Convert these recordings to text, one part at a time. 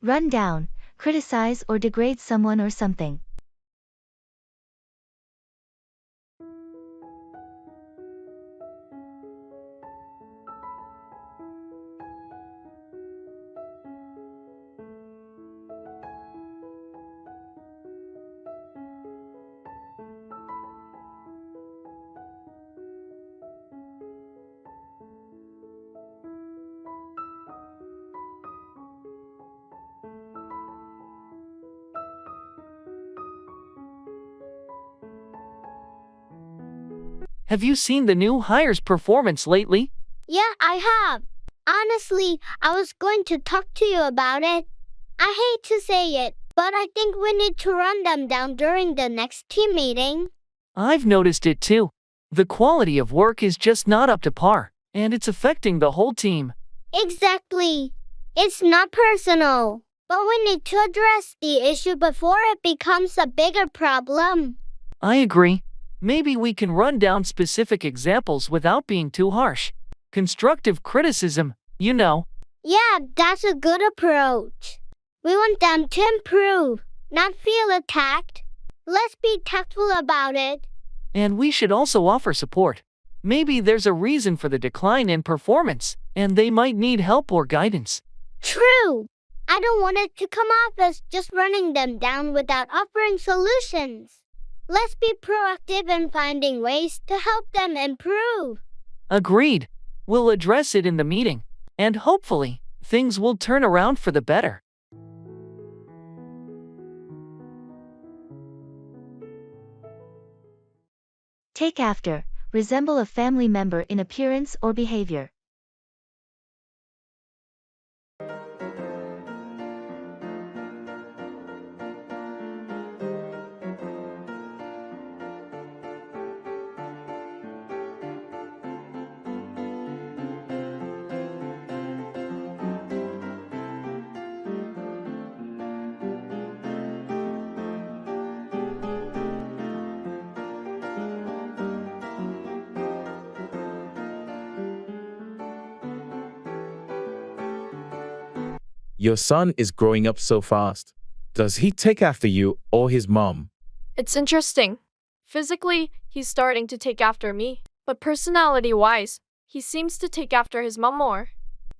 Run down, criticize or degrade someone or something. Have you seen the new hire's performance lately? Yeah, I have. Honestly, I was going to talk to you about it. I hate to say it, but I think we need to run them down during the next team meeting. I've noticed it too. The quality of work is just not up to par, and it's affecting the whole team. Exactly. It's not personal, but we need to address the issue before it becomes a bigger problem. I agree. Maybe we can run down specific examples without being too harsh. Constructive criticism, you know. Yeah, that's a good approach. We want them to improve, not feel attacked. Let's be tactful about it. And we should also offer support. Maybe there's a reason for the decline in performance, and they might need help or guidance. True. I don't want it to come off as just running them down without offering solutions. Let's be proactive in finding ways to help them improve. Agreed. We'll address it in the meeting, and hopefully, things will turn around for the better. Take after, resemble a family member in appearance or behavior. Your son is growing up so fast. Does he take after you or his mom? It's interesting. Physically, he's starting to take after me, but personality-wise, he seems to take after his mom more.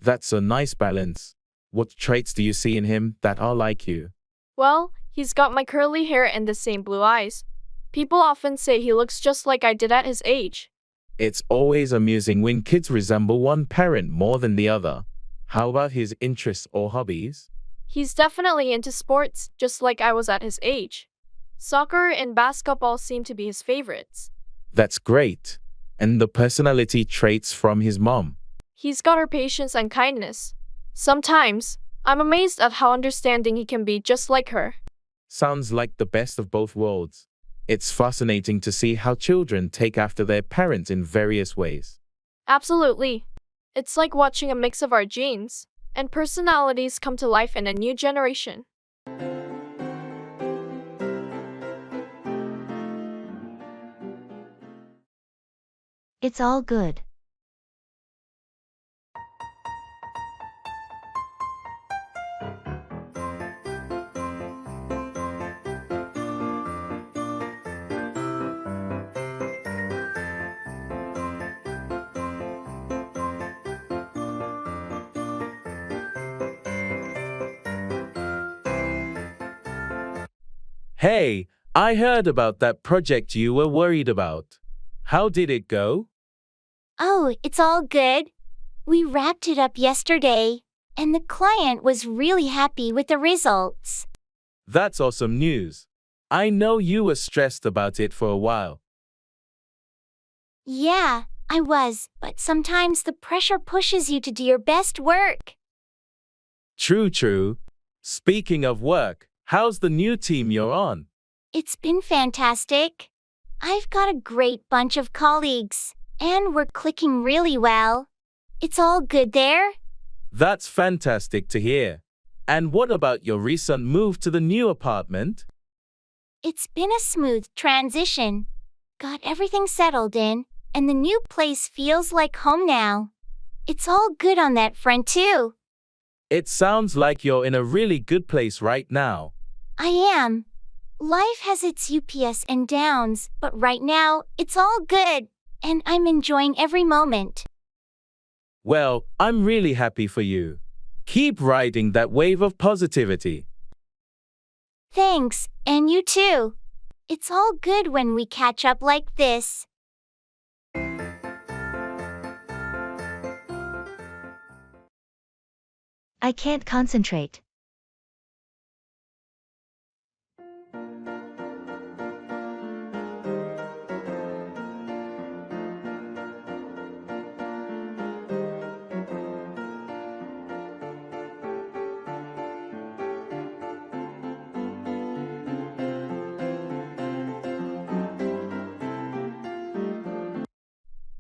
That's a nice balance. What traits do you see in him that are like you? Well, he's got my curly hair and the same blue eyes. People often say he looks just like I did at his age. It's always amusing when kids resemble one parent more than the other. How about his interests or hobbies? He's definitely into sports, just like I was at his age. Soccer and basketball seem to be his favorites. That's great. And the personality traits from his mom? He's got her patience and kindness. Sometimes, I'm amazed at how understanding he can be just like her. Sounds like the best of both worlds. It's fascinating to see how children take after their parents in various ways. Absolutely. It's like watching a mix of our genes and personalities come to life in a new generation. It's all good. Hey, I heard about that project you were worried about. How did it go? Oh, it's all good. We wrapped it up yesterday, and the client was really happy with the results. That's awesome news. I know you were stressed about it for a while. Yeah, I was, but sometimes the pressure pushes you to do your best work. True. Speaking of work, how's the new team you're on? It's been fantastic. I've got a great bunch of colleagues, and we're clicking really well. It's all good there? That's fantastic to hear. And what about your recent move to the new apartment? It's been a smooth transition. Got everything settled in, and the new place feels like home now. It's all good on that front too. It sounds like you're in a really good place right now. I am. Life has its ups and downs, but right now, it's all good, and I'm enjoying every moment. Well, I'm really happy for you. Keep riding that wave of positivity. Thanks, and you too. It's all good when we catch up like this. I can't concentrate.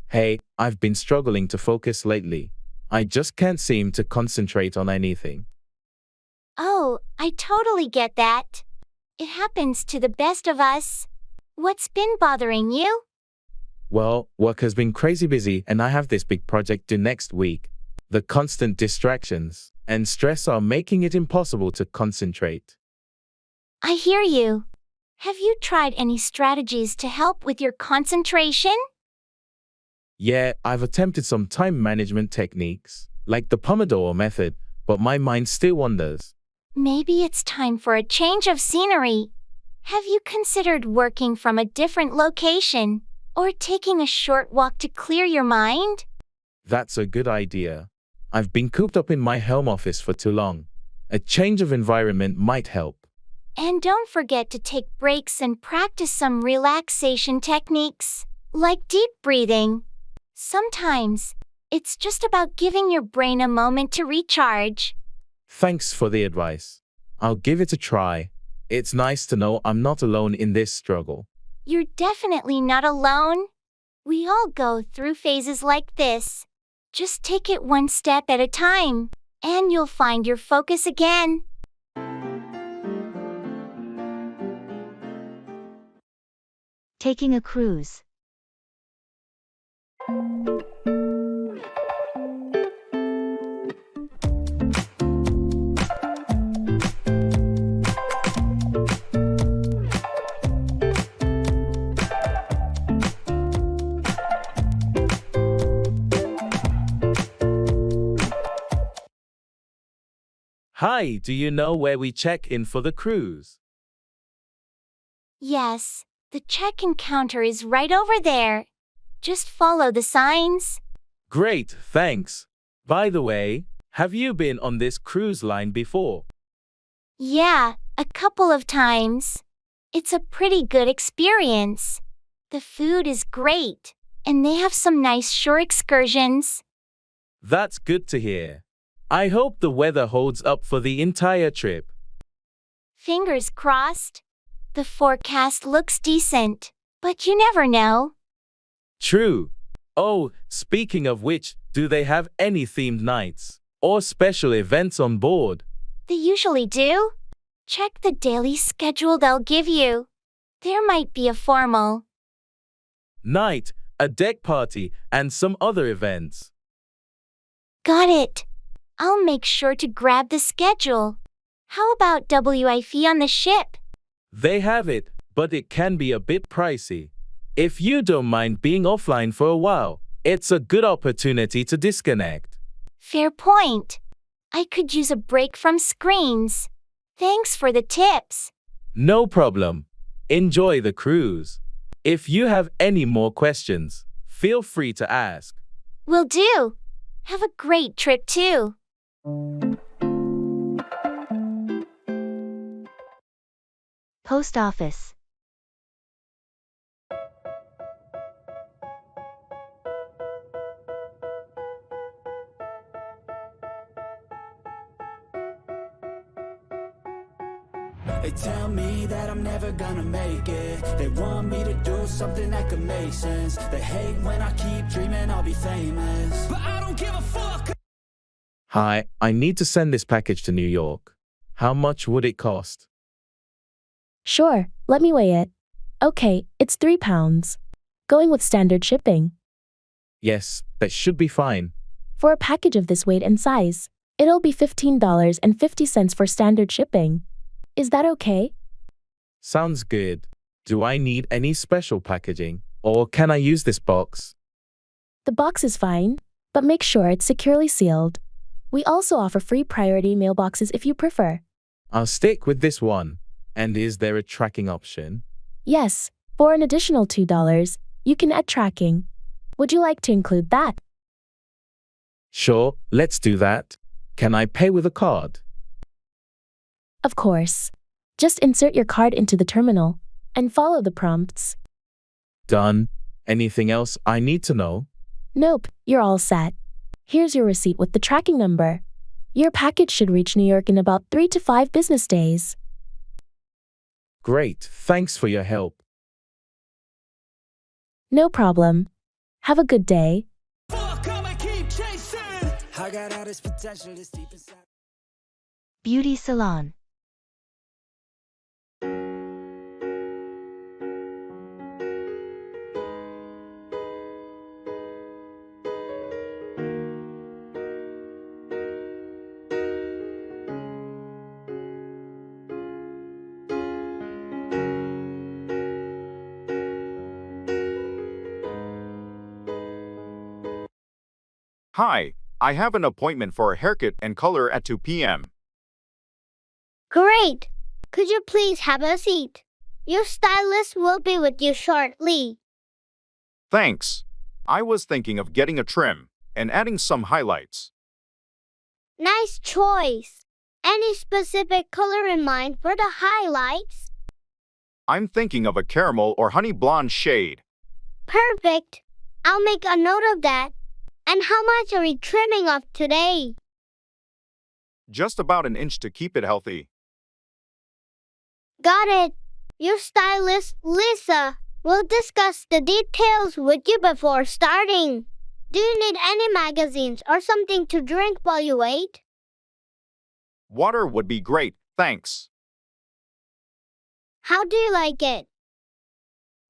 Hey, I've been struggling to focus lately. I just can't seem to concentrate on anything. Oh, I totally get that. It happens to the best of us. What's been bothering you? Well, work has been crazy busy and I have this big project due next week. The constant distractions and stress are making it impossible to concentrate. I hear you. Have you tried any strategies to help with your concentration? Yeah, I've attempted some time management techniques, like the Pomodoro method, but my mind still wanders. Maybe it's time for a change of scenery. Have you considered working from a different location, or taking a short walk to clear your mind? That's a good idea. I've been cooped up in my home office for too long. A change of environment might help. And don't forget to take breaks and practice some relaxation techniques, like deep breathing. Sometimes, it's just about giving your brain a moment to recharge. Thanks for the advice. I'll give it a try. It's nice to know I'm not alone in this struggle. You're definitely not alone. We all go through phases like this. Just take it one step at a time, and you'll find your focus again. Taking a cruise. Hi, do you know where we check in for the cruise? Yes, the check-in counter is right over there. Just follow the signs. Great, thanks. By the way, have you been on this cruise line before? Yeah, a couple of times. It's a pretty good experience. The food is great, and they have some nice shore excursions. That's good to hear. I hope the weather holds up for the entire trip. Fingers crossed. The forecast looks decent, but you never know. True. Oh, speaking of which, do they have any themed nights or special events on board? They usually do. Check the daily schedule they'll give you. There might be a formal night, a deck party, and some other events. Got it. I'll make sure to grab the schedule. How about Wi-Fi on the ship? They have it, but it can be a bit pricey. If you don't mind being offline for a while, it's a good opportunity to disconnect. Fair point. I could use a break from screens. Thanks for the tips. No problem. Enjoy the cruise. If you have any more questions, feel free to ask. Will do. Have a great trip too. Post office. They tell me that I'm never gonna make it. They want me to do something that could make sense. They hate when I keep dreaming I'll be famous, but I don't give a fuck. Hi, I need to send this package to New York. How much would it cost? Sure, let me weigh it. Okay, it's £3. Going with standard shipping. Yes, that should be fine. For a package of this weight and size, It'll be $15.50 for standard shipping. Is that okay? Sounds good. Do I need any special packaging? Or can I use this box? The box is fine, but make sure it's securely sealed. We also offer free priority mailboxes if you prefer. I'll stick with this one. And is there a tracking option? Yes, for an additional $2, you can add tracking. Would you like to include that? Sure, let's do that. Can I pay with a card? Of course. Just insert your card into the terminal and follow the prompts. Done. Anything else I need to know? Nope, you're all set. Here's your receipt with the tracking number. Your package should reach New York in about 3 to 5 business days. Great, thanks for your help. No problem. Have a good day. Beauty salon. Hi, I have an appointment for a haircut and color at 2 p.m. Great! Could you please have a seat? Your stylist will be with you shortly. Thanks. I was thinking of getting a trim and adding some highlights. Nice choice. Any specific color in mind for the highlights? I'm thinking of a caramel or honey blonde shade. Perfect. I'll make a note of that. And how much are we trimming off today? Just about an inch to keep it healthy. Got it. Your stylist, Lisa, will discuss the details with you before starting. Do you need any magazines or something to drink while you wait? Water would be great, thanks. How do you like it?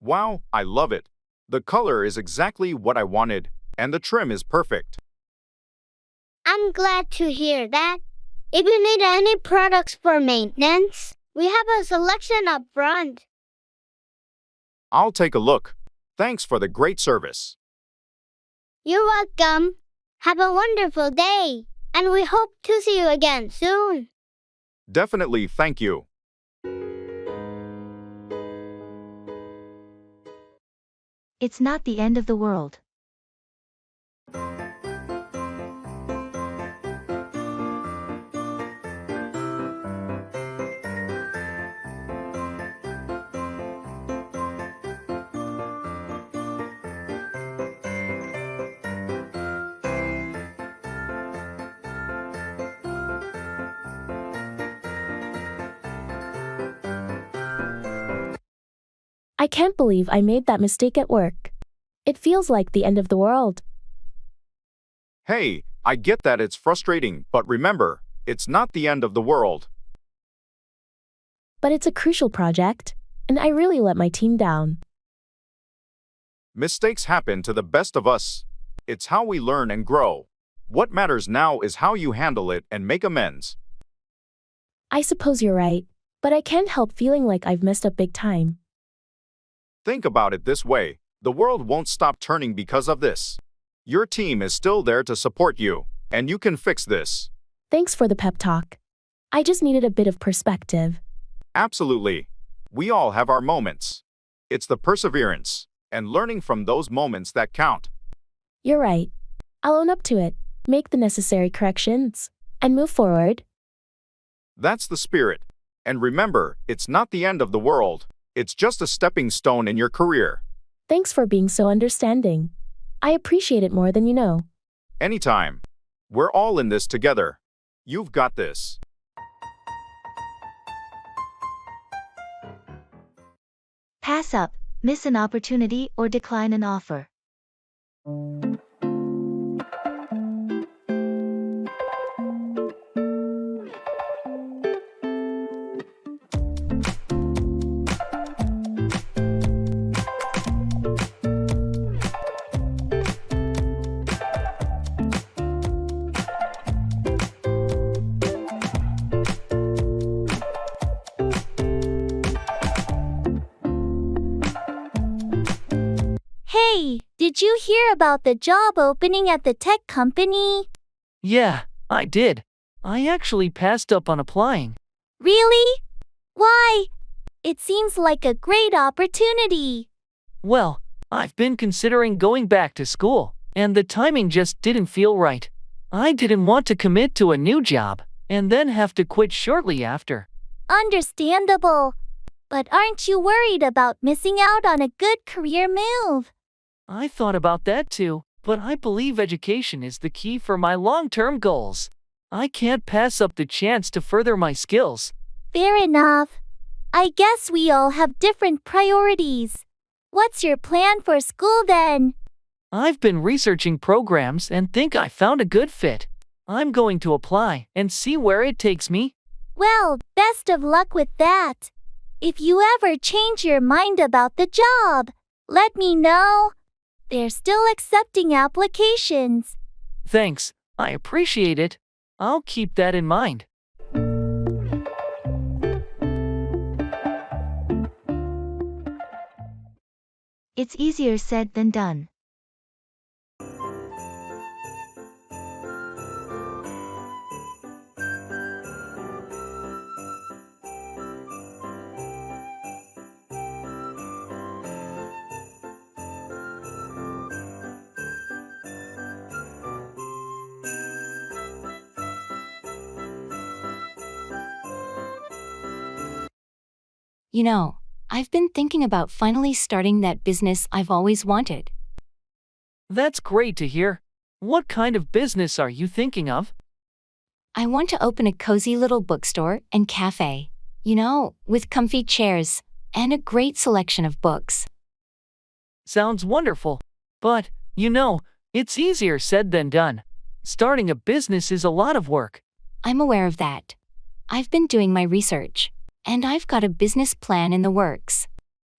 Wow, I love it. The color is exactly what I wanted, and the trim is perfect. I'm glad to hear that. If you need any products for maintenance, we have a selection up front. I'll take a look. Thanks for the great service. You're welcome. Have a wonderful day, and we hope to see you again soon. Definitely, thank you. It's not the end of the world. I can't believe I made that mistake at work. It feels like the end of the world. Hey, I get that it's frustrating, but remember, it's not the end of the world. But it's a crucial project, and I really let my team down. Mistakes happen to the best of us. It's how we learn and grow. What matters now is how you handle it and make amends. I suppose you're right, but I can't help feeling like I've messed up big time. Think about it this way. The world won't stop turning because of this. Your team is still there to support you, and you can fix this. Thanks for the pep talk. I just needed a bit of perspective. Absolutely. We all have our moments. It's the perseverance and learning from those moments that count. You're right. I'll own up to it, make the necessary corrections, and move forward. That's the spirit. And remember, it's not the end of the world. It's just a stepping stone in your career. Thanks for being so understanding. I appreciate it more than you know. Anytime. We're all in this together. You've got this. Pass up, miss an opportunity, or decline an offer. Hey, did you hear about the job opening at the tech company? Yeah, I did. I actually passed up on applying. Really? Why? It seems like a great opportunity. Well, I've been considering going back to school, and the timing just didn't feel right. I didn't want to commit to a new job, and then have to quit shortly after. Understandable. But aren't you worried about missing out on a good career move? I thought about that too, but I believe education is the key for my long-term goals. I can't pass up the chance to further my skills. Fair enough. I guess we all have different priorities. What's your plan for school then? I've been researching programs and think I found a good fit. I'm going to apply and see where it takes me. Well, best of luck with that. If you ever change your mind about the job, let me know. They're still accepting applications. Thanks, I appreciate it. I'll keep that in mind. It's easier said than done. You know, I've been thinking about finally starting that business I've always wanted. That's great to hear. What kind of business are you thinking of? I want to open a cozy little bookstore and cafe, with comfy chairs and a great selection of books. Sounds wonderful. But, it's easier said than done. Starting a business is a lot of work. I'm aware of that. I've been doing my research, and I've got a business plan in the works.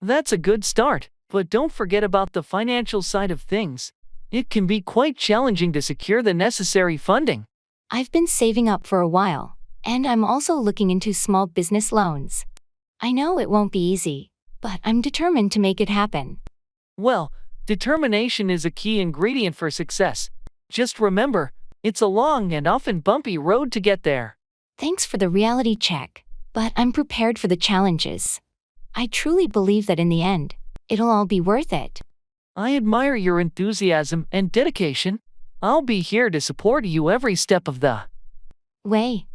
That's a good start, but don't forget about the financial side of things. It can be quite challenging to secure the necessary funding. I've been saving up for a while, and I'm also looking into small business loans. I know it won't be easy, but I'm determined to make it happen. Well, determination is a key ingredient for success. Just remember, it's a long and often bumpy road to get there. Thanks for the reality check, but I'm prepared for the challenges. I truly believe that in the end, it'll all be worth it. I admire your enthusiasm and dedication. I'll be here to support you every step of the way.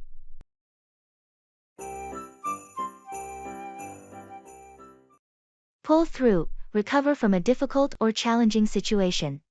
Pull through, recover from a difficult or challenging situation.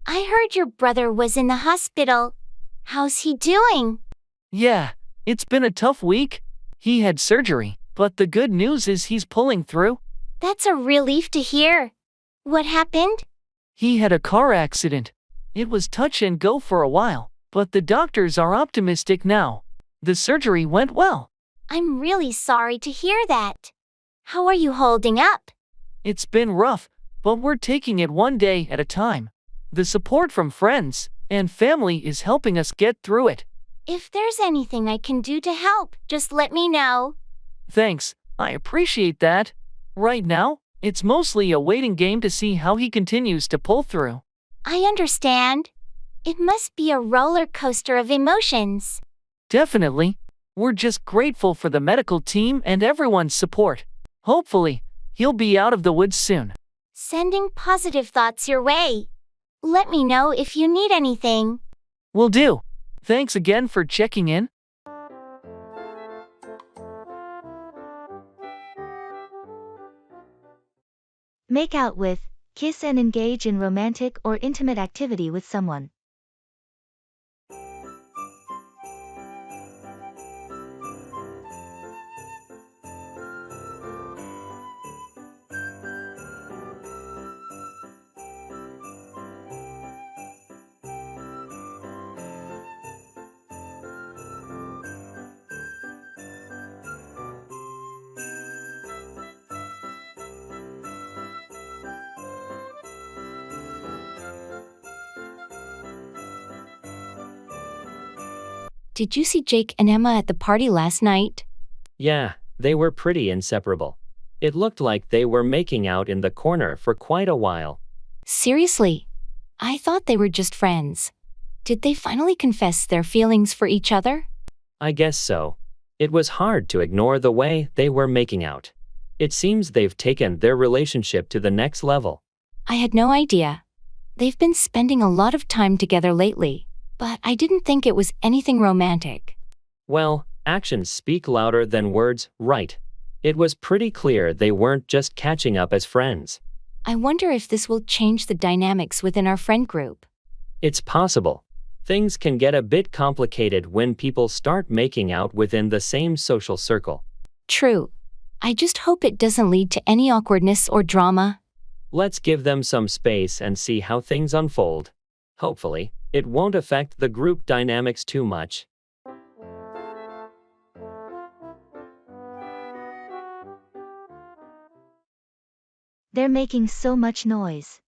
I heard your brother was in the hospital. How's he doing? Yeah, it's been a tough week. He had surgery, but the good news is he's pulling through. That's a relief to hear. What happened? He had a car accident. It was touch and go for a while, but the doctors are optimistic now. The surgery went well. I'm really sorry to hear that. How are you holding up? It's been rough, but we're taking it one day at a time. The support from friends and family is helping us get through it. If there's anything I can do to help, just let me know. Thanks, I appreciate that. Right now, it's mostly a waiting game to see how he continues to pull through. I understand. It must be a roller coaster of emotions. Definitely. We're just grateful for the medical team and everyone's support. Hopefully, he'll be out of the woods soon. Sending positive thoughts your way. Let me know if you need anything. Will do. Thanks again for checking in. Make out with, kiss and engage in romantic or intimate activity with someone. Did you see Jake and Emma at the party last night? Yeah, they were pretty inseparable. It looked like they were making out in the corner for quite a while. Seriously? I thought they were just friends. Did they finally confess their feelings for each other? I guess so. It was hard to ignore the way they were making out. It seems they've taken their relationship to the next level. I had no idea. They've been spending a lot of time together lately, but I didn't think it was anything romantic. Well, actions speak louder than words, right? It was pretty clear they weren't just catching up as friends. I wonder if this will change the dynamics within our friend group. It's possible. Things can get a bit complicated when people start making out within the same social circle. True. I just hope it doesn't lead to any awkwardness or drama. Let's give them some space and see how things unfold. Hopefully, it won't affect the group dynamics too much. They're making so much noise.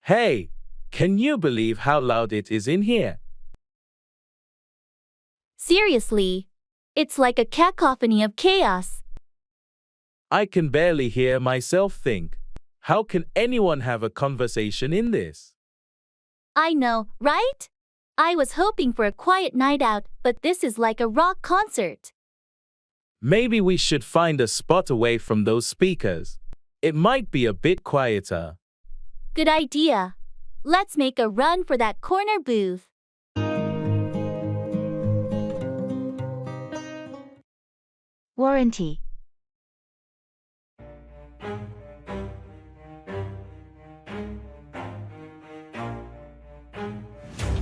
Hey, can you believe how loud it is in here? Seriously, it's like a cacophony of chaos. I can barely hear myself think. How can anyone have a conversation in this? I know, right? I was hoping for a quiet night out, but this is like a rock concert. Maybe we should find a spot away from those speakers. It might be a bit quieter. Good idea. Let's make a run for that corner booth. Warranty.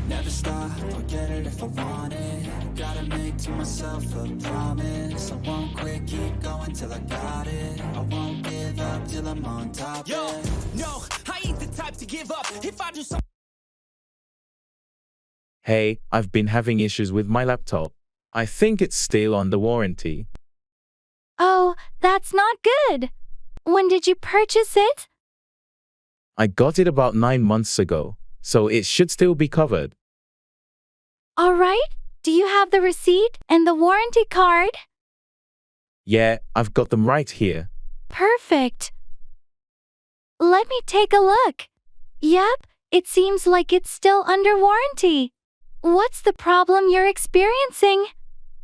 Never stop, I'll get it if I want it. Gotta make to myself a promise. I won't quit, keep going till I got it. I won't give up till I'm on top. Yo, no, I ain't the type to give up. If I do something. Hey, I've been having issues with my laptop. I think it's still under warranty. Oh, that's not good. When did you purchase it? I got it about 9 months ago, so it should still be covered. All right. Do you have the receipt and the warranty card? Yeah, I've got them right here. Perfect. Let me take a look. Yep, it seems like it's still under warranty. What's the problem you're experiencing?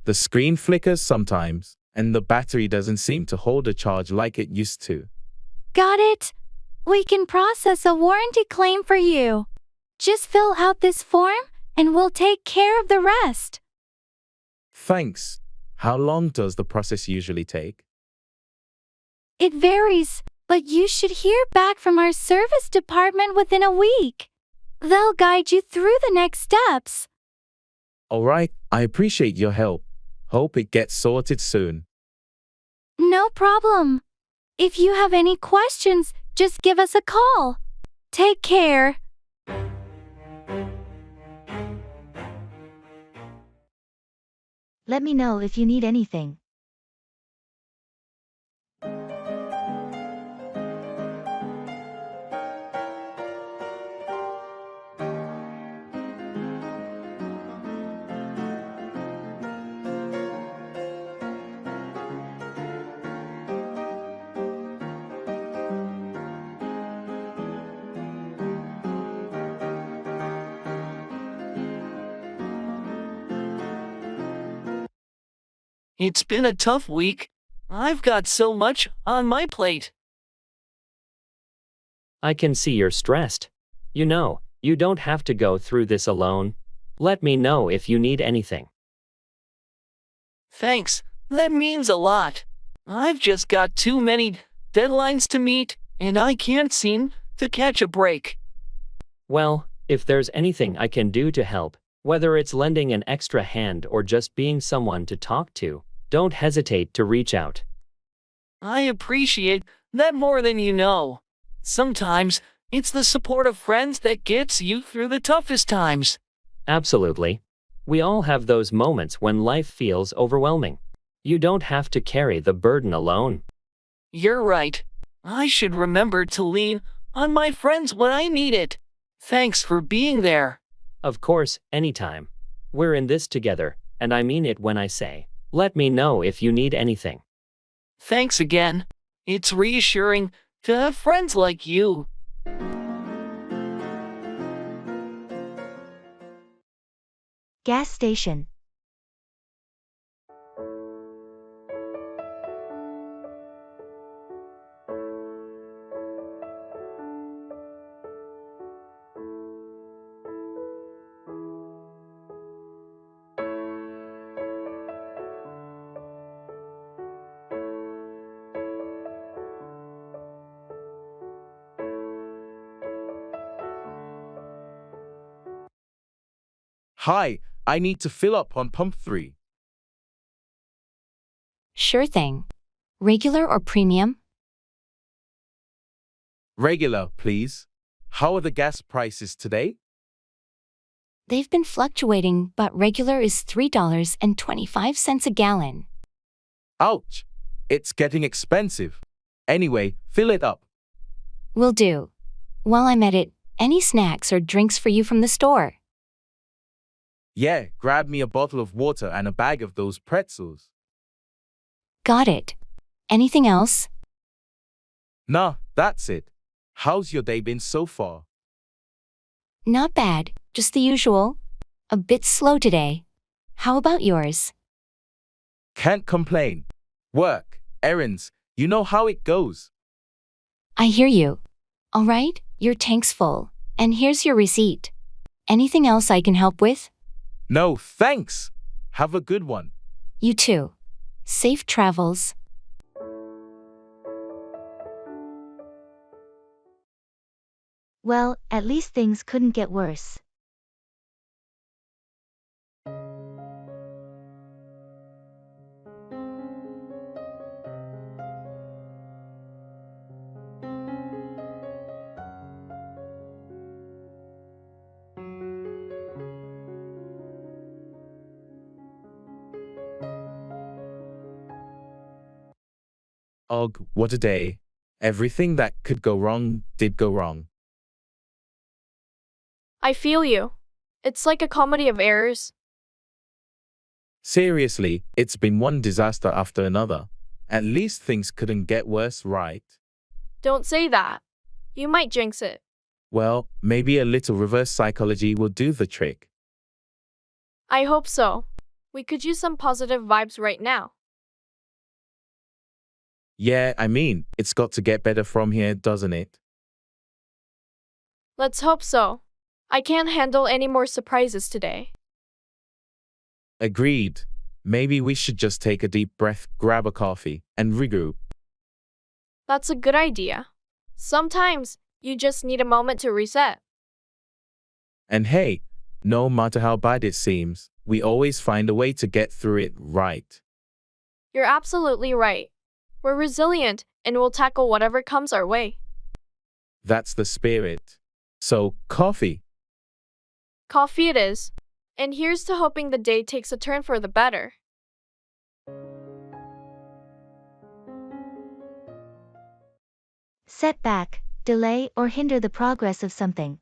The screen flickers sometimes, and the battery doesn't seem to hold a charge like it used to. Got it. We can process a warranty claim for you. Just fill out this form, and we'll take care of the rest. Thanks. How long does the process usually take? It varies, but you should hear back from our service department within a week. They'll guide you through the next steps. All right, I appreciate your help. Hope it gets sorted soon. No problem. If you have any questions, just give us a call. Take care. Let me know if you need anything. It's been a tough week. I've got so much on my plate. I can see you're stressed. You know, you don't have to go through this alone. Let me know if you need anything. Thanks, that means a lot. I've just got too many deadlines to meet, and I can't seem to catch a break. Well, if there's anything I can do to help, whether it's lending an extra hand or just being someone to talk to, don't hesitate to reach out. I appreciate that more than you know. Sometimes, it's the support of friends that gets you through the toughest times. Absolutely. We all have those moments when life feels overwhelming. You don't have to carry the burden alone. You're right. I should remember to lean on my friends when I need it. Thanks for being there. Of course, anytime. We're in this together, and I mean it when I say, let me know if you need anything. Thanks again. It's reassuring to have friends like you. Gas station. Hi, I need to fill up on pump 3. Sure thing. Regular or premium? Regular, please. How are the gas prices today? They've been fluctuating, but regular is $3.25 a gallon. Ouch! It's getting expensive. Anyway, fill it up. Will do. While I'm at it, any snacks or drinks for you from the store? Yeah, grab me a bottle of water and a bag of those pretzels. Got it. Anything else? Nah, that's it. How's your day been so far? Not bad, just the usual. A bit slow today. How about yours? Can't complain. Work, errands, you know how it goes. I hear you. All right, your tank's full, and here's your receipt. Anything else I can help with? No, thanks. Have a good one. You too. Safe travels. Well, at least things couldn't get worse. Ugh, what a day. Everything that could go wrong did go wrong. I feel you. It's like a comedy of errors. Seriously, it's been one disaster after another. At least things couldn't get worse, right? Don't say that. You might jinx it. Well, maybe a little reverse psychology will do the trick. I hope so. We could use some positive vibes right now. Yeah, I mean, it's got to get better from here, doesn't it? Let's hope so. I can't handle any more surprises today. Agreed. Maybe we should just take a deep breath, grab a coffee, and regroup. That's a good idea. Sometimes, you just need a moment to reset. And hey, no matter how bad it seems, we always find a way to get through it, right? You're absolutely right. We're resilient, and we'll tackle whatever comes our way. That's the spirit. So, coffee. Coffee it is. And here's to hoping the day takes a turn for the better. Setback, delay or hinder the progress of something.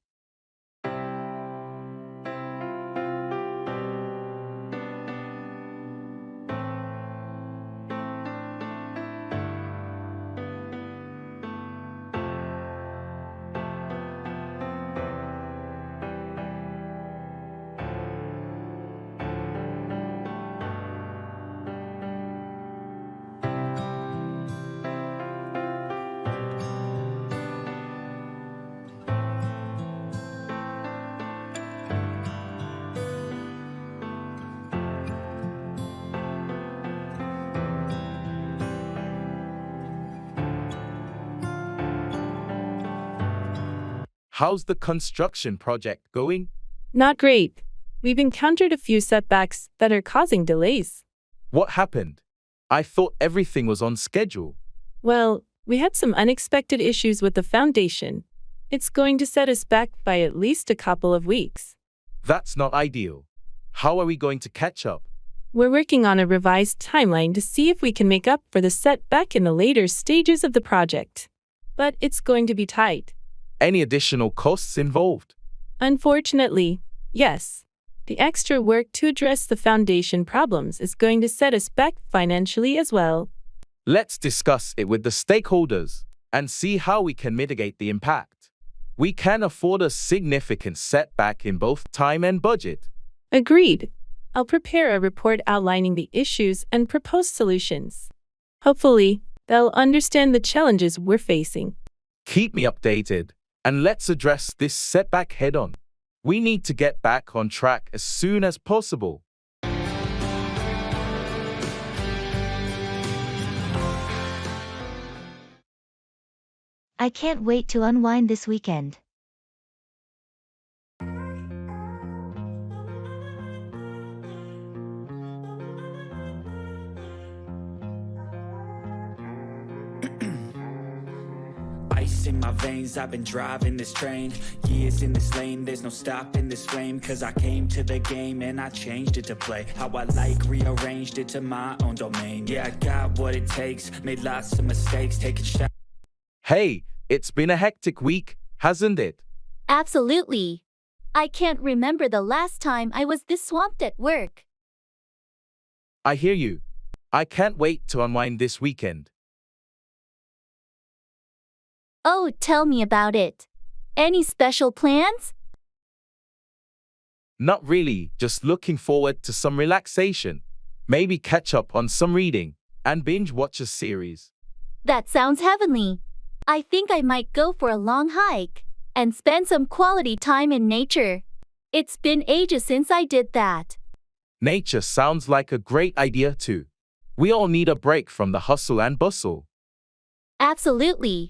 How's the construction project going? Not great. We've encountered a few setbacks that are causing delays. What happened? I thought everything was on schedule. Well, we had some unexpected issues with the foundation. It's going to set us back by at least a couple of weeks. That's not ideal. How are we going to catch up? We're working on a revised timeline to see if we can make up for the setback in the later stages of the project. But it's going to be tight. Any additional costs involved? Unfortunately, yes. The extra work to address the foundation problems is going to set us back financially as well. Let's discuss it with the stakeholders and see how we can mitigate the impact. We can afford a significant setback in both time and budget. Agreed. I'll prepare a report outlining the issues and propose solutions. Hopefully, they'll understand the challenges we're facing. Keep me updated, and let's address this setback head-on. We need to get back on track as soon as possible. I can't wait to unwind this weekend. Ice in my veins, I've been driving this train. Years in this lane, there's no stopping this flame. Cause I came to the game and I changed it to play how I like, rearranged it to my own domain. Yeah, I got what it takes, made lots of mistakes, taking shots. Hey, it's been a hectic week, hasn't it? Absolutely. I can't remember the last time I was this swamped at work. I hear you. I can't wait to unwind this weekend. Oh, tell me about it. Any special plans? Not really, just looking forward to some relaxation. Maybe catch up on some reading and binge watch a series. That sounds heavenly. I think I might go for a long hike and spend some quality time in nature. It's been ages since I did that. Nature sounds like a great idea too. We all need a break from the hustle and bustle. Absolutely.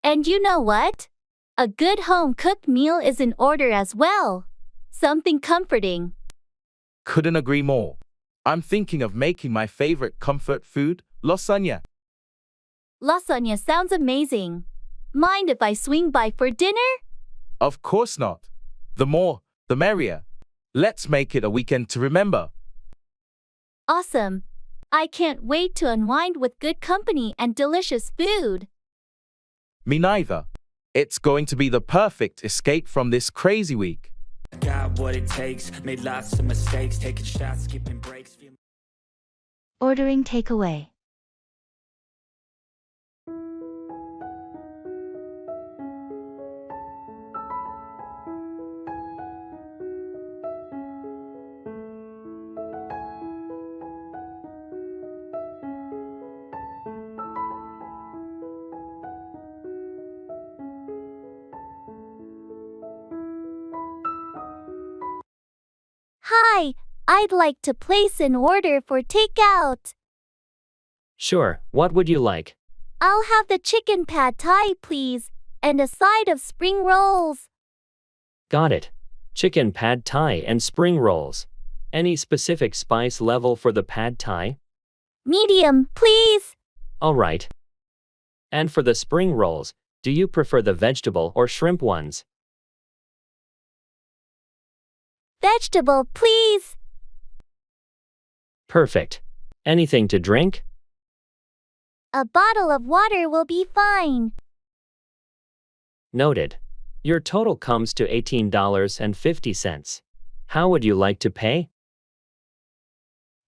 And you know what? A good home-cooked meal is in order as well. Something comforting. Couldn't agree more. I'm thinking of making my favorite comfort food, lasagna. Lasagna sounds amazing. Mind if I swing by for dinner? Of course not. The more, the merrier. Let's make it a weekend to remember. Awesome. I can't wait to unwind with good company and delicious food. Me neither. It's going to be the perfect escape from this crazy week. Got what it takes, made lots of mistakes, taking shots, skipping breaks. Ordering takeaway. Hi, I'd like to place an order for takeout. Sure, what would you like? I'll have the chicken pad thai, please, and a side of spring rolls. Got it. Chicken pad thai and spring rolls. Any specific spice level for the pad thai? Medium, please. All right. And for the spring rolls, do you prefer the vegetable or shrimp ones? Vegetable, please. Perfect. Anything to drink? A bottle of water will be fine. Noted. Your total comes to $18.50. How would you like to pay?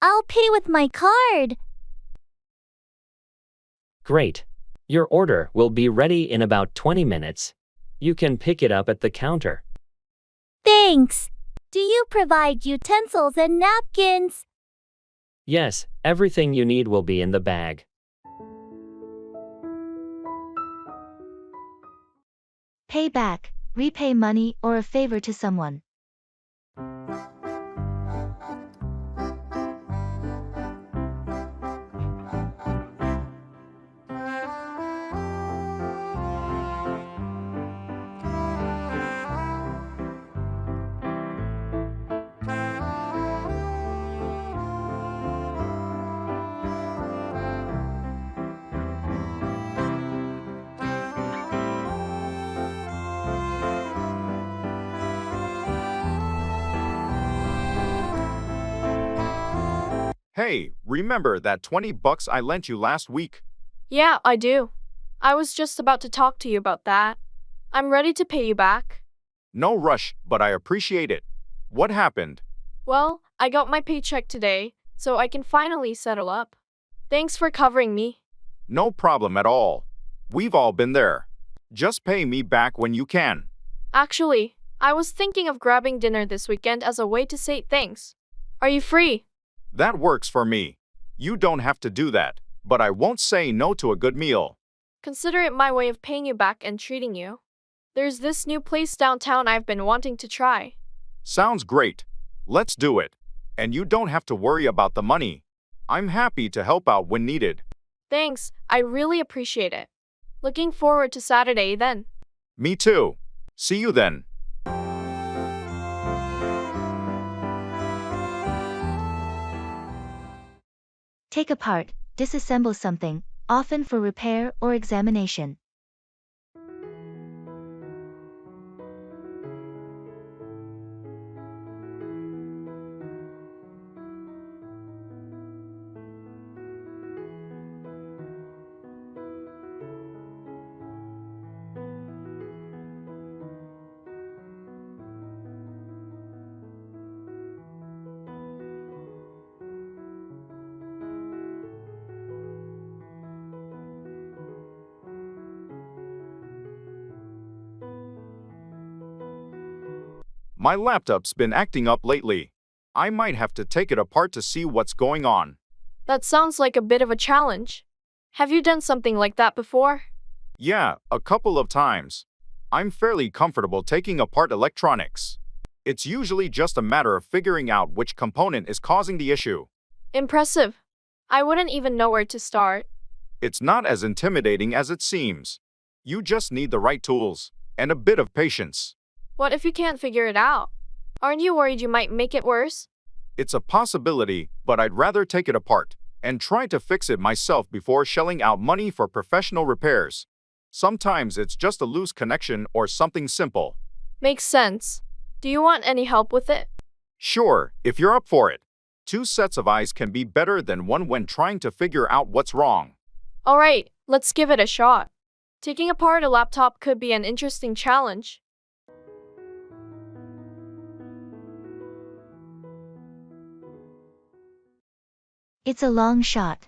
I'll pay with my card. Great. Your order will be ready in about 20 minutes. You can pick it up at the counter. Thanks. Do you provide utensils and napkins? Yes, everything you need will be in the bag. Pay back, repay money or a favor to someone. Hey, remember that 20 bucks I lent you last week? Yeah, I do. I was just about to talk to you about that. I'm ready to pay you back. No rush, but I appreciate it. What happened? Well, I got my paycheck today, so I can finally settle up. Thanks for covering me. No problem at all. We've all been there. Just pay me back when you can. Actually, I was thinking of grabbing dinner this weekend as a way to say thanks. Are you free? That works for me. You don't have to do that, but I won't say no to a good meal. Consider it my way of paying you back and treating you. There's this new place downtown I've been wanting to try. Sounds great. Let's do it. And you don't have to worry about the money. I'm happy to help out when needed. Thanks, I really appreciate it. Looking forward to Saturday then. Me too. See you then. Take apart, disassemble something, often for repair or examination. My laptop's been acting up lately. I might have to take it apart to see what's going on. That sounds like a bit of a challenge. Have you done something like that before? Yeah, a couple of times. I'm fairly comfortable taking apart electronics. It's usually just a matter of figuring out which component is causing the issue. Impressive. I wouldn't even know where to start. It's not as intimidating as it seems. You just need the right tools and a bit of patience. What if you can't figure it out? Aren't you worried you might make it worse? It's a possibility, but I'd rather take it apart and try to fix it myself before shelling out money for professional repairs. Sometimes it's just a loose connection or something simple. Makes sense. Do you want any help with it? Sure, if you're up for it. 2 sets of eyes can be better than one when trying to figure out what's wrong. Alright, let's give it a shot. Taking apart a laptop could be an interesting challenge. It's a long shot.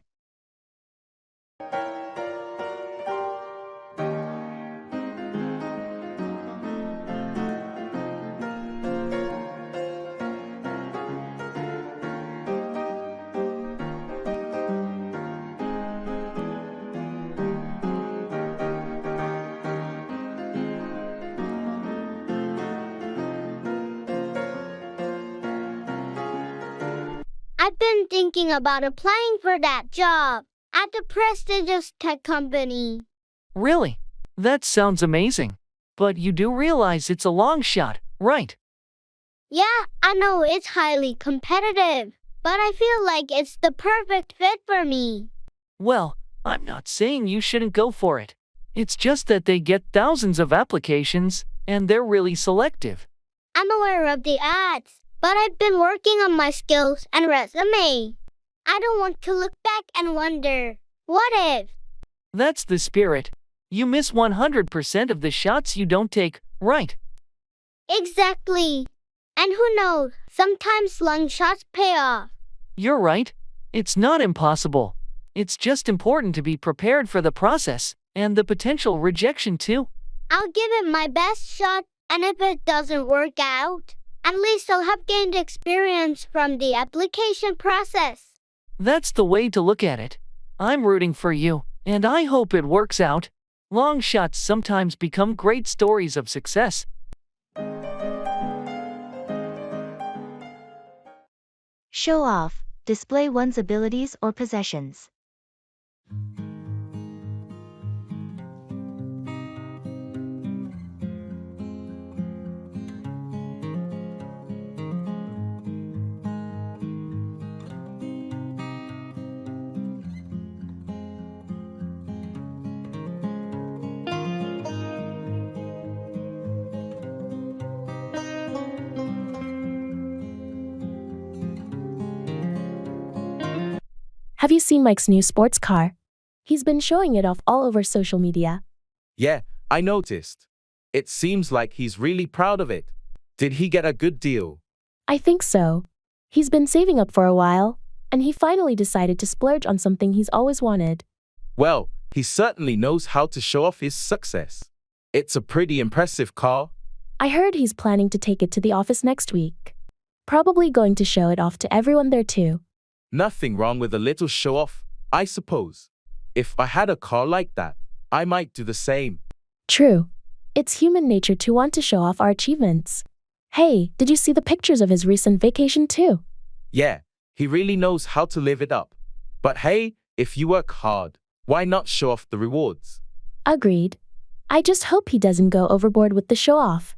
I've been thinking about applying for that job at the prestigious tech company. Really? That sounds amazing. But you do realize it's a long shot, right? Yeah, I know it's highly competitive, but I feel like it's the perfect fit for me. Well, I'm not saying you shouldn't go for it. It's just that they get thousands of applications, and they're really selective. I'm aware of the ads, but I've been working on my skills and resume. I don't want to look back and wonder, what if? That's the spirit. You miss 100% of the shots you don't take, right? Exactly. And who knows, sometimes long shots pay off. You're right. It's not impossible. It's just important to be prepared for the process and the potential rejection too. I'll give it my best shot, and if it doesn't work out, at least I'll have gained experience from the application process. That's the way to look at it. I'm rooting for you, and I hope it works out. Long shots sometimes become great stories of success. Show off, display one's abilities or possessions. Have you seen Mike's new sports car? He's been showing it off all over social media. Yeah, I noticed. It seems like he's really proud of it. Did he get a good deal? I think so. He's been saving up for a while, and he finally decided to splurge on something he's always wanted. Well, he certainly knows how to show off his success. It's a pretty impressive car. I heard he's planning to take it to the office next week. Probably going to show it off to everyone there too. Nothing wrong with a little show off, I suppose. If I had a car like that, I might do the same. True. It's human nature to want to show off our achievements. Hey, did you see the pictures of his recent vacation too? Yeah, he really knows how to live it up. But hey, if you work hard, why not show off the rewards? Agreed. I just hope he doesn't go overboard with the show off.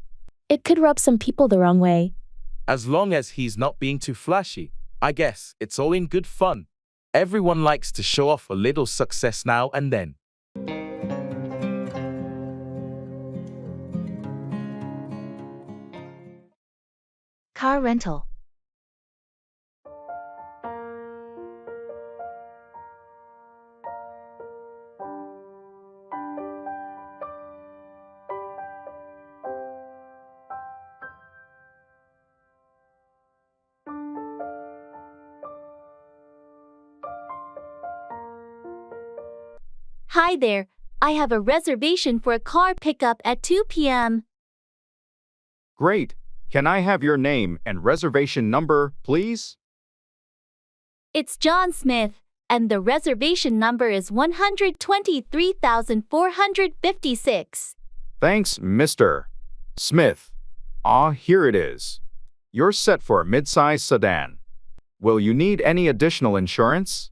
It could rub some people the wrong way. As long as he's not being too flashy, I guess it's all in good fun. Everyone likes to show off a little success now and then. Car rental. Hi there. I have a reservation for a car pickup at 2 p.m. Great. Can I have your name and reservation number, please? It's John Smith, and the reservation number is 123,456. Thanks, Mr. Smith. Here it is. You're set for a mid-size sedan. Will you need any additional insurance?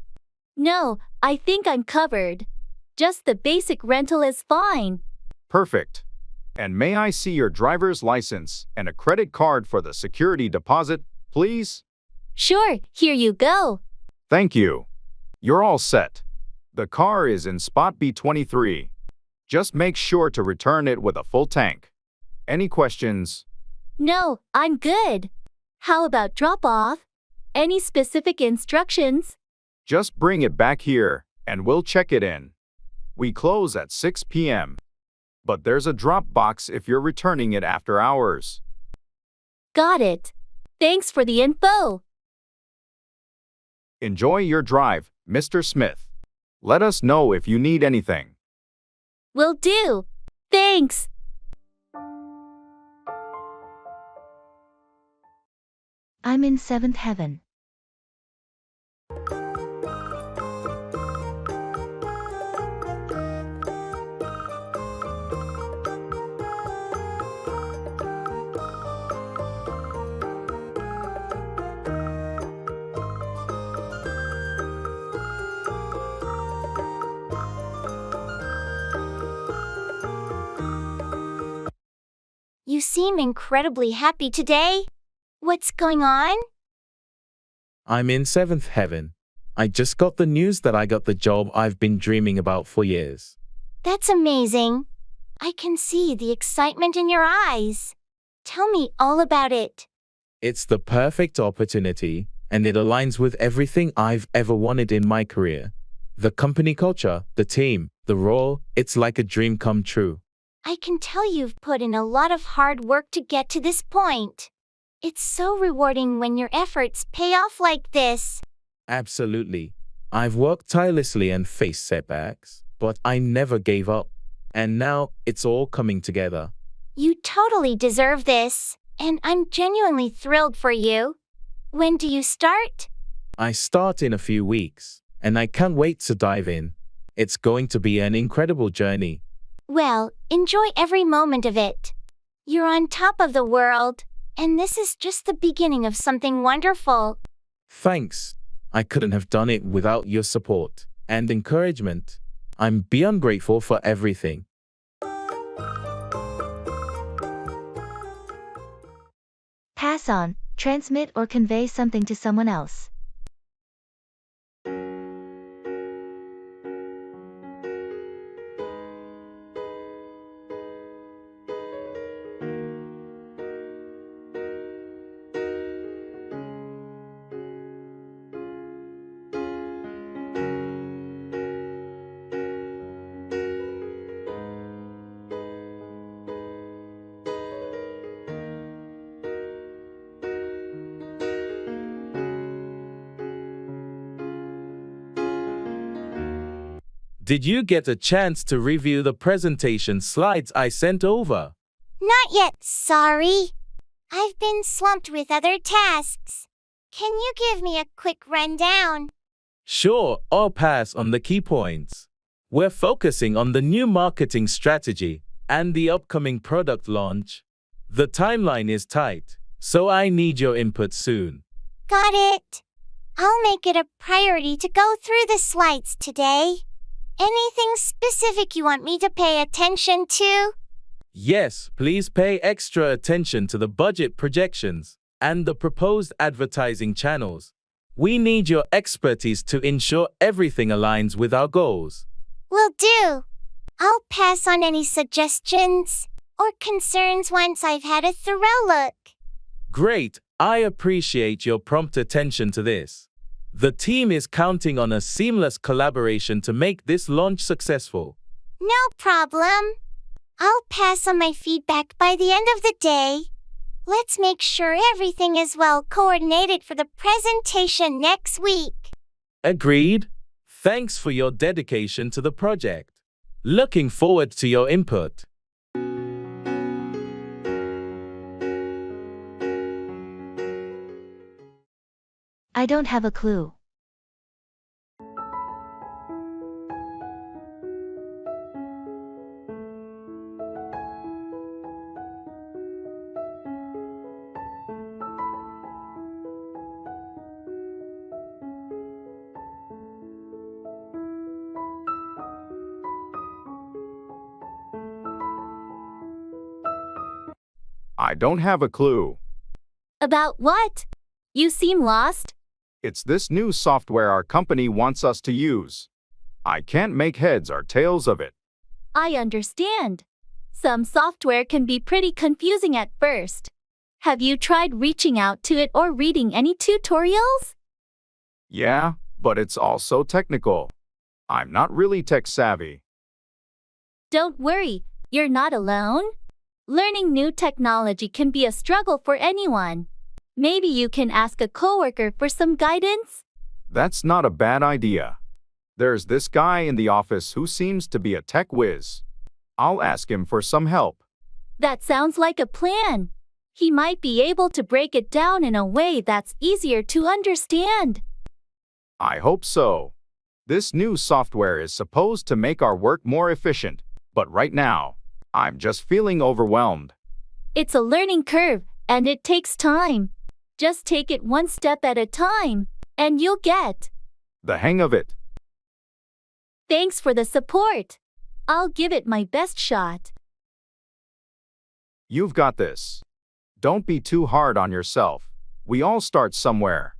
No, I think I'm covered. Just the basic rental is fine. Perfect. And may I see your driver's license and a credit card for the security deposit, please? Sure, here you go. Thank you. You're all set. The car is in spot B23. Just make sure to return it with a full tank. Any questions? No, I'm good. How about drop-off? Any specific instructions? Just bring it back here, and we'll check it in. We close at 6 p.m. But there's a drop box if you're returning it after hours. Got it. Thanks for the info. Enjoy your drive, Mr. Smith. Let us know if you need anything. Will do. Thanks. I'm in seventh heaven. You seem incredibly happy today. What's going on? I'm in seventh heaven. I just got the news that I got the job I've been dreaming about for years. That's amazing. I can see the excitement in your eyes. Tell me all about it. It's the perfect opportunity, and it aligns with everything I've ever wanted in my career. The company culture, the team, the role, it's like a dream come true. I can tell you've put in a lot of hard work to get to this point. It's so rewarding when your efforts pay off like this. Absolutely. I've worked tirelessly and faced setbacks, but I never gave up. And now it's all coming together. You totally deserve this, and I'm genuinely thrilled for you. When do you start? I start in a few weeks, and I can't wait to dive in. It's going to be an incredible journey. Well, enjoy every moment of it. You're on top of the world, and this is just the beginning of something wonderful. Thanks. I couldn't have done it without your support and encouragement. I'm beyond grateful for everything. Pass on, transmit or convey something to someone else. Did you get a chance to review the presentation slides I sent over? Not yet, sorry. I've been swamped with other tasks. Can you give me a quick rundown? Sure, I'll pass on the key points. We're focusing on the new marketing strategy and the upcoming product launch. The timeline is tight, so I need your input soon. Got it. I'll make it a priority to go through the slides today. Anything specific you want me to pay attention to? Yes, please pay extra attention to the budget projections and the proposed advertising channels. We need your expertise to ensure everything aligns with our goals. Will do. I'll pass on any suggestions or concerns once I've had a thorough look. Great, I appreciate your prompt attention to this. The team is counting on a seamless collaboration to make this launch successful. No problem. I'll pass on my feedback by the end of the day. Let's make sure everything is well coordinated for the presentation next week. Agreed. Thanks for your dedication to the project. Looking forward to your input. I don't have a clue. I don't have a clue. About what? You seem lost. It's this new software our company wants us to use. I can't make heads or tails of it. I understand. Some software can be pretty confusing at first. Have you tried reaching out to it or reading any tutorials? Yeah, but it's also technical. I'm not really tech savvy. Don't worry, you're not alone. Learning new technology can be a struggle for anyone. Maybe you can ask a coworker for some guidance? That's not a bad idea. There's this guy in the office who seems to be a tech whiz. I'll ask him for some help. That sounds like a plan. He might be able to break it down in a way that's easier to understand. I hope so. This new software is supposed to make our work more efficient, but right now, I'm just feeling overwhelmed. It's a learning curve, and it takes time. Just take it one step at a time, and you'll get the hang of it. Thanks for the support. I'll give it my best shot. You've got this. Don't be too hard on yourself. We all start somewhere.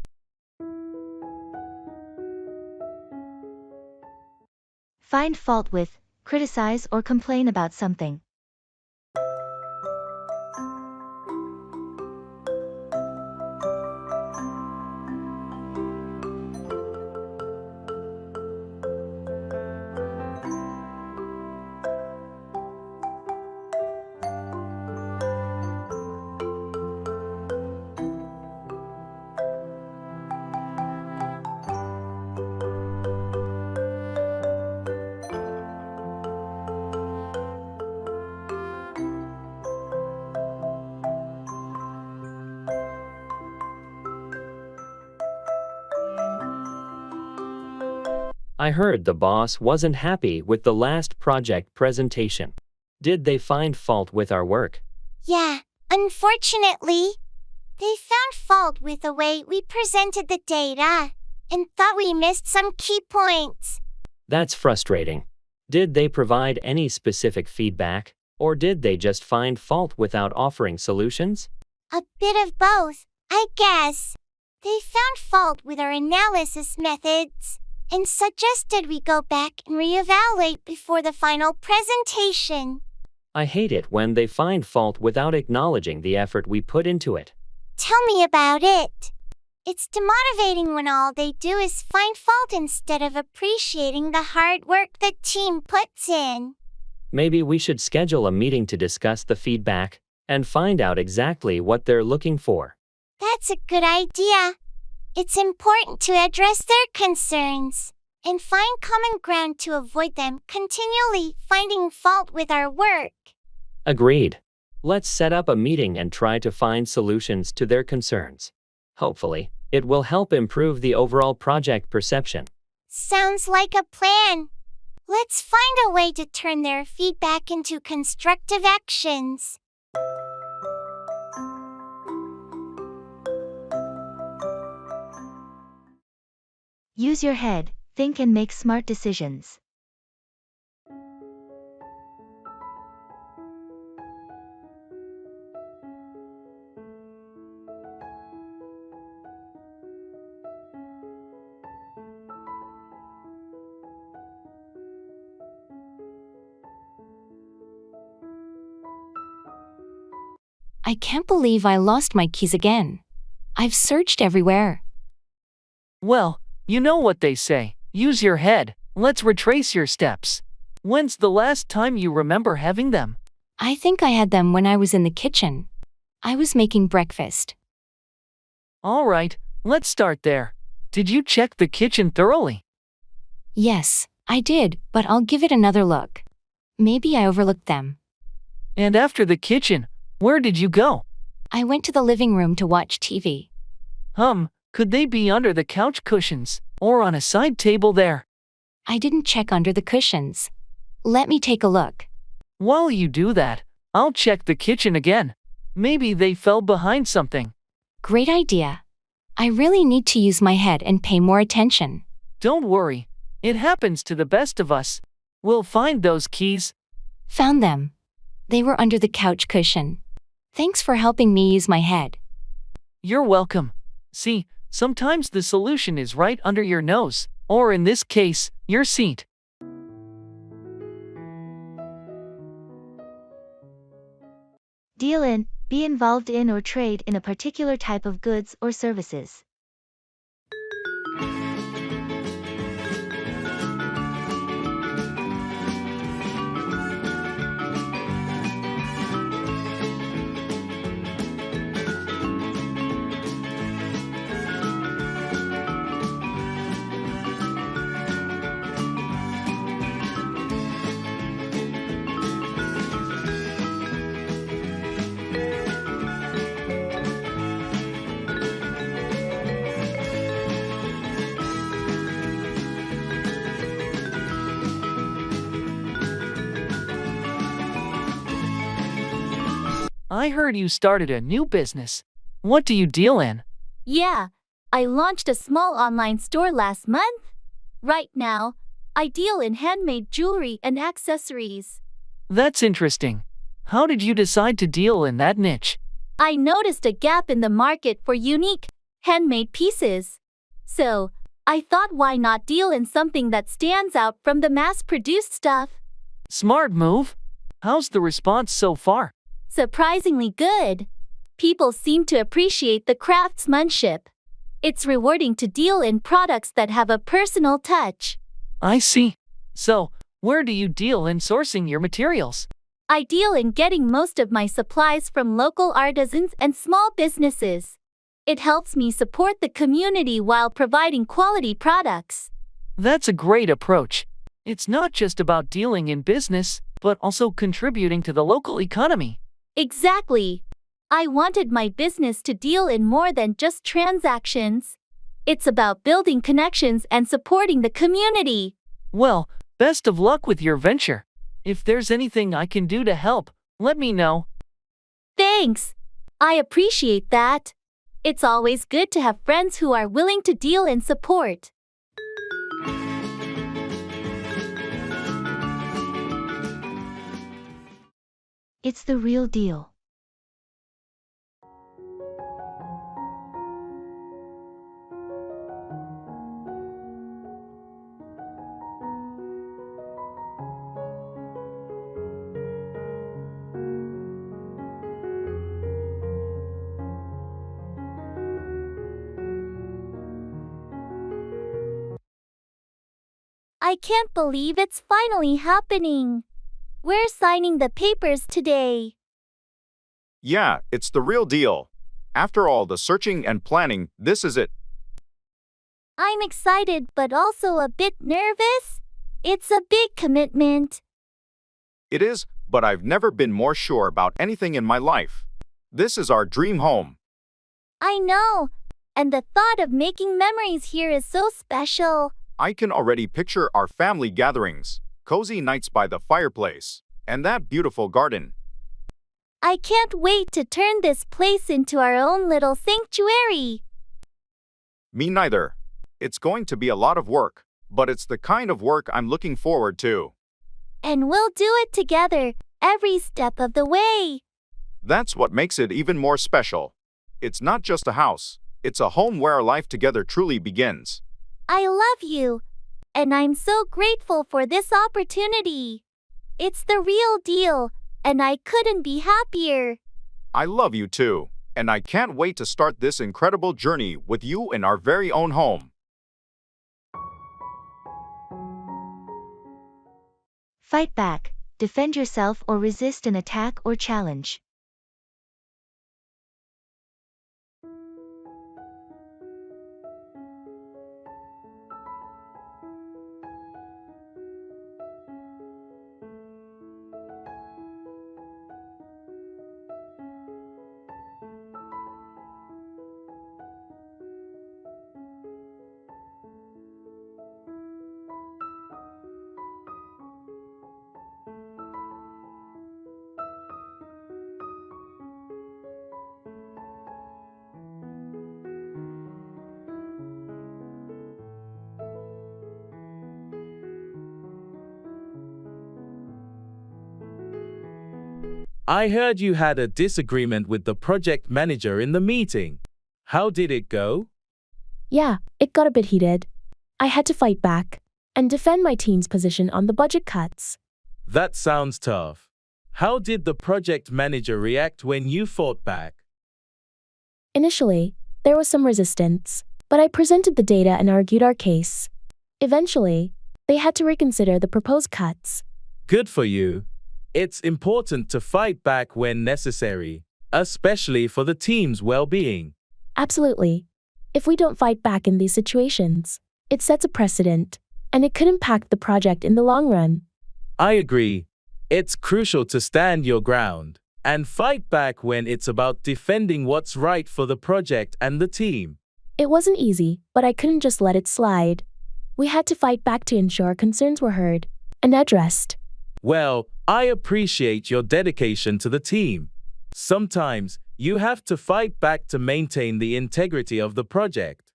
Find fault with, criticize or complain about something. I heard the boss wasn't happy with the last project presentation. Did they find fault with our work? Yeah, unfortunately. They found fault with the way we presented the data and thought we missed some key points. That's frustrating. Did they provide any specific feedback, or did they just find fault without offering solutions? A bit of both, I guess. They found fault with our analysis methods and suggested we go back and reevaluate before the final presentation. I hate it when they find fault without acknowledging the effort we put into it. Tell me about it. It's demotivating when all they do is find fault instead of appreciating the hard work the team puts in. Maybe we should schedule a meeting to discuss the feedback and find out exactly what they're looking for. That's a good idea. It's important to address their concerns and find common ground to avoid them continually finding fault with our work. Agreed. Let's set up a meeting and try to find solutions to their concerns. Hopefully, it will help improve the overall project perception. Sounds like a plan. Let's find a way to turn their feedback into constructive actions. Use your head, think and make smart decisions. I can't believe I lost my keys again. I've searched everywhere. Well, you know what they say. Use your head. Let's retrace your steps. When's the last time you remember having them? I think I had them when I was in the kitchen. I was making breakfast. All right, let's start there. Did you check the kitchen thoroughly? Yes, I did, but I'll give it another look. Maybe I overlooked them. And after the kitchen, where did you go? I went to the living room to watch TV. Could they be under the couch cushions or on a side table there? I didn't check under the cushions. Let me take a look. While you do that, I'll check the kitchen again. Maybe they fell behind something. Great idea. I really need to use my head and pay more attention. Don't worry. It happens to the best of us. We'll find those keys. Found them. They were under the couch cushion. Thanks for helping me use my head. You're welcome. See, sometimes the solution is right under your nose, or in this case, your seat. Deal in, be involved in or trade in a particular type of goods or services. I heard you started a new business. What do you deal in? Yeah, I launched a small online store last month. Right now, I deal in handmade jewelry and accessories. That's interesting. How did you decide to deal in that niche? I noticed a gap in the market for unique, handmade pieces. So, I thought why not deal in something that stands out from the mass-produced stuff? Smart move. How's the response so far? Surprisingly good. People seem to appreciate the craftsmanship. It's rewarding to deal in products that have a personal touch. I see. So, where do you deal in sourcing your materials? I deal in getting most of my supplies from local artisans and small businesses. It helps me support the community while providing quality products. That's a great approach. It's not just about dealing in business, but also contributing to the local economy. Exactly. I wanted my business to deal in more than just transactions. It's about building connections and supporting the community. Well, best of luck with your venture. If there's anything I can do to help, let me know. Thanks. I appreciate that. It's always good to have friends who are willing to deal in support. It's the real deal. I can't believe it's finally happening. We're signing the papers today. Yeah, it's the real deal. After all the searching and planning, this is it. I'm excited but also a bit nervous. It's a big commitment. It is, but I've never been more sure about anything in my life. This is our dream home. I know, and the thought of making memories here is so special. I can already picture our family gatherings, cozy nights by the fireplace, and that beautiful garden. I can't wait to turn this place into our own little sanctuary. Me neither. It's going to be a lot of work, but it's the kind of work I'm looking forward to. And we'll do it together, every step of the way. That's what makes it even more special. It's not just a house, it's a home where our life together truly begins. I love you, and I'm so grateful for this opportunity. It's the real deal, and I couldn't be happier. I love you too, and I can't wait to start this incredible journey with you in our very own home. Fight back, defend yourself or resist an attack or challenge. I heard you had a disagreement with the project manager in the meeting. How did it go? Yeah, it got a bit heated. I had to fight back and defend my team's position on the budget cuts. That sounds tough. How did the project manager react when you fought back? Initially, there was some resistance, but I presented the data and argued our case. Eventually, they had to reconsider the proposed cuts. Good for you. It's important to fight back when necessary, especially for the team's well-being. Absolutely. If we don't fight back in these situations, it sets a precedent, and it could impact the project in the long run. I agree. It's crucial to stand your ground and fight back when it's about defending what's right for the project and the team. It wasn't easy, but I couldn't just let it slide. We had to fight back to ensure our concerns were heard and addressed. Well, I appreciate your dedication to the team. Sometimes, you have to fight back to maintain the integrity of the project.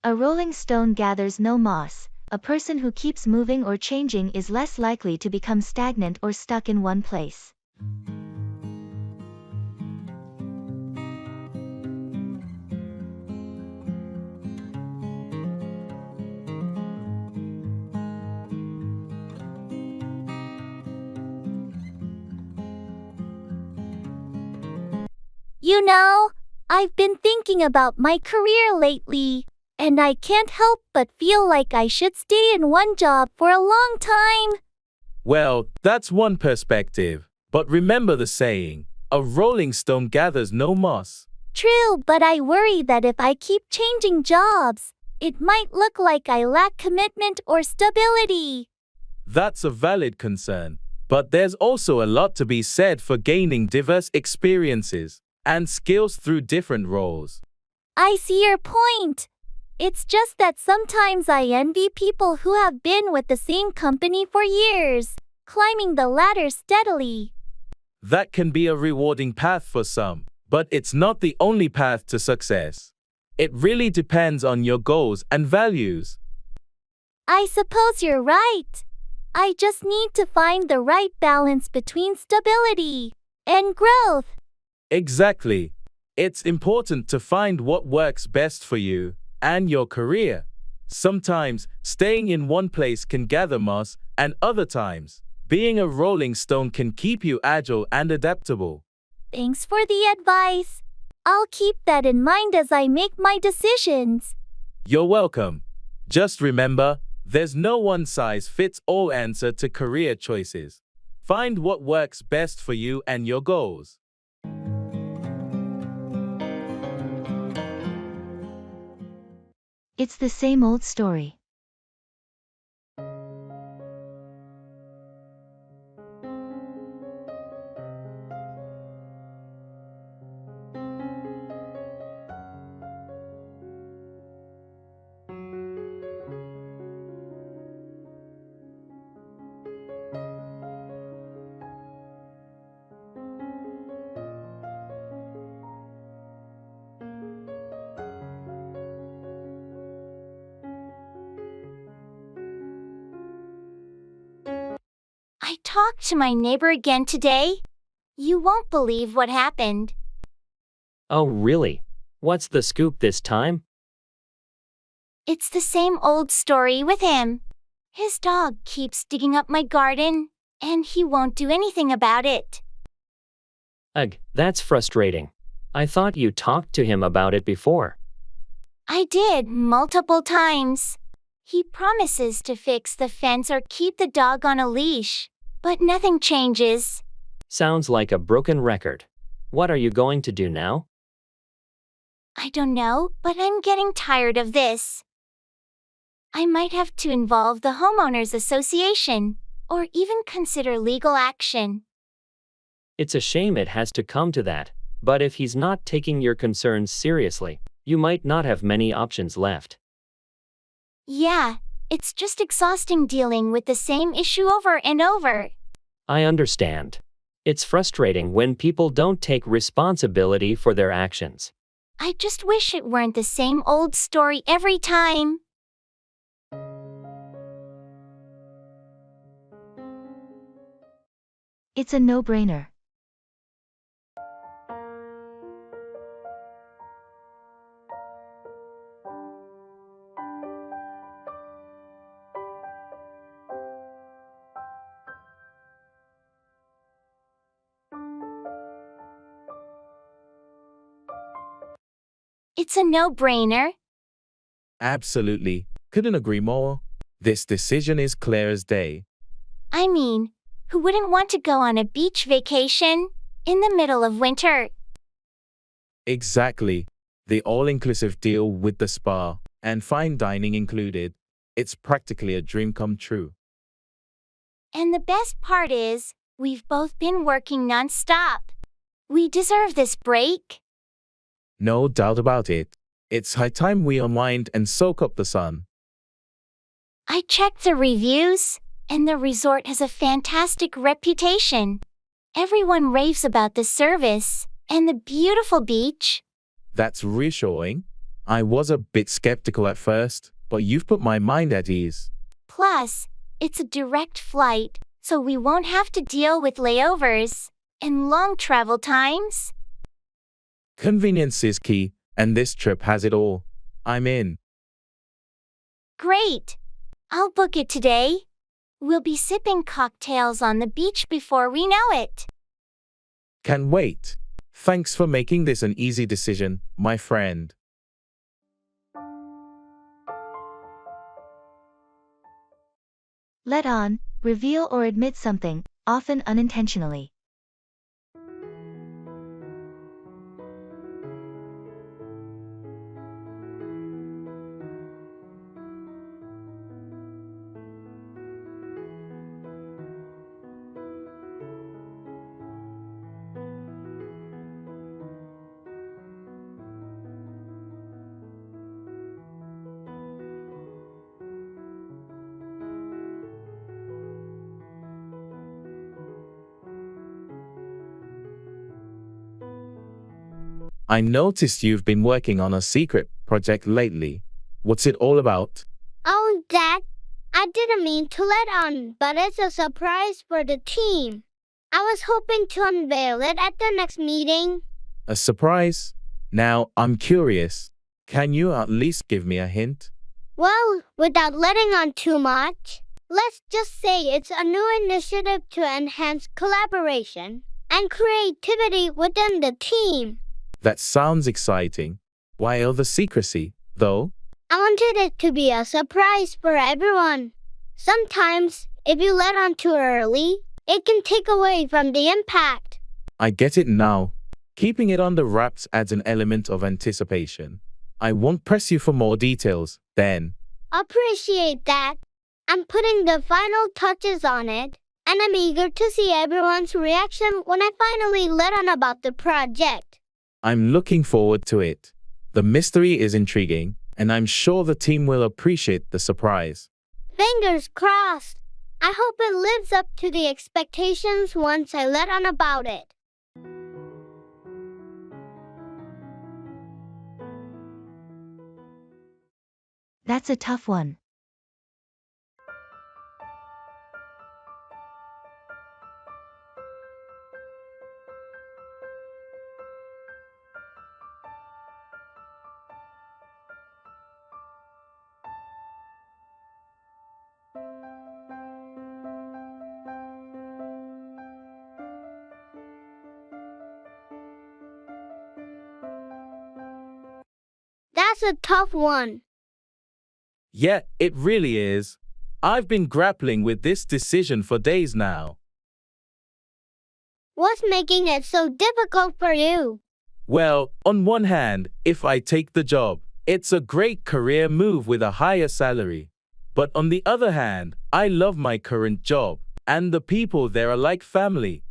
A rolling stone gathers no moss. A person who keeps moving or changing is less likely to become stagnant or stuck in one place. You know, I've been thinking about my career lately, and I can't help but feel like I should stay in one job for a long time. Well, that's one perspective. But remember the saying, a rolling stone gathers no moss. True, but I worry that if I keep changing jobs, it might look like I lack commitment or stability. That's a valid concern. But there's also a lot to be said for gaining diverse experiences and skills through different roles. I see your point. It's just that sometimes I envy people who have been with the same company for years, climbing the ladder steadily. That can be a rewarding path for some, but it's not the only path to success. It really depends on your goals and values. I suppose you're right. I just need to find the right balance between stability and growth. Exactly. It's important to find what works best for you and your career. Sometimes, staying in one place can gather moss, and other times, being a rolling stone can keep you agile and adaptable. Thanks for the advice. I'll keep that in mind as I make my decisions. You're welcome. Just remember, there's no one-size-fits-all answer to career choices. Find what works best for you and your goals. It's the same old story. I talked to my neighbor again today. You won't believe what happened. Oh, really? What's the scoop this time? It's the same old story with him. His dog keeps digging up my garden, and he won't do anything about it. Ugh, that's frustrating. I thought you talked to him about it before. I did multiple times. He promises to fix the fence or keep the dog on a leash, but nothing changes. Sounds like a broken record. What are you going to do now? I don't know, but I'm getting tired of this. I might have to involve the homeowners association, or even consider legal action. It's a shame it has to come to that, but if he's not taking your concerns seriously, you might not have many options left. Yeah, it's just exhausting dealing with the same issue over and over. I understand. It's frustrating when people don't take responsibility for their actions. I just wish it weren't the same old story every time. It's a no-brainer. It's a no-brainer. Absolutely. Couldn't agree more. This decision is clear as day. I mean, who wouldn't want to go on a beach vacation in the middle of winter? Exactly. The all-inclusive deal with the spa and fine dining included. It's practically a dream come true. And the best part is, we've both been working non-stop. We deserve this break. No doubt about it. It's high time we unwind and soak up the sun. I checked the reviews, and the resort has a fantastic reputation. Everyone raves about the service and the beautiful beach. That's reassuring. I was a bit skeptical at first, but you've put my mind at ease. Plus, it's a direct flight, so we won't have to deal with layovers and long travel times. Convenience is key, and this trip has it all. I'm in. Great. I'll book it today. We'll be sipping cocktails on the beach before we know it. Can't wait. Thanks for making this an easy decision, my friend. Let on, reveal or admit something, often unintentionally. I noticed you've been working on a secret project lately. What's it all about? Oh, Dad, I didn't mean to let on, but it's a surprise for the team. I was hoping to unveil it at the next meeting. A surprise? Now, I'm curious. Can you at least give me a hint? Well, without letting on too much, let's just say it's a new initiative to enhance collaboration and creativity within the team. That sounds exciting. Why all the secrecy, though? I wanted it to be a surprise for everyone. Sometimes, if you let on too early, it can take away from the impact. I get it now. Keeping it under wraps adds an element of anticipation. I won't press you for more details, then. Appreciate that. I'm putting the final touches on it, and I'm eager to see everyone's reaction when I finally let on about the project. I'm looking forward to it. The mystery is intriguing, and I'm sure the team will appreciate the surprise. Fingers crossed. I hope it lives up to the expectations once I let on about it. That's a tough one. That's a tough one. Yeah, it really is. I've been grappling with this decision for days now. What's making it so difficult for you? Well, on one hand, if I take the job, it's a great career move with a higher salary. But on the other hand, I love my current job, and the people there are like family.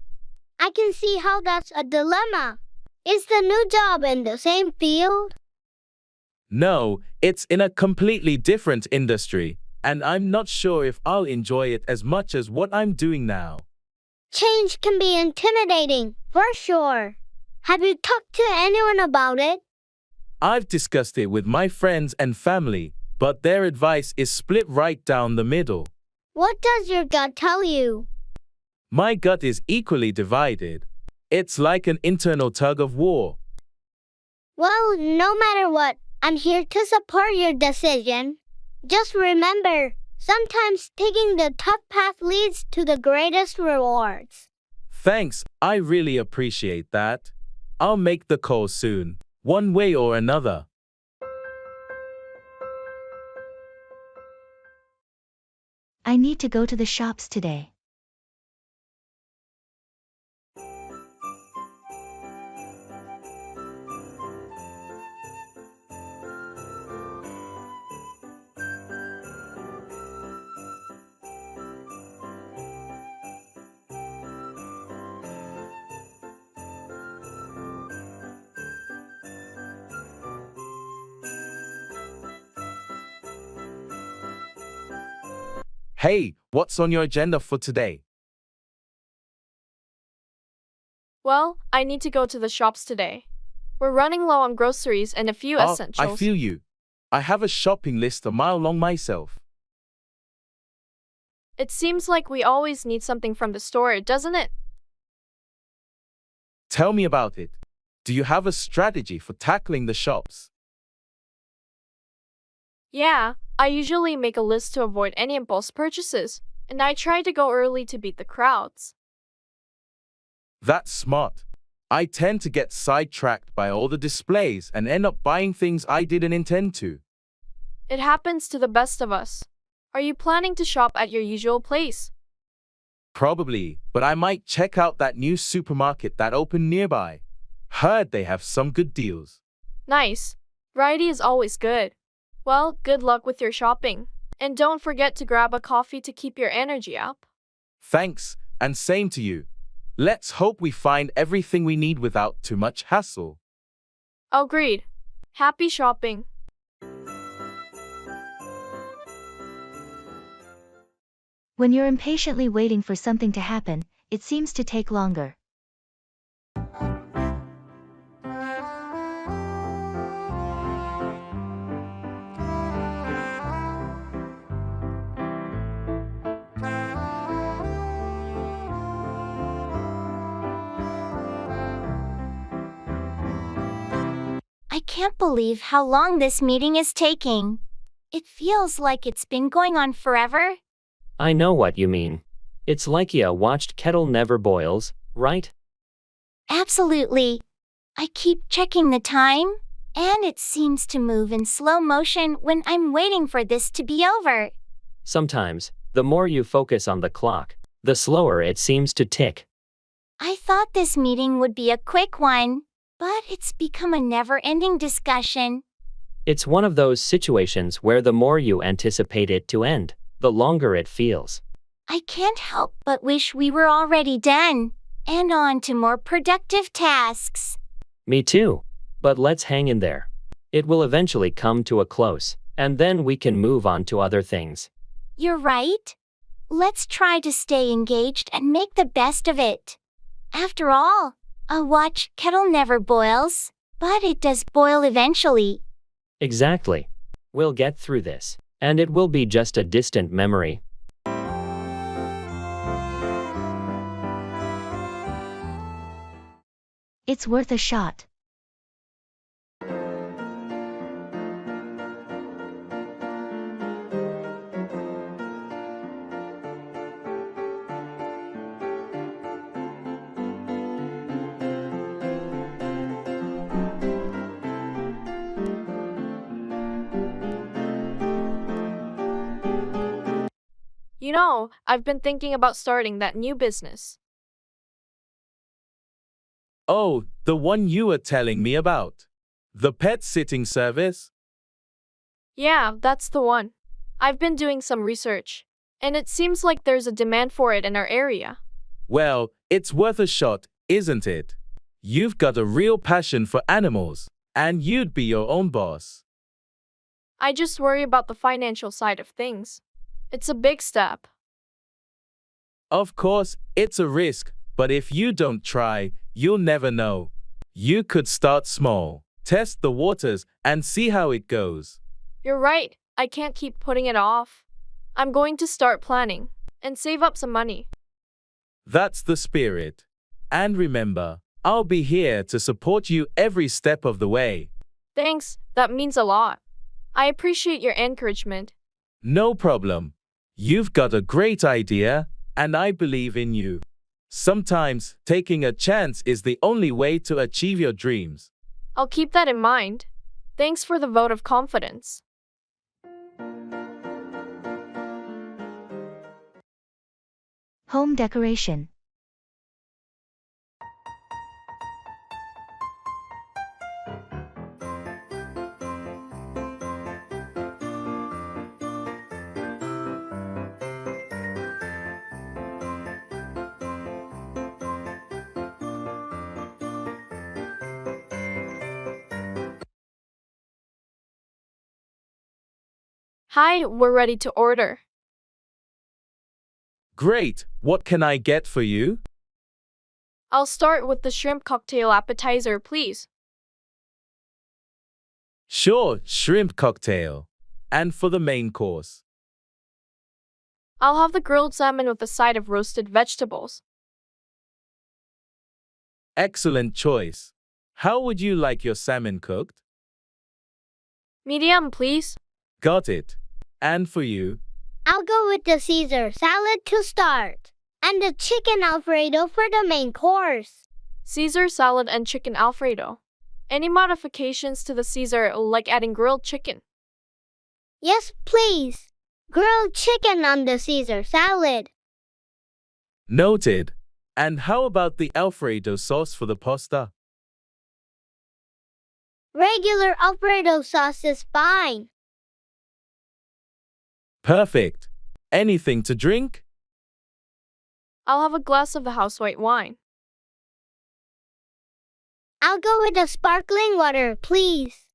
I can see how that's a dilemma. Is the new job in the same field? No, it's in a completely different industry, and I'm not sure if I'll enjoy it as much as what I'm doing now. Change can be intimidating, for sure. Have you talked to anyone about it? I've discussed it with my friends and family, but their advice is split right down the middle. What does your gut tell you? My gut is equally divided. It's like an internal tug of war. Well, no matter what, I'm here to support your decision. Just remember, sometimes taking the tough path leads to the greatest rewards. Thanks, I really appreciate that. I'll make the call soon, one way or another. I need to go to the shops today. Hey, what's on your agenda for today? Well, I need to go to the shops today. We're running low on groceries and a few essentials. I feel you. I have a shopping list a mile long myself. It seems like we always need something from the store, doesn't it? Tell me about it. Do you have a strategy for tackling the shops? Yeah, I usually make a list to avoid any impulse purchases, and I try to go early to beat the crowds. That's smart. I tend to get sidetracked by all the displays and end up buying things I didn't intend to. It happens to the best of us. Are you planning to shop at your usual place? Probably, but I might check out that new supermarket that opened nearby. Heard they have some good deals. Nice. Variety is always good. Well, good luck with your shopping. And don't forget to grab a coffee to keep your energy up. Thanks, and same to you. Let's hope we find everything we need without too much hassle. Agreed. Happy shopping. When you're impatiently waiting for something to happen, it seems to take longer. I can't believe how long this meeting is taking. It feels like it's been going on forever. I know what you mean. It's like ya watched Kettle Never Boils, right? Absolutely. I keep checking the time, and it seems to move in slow motion when I'm waiting for this to be over. Sometimes, the more you focus on the clock, the slower it seems to tick. I thought this meeting would be a quick one, but it's become a never-ending discussion. It's one of those situations where the more you anticipate it to end, the longer it feels. I can't help but wish we were already done and on to more productive tasks. Me too. But let's hang in there. It will eventually come to a close, and then we can move on to other things. You're right. Let's try to stay engaged and make the best of it. After all, a watch kettle never boils, but it does boil eventually. Exactly. We'll get through this, and it will be just a distant memory. It's worth a shot. You know, I've been thinking about starting that new business. Oh, the one you were telling me about. The pet sitting service? Yeah, that's the one. I've been doing some research, and it seems like there's a demand for it in our area. Well, it's worth a shot, isn't it? You've got a real passion for animals, and you'd be your own boss. I just worry about the financial side of things. It's a big step. Of course, it's a risk, but if you don't try, you'll never know. You could start small, test the waters, and see how it goes. You're right, I can't keep putting it off. I'm going to start planning and save up some money. That's the spirit. And remember, I'll be here to support you every step of the way. Thanks, that means a lot. I appreciate your encouragement. No problem. You've got a great idea, and I believe in you. Sometimes, taking a chance is the only way to achieve your dreams. I'll keep that in mind. Thanks for the vote of confidence. Home decoration. Hi, we're ready to order. Great, what can I get for you? I'll start with the shrimp cocktail appetizer, please. Sure, shrimp cocktail. And for the main course? I'll have the grilled salmon with a side of roasted vegetables. Excellent choice. How would you like your salmon cooked? Medium, please. Got it. And for you? I'll go with the Caesar salad to start, and the chicken Alfredo for the main course. Caesar salad and chicken Alfredo. Any modifications to the Caesar, like adding grilled chicken? Yes, please. Grilled chicken on the Caesar salad. Noted. And how about the Alfredo sauce for the pasta? Regular Alfredo sauce is fine. Perfect. Anything to drink? I'll have a glass of the house white wine. I'll go with the sparkling water, please.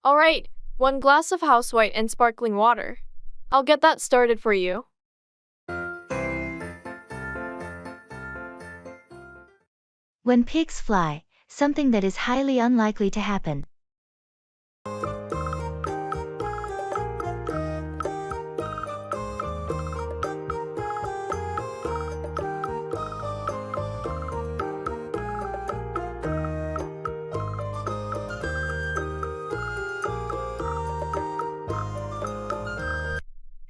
All right, 1 glass of house white and sparkling water. I'll get that started for you. When pigs fly, something that is highly unlikely to happen.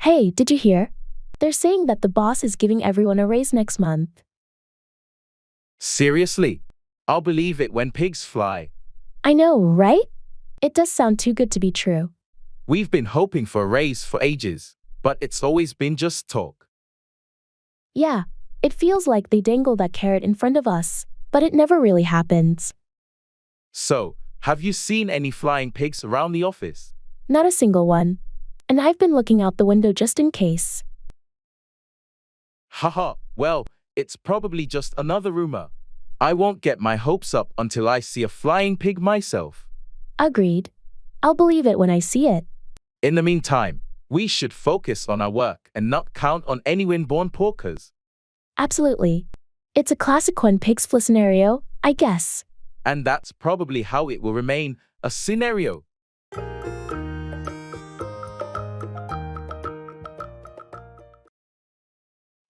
Hey, did you hear? They're saying that the boss is giving everyone a raise next month. Seriously? I'll believe it when pigs fly. I know, right? It does sound too good to be true. We've been hoping for a raise for ages, but it's always been just talk. Yeah, it feels like they dangle that carrot in front of us, but it never really happens. So, Have you seen any flying pigs around the office? Not a single one. And I've been looking out the window just in case. Haha, well, it's probably just another rumor. I won't get my hopes up until I see a flying pig myself. Agreed. I'll believe it when I see it. In the meantime, we should focus on our work and not count on any windborne porkers. Absolutely. It's a classic one pig's fly scenario, I guess. And that's probably how it will remain, a scenario.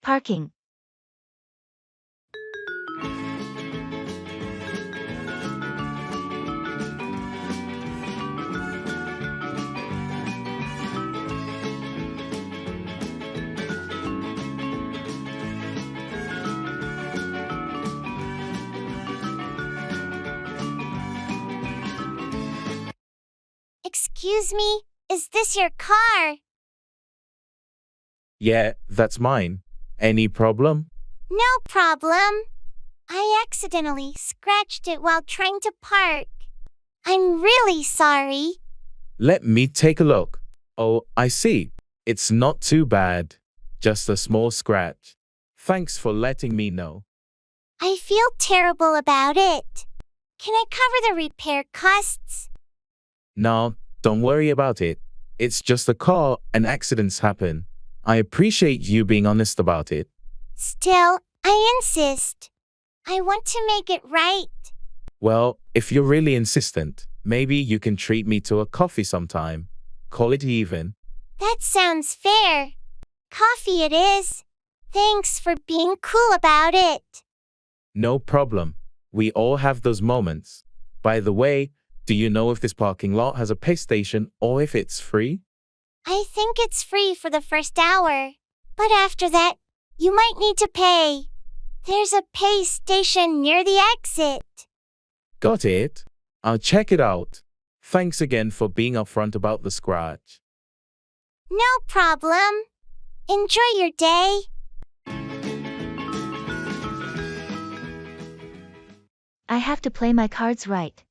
Parking. Excuse me, is this your car? Yeah, that's mine. Any problem? No problem. I accidentally scratched it while trying to park. I'm really sorry. Let me take a look. Oh, I see. It's not too bad. Just a small scratch. Thanks for letting me know. I feel terrible about it. Can I cover the repair costs? No, don't worry about it. It's just a car and accidents happen. I appreciate you being honest about it. Still, I insist. I want to make it right. Well, if you're really insistent, maybe you can treat me to a coffee sometime. Call it even. That sounds fair. Coffee it is. Thanks for being cool about it. No problem. We all have those moments. By the way, do you know if this parking lot has a pay station or if it's free? I think it's free for the first hour. But after that, you might need to pay. There's a pay station near the exit. Got it. I'll check it out. Thanks again for being upfront about the scratch. No problem. Enjoy your day. I have to play my cards right.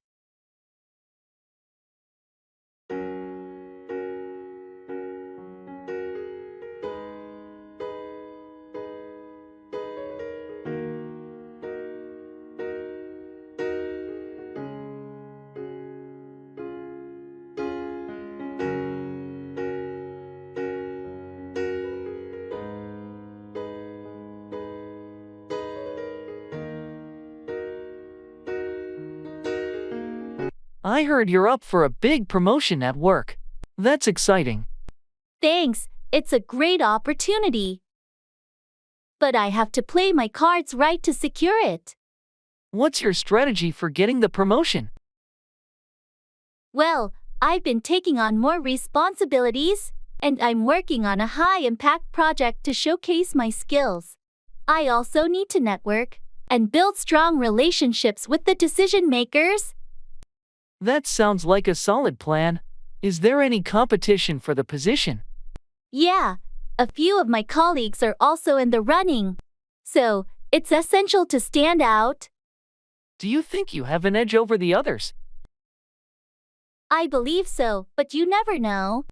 I heard you're up for a big promotion at work. That's exciting. Thanks, it's a great opportunity. But I have to play my cards right to secure it. What's your strategy for getting the promotion? Well, I've been taking on more responsibilities, and I'm working on a high-impact project to showcase my skills. I also need to network and build strong relationships with the decision makers. That sounds like a solid plan. Is there any competition for the position? Yeah, a few of my colleagues are also in the running. So, it's essential to stand out. Do you think you have an edge over the others? I believe so, but you never know.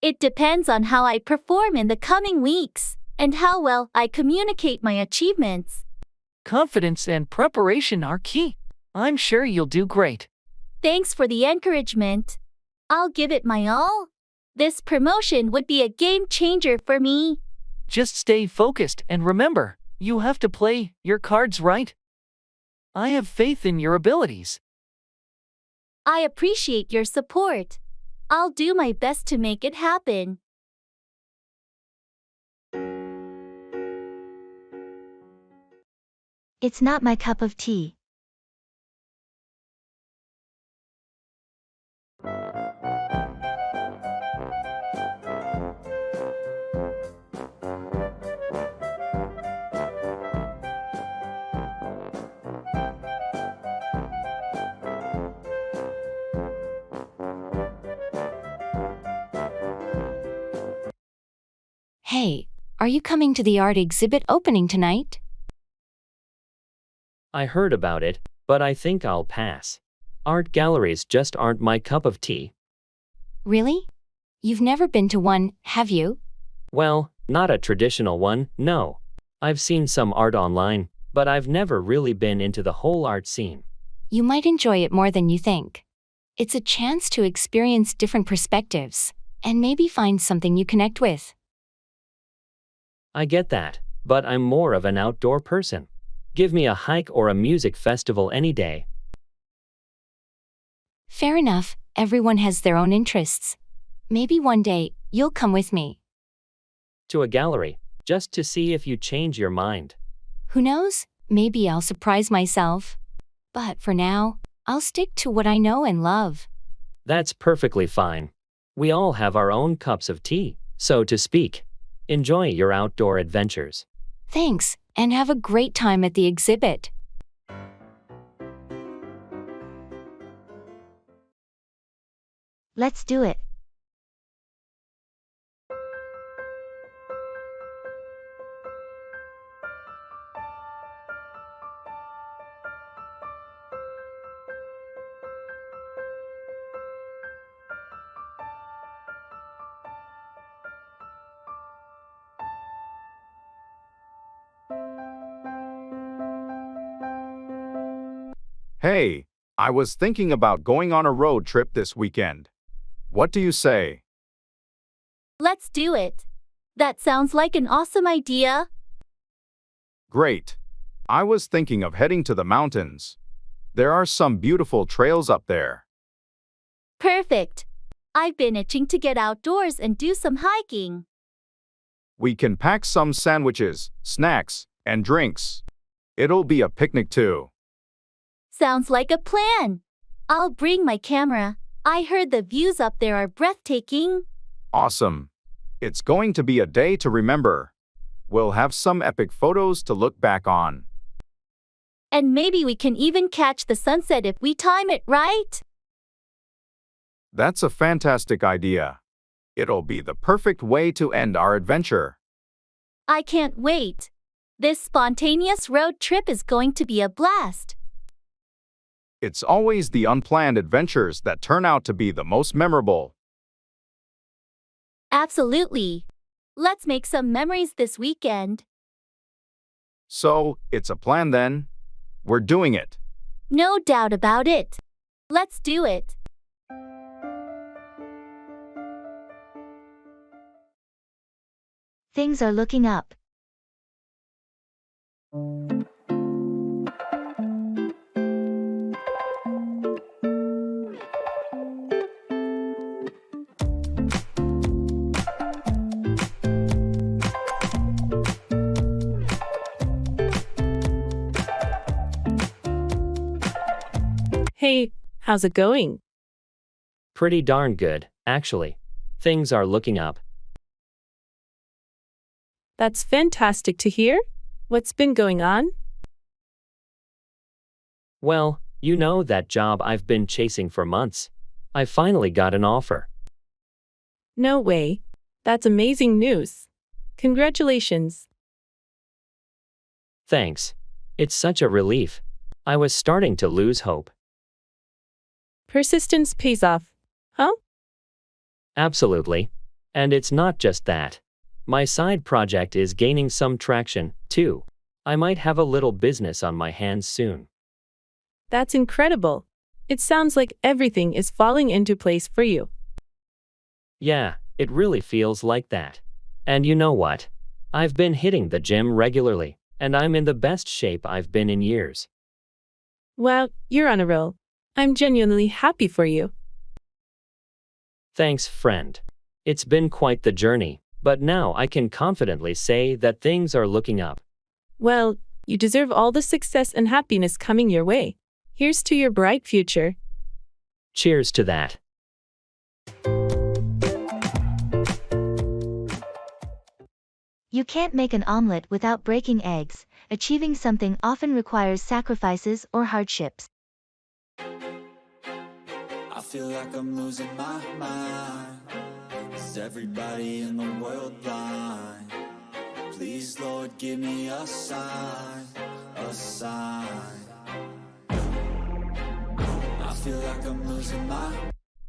It depends on how I perform in the coming weeks, and how well I communicate my achievements. Confidence and preparation are key. I'm sure you'll do great. Thanks for the encouragement. I'll give it my all. This promotion would be a game changer for me. Just stay focused and remember, you have to play your cards right. I have faith in your abilities. I appreciate your support. I'll do my best to make it happen. It's not my cup of tea. Hey, are you coming to the art exhibit opening tonight? I heard about it, but I think I'll pass. Art galleries just aren't my cup of tea. Really? You've never been to one, have you? Well, not a traditional one, no. I've seen some art online, but I've never really been into the whole art scene. You might enjoy it more than you think. It's a chance to experience different perspectives, and maybe find something you connect with. I get that, but I'm more of an outdoor person. Give me a hike or a music festival any day. Fair enough, everyone has their own interests. Maybe one day, you'll come with me. To a gallery, just to see if you change your mind. Who knows? Maybe I'll surprise myself. But for now, I'll stick to what I know and love. That's perfectly fine. We all have our own cups of tea, so to speak. Enjoy your outdoor adventures. Thanks, and have a great time at the exhibit. Let's do it. Hey, I was thinking about going on a road trip this weekend. What do you say? Let's do it. That sounds like an awesome idea. Great. I was thinking of heading to the mountains. There are some beautiful trails up there. Perfect. I've been itching to get outdoors and do some hiking. We can pack some sandwiches, snacks, and drinks. It'll be a picnic too. Sounds like a plan. I'll bring my camera. I heard the views up there are breathtaking. Awesome. It's going to be a day to remember. We'll have some epic photos to look back on. And maybe we can even catch the sunset if we time it right. That's a fantastic idea. It'll be the perfect way to end our adventure. I can't wait. This spontaneous road trip is going to be a blast. It's always the unplanned adventures that turn out to be the most memorable. Absolutely. Let's make some memories this weekend. So, it's a plan then? We're doing it. No doubt about it. Let's do it. Things are looking up. Hey, how's it going? Pretty darn good, actually. Things are looking up. That's fantastic to hear. What's been going on? Well, you know that job I've been chasing for months. I finally got an offer. No way. That's amazing news. Congratulations. Thanks. It's such a relief. I was starting to lose hope. Persistence pays off, huh? Absolutely. And it's not just that. My side project is gaining some traction, too. I might have a little business on my hands soon. That's incredible. It sounds like everything is falling into place for you. Yeah, it really feels like that. And you know what? I've been hitting the gym regularly, and I'm in the best shape I've been in years. Wow, you're on a roll. I'm genuinely happy for you. Thanks, friend. It's been quite the journey, but now I can confidently say that things are looking up. Well, you deserve all the success and happiness coming your way. Here's to your bright future. Cheers to that. You can't make an omelet without breaking eggs. Achieving something often requires sacrifices or hardships. I feel like I'm losing my mind. Is everybody in the world blind? Please, Lord, give me a sign, a sign. I feel like I'm losing my...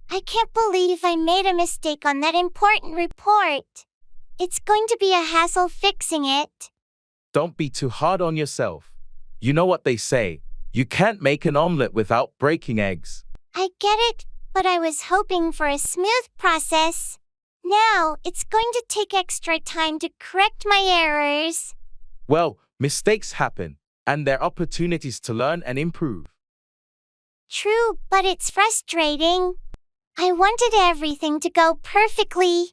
I can't believe I made a mistake on that important report. It's going to be a hassle fixing it. Don't be too hard on yourself. You know what they say, you can't make an omelet without breaking eggs. I get it, but I was hoping for a smooth process. Now, it's going to take extra time to correct my errors. Well, mistakes happen, and they're opportunities to learn and improve. True, but it's frustrating. I wanted everything to go perfectly.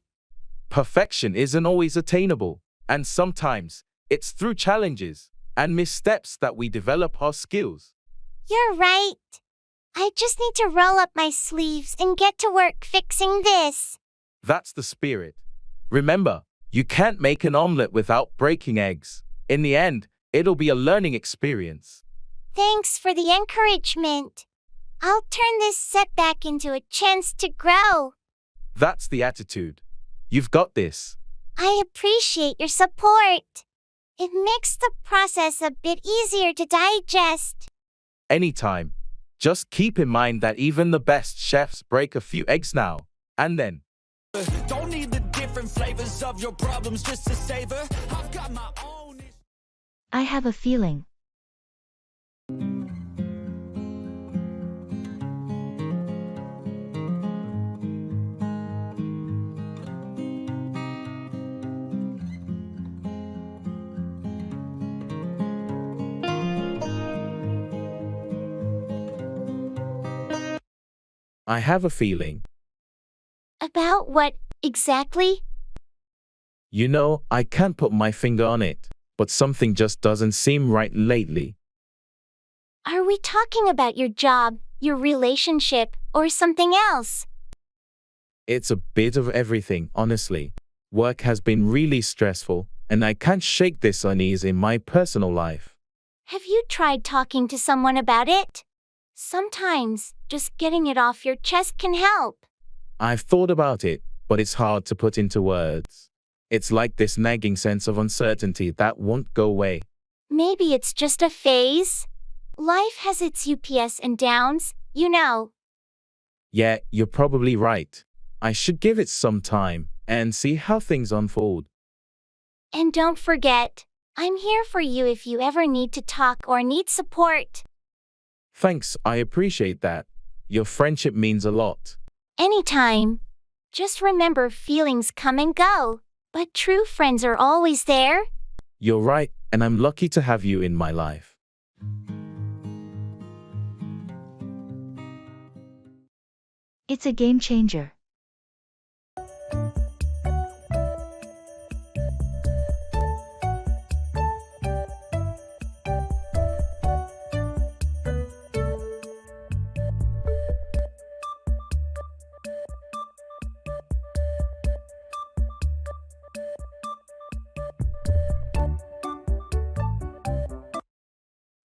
Perfection isn't always attainable, and sometimes it's through challenges and missteps that we develop our skills. You're right. I just need to roll up my sleeves and get to work fixing this. That's the spirit. Remember, you can't make an omelet without breaking eggs. In the end, it'll be a learning experience. Thanks for the encouragement. I'll turn this setback into a chance to grow. That's the attitude. You've got this. I appreciate your support. It makes the process a bit easier to digest. Anytime. Just keep in mind that even the best chefs break a few eggs now and then. Don't need the different flavors of your problems just to savor. I've got my own. I have a feeling. I have a feeling. About what, exactly? You know, I can't put my finger on it, but something just doesn't seem right lately. Are we talking about your job, your relationship, or something else? It's a bit of everything, honestly. Work has been really stressful, and I can't shake this unease in my personal life. Have you tried talking to someone about it? Sometimes, just getting it off your chest can help. I've thought about it, but it's hard to put into words. It's like this nagging sense of uncertainty that won't go away. Maybe it's just a phase. Life has its ups and downs, you know. Yeah, you're probably right. I should give it some time and see how things unfold. And don't forget, I'm here for you if you ever need to talk or need support. Thanks, I appreciate that. Your friendship means a lot. Anytime. Just remember feelings come and go, but true friends are always there. You're right, and I'm lucky to have you in my life. It's a game changer.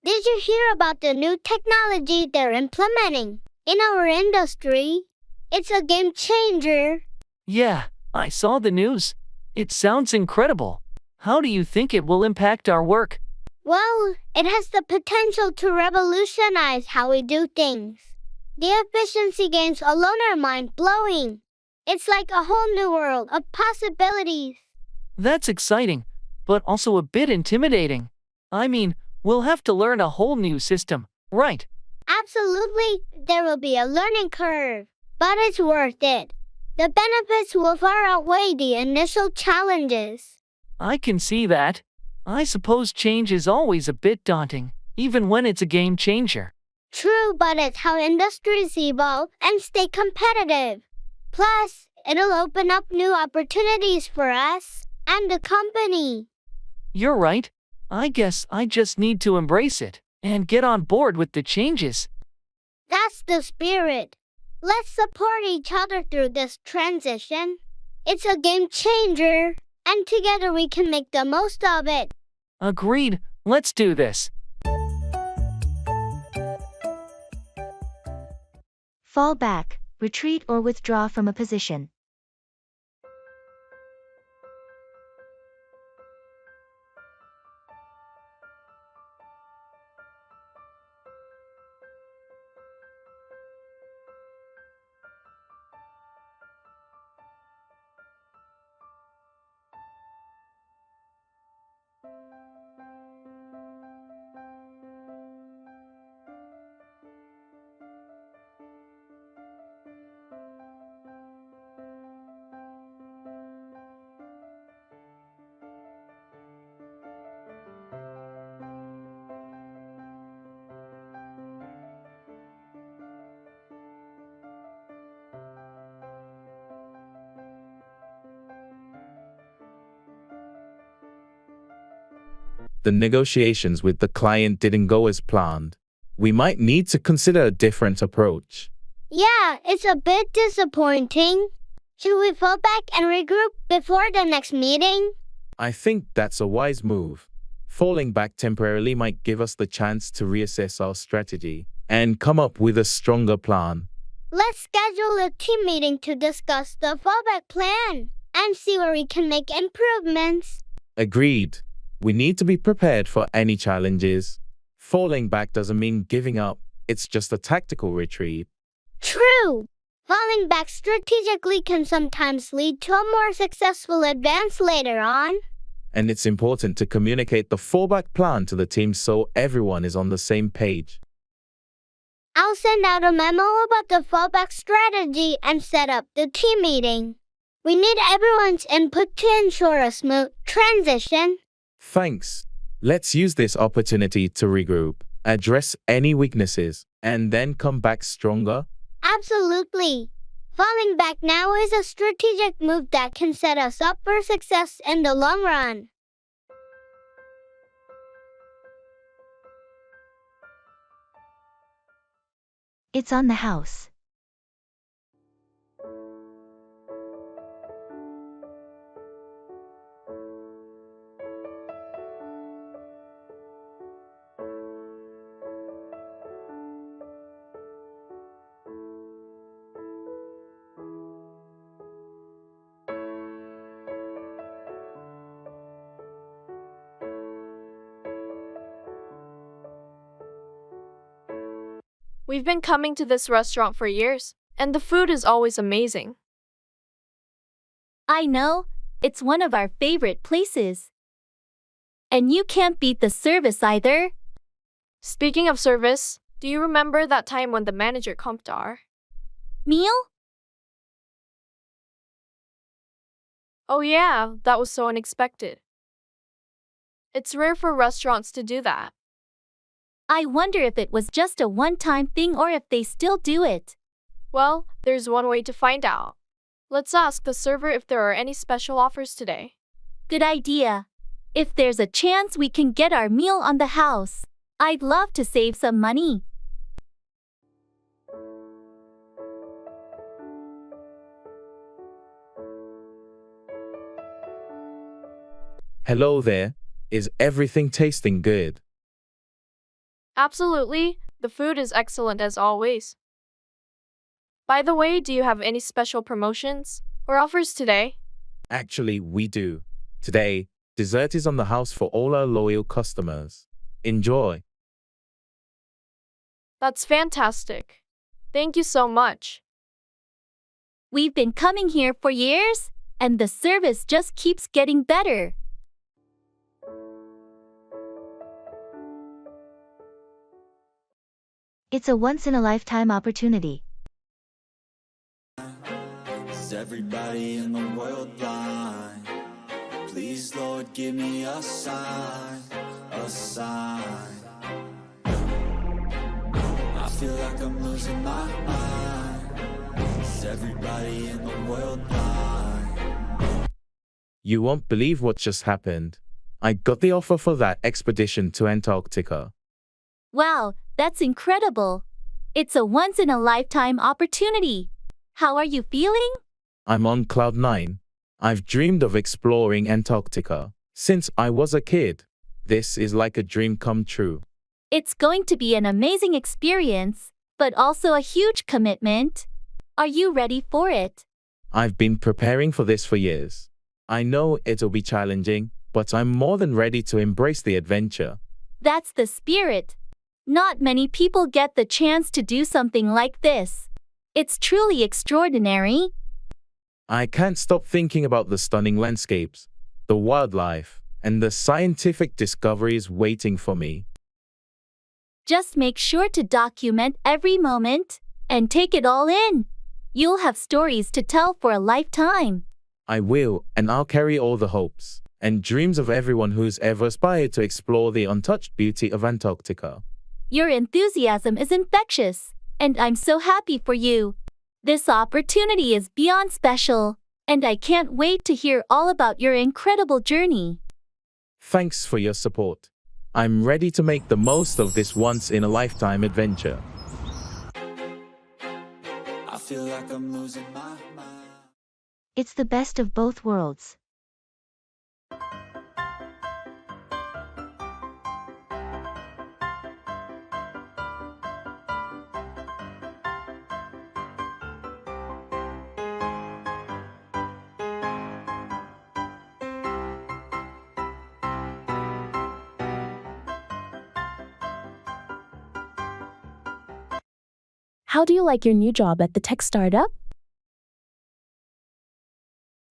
Did you hear about the new technology they're implementing in our industry? It's a game changer. Yeah, I saw the news. It sounds incredible. How do you think it will impact our work? Well, it has the potential to revolutionize how we do things. The efficiency gains alone are mind-blowing. It's like a whole new world of possibilities. That's exciting, but also a bit intimidating. I mean, we'll have to learn a whole new system, right? Absolutely, there will be a learning curve, but it's worth it. The benefits will far outweigh the initial challenges. I can see that. I suppose change is always a bit daunting, even when it's a game changer. True, but it's how industries evolve and stay competitive. Plus, it'll open up new opportunities for us and the company. You're right. I guess I just need to embrace it and get on board with the changes. That's the spirit. Let's support each other through this transition. It's a game changer, and together we can make the most of it. Agreed. Let's do this. Fall back, retreat or withdraw from a position. The negotiations with the client didn't go as planned. We might need to consider a different approach. Yeah, it's a bit disappointing. Should we fall back and regroup before the next meeting? I think that's a wise move. Falling back temporarily might give us the chance to reassess our strategy and come up with a stronger plan. Let's schedule a team meeting to discuss the fallback plan and see where we can make improvements. Agreed. We need to be prepared for any challenges. Falling back doesn't mean giving up, it's just a tactical retreat. True. Falling back strategically can sometimes lead to a more successful advance later on. And it's important to communicate the fallback plan to the team so everyone is on the same page. I'll send out a memo about the fallback strategy and set up the team meeting. We need everyone's input to ensure a smooth transition. Thanks. Let's use this opportunity to regroup, address any weaknesses, and then come back stronger. Absolutely. Falling back now is a strategic move that can set us up for success in the long run. It's on the house. We've been coming to this restaurant for years, and the food is always amazing. I know, it's one of our favorite places. And you can't beat the service either. Speaking of service, do you remember that time when the manager comped our meal? Oh yeah, that was so unexpected. It's rare for restaurants to do that. I wonder if it was just a one-time thing or if they still do it. Well, there's one way to find out. Let's ask the server if there are any special offers today. Good idea. If there's a chance we can get our meal on the house, I'd love to save some money. Hello there. Is everything tasting good? Absolutely, the food is excellent as always. By the way, do you have any special promotions or offers today? Actually, we do. Today, dessert is on the house for all our loyal customers. Enjoy. That's fantastic. Thank you so much. We've been coming here for years, and the service just keeps getting better. It's a once-in-a-lifetime opportunity. Is everybody in the world blind? Please, Lord, give me a sign, a sign. I feel like I'm losing my mind. Is everybody in the world blind? You won't believe what just happened. I got the offer for that expedition to Antarctica. Wow, that's incredible. It's a once-in-a-lifetime opportunity. How are you feeling? I'm on cloud 9. I've dreamed of exploring Antarctica since I was a kid. This is like a dream come true. It's going to be an amazing experience, but also a huge commitment. Are you ready for it? I've been preparing for this for years. I know it'll be challenging, but I'm more than ready to embrace the adventure. That's the spirit. Not many people get the chance to do something like this. It's truly extraordinary. I can't stop thinking about the stunning landscapes, the wildlife, and the scientific discoveries waiting for me. Just make sure to document every moment and take it all in. You'll have stories to tell for a lifetime. I will, and I'll carry all the hopes and dreams of everyone who's ever aspired to explore the untouched beauty of Antarctica. Your enthusiasm is infectious, and I'm so happy for you. This opportunity is beyond special, and I can't wait to hear all about your incredible journey. Thanks for your support. I'm ready to make the most of this once-in-a-lifetime adventure. I feel like I'm losing my mind. It's the best of both worlds. How do you like your new job at the tech startup?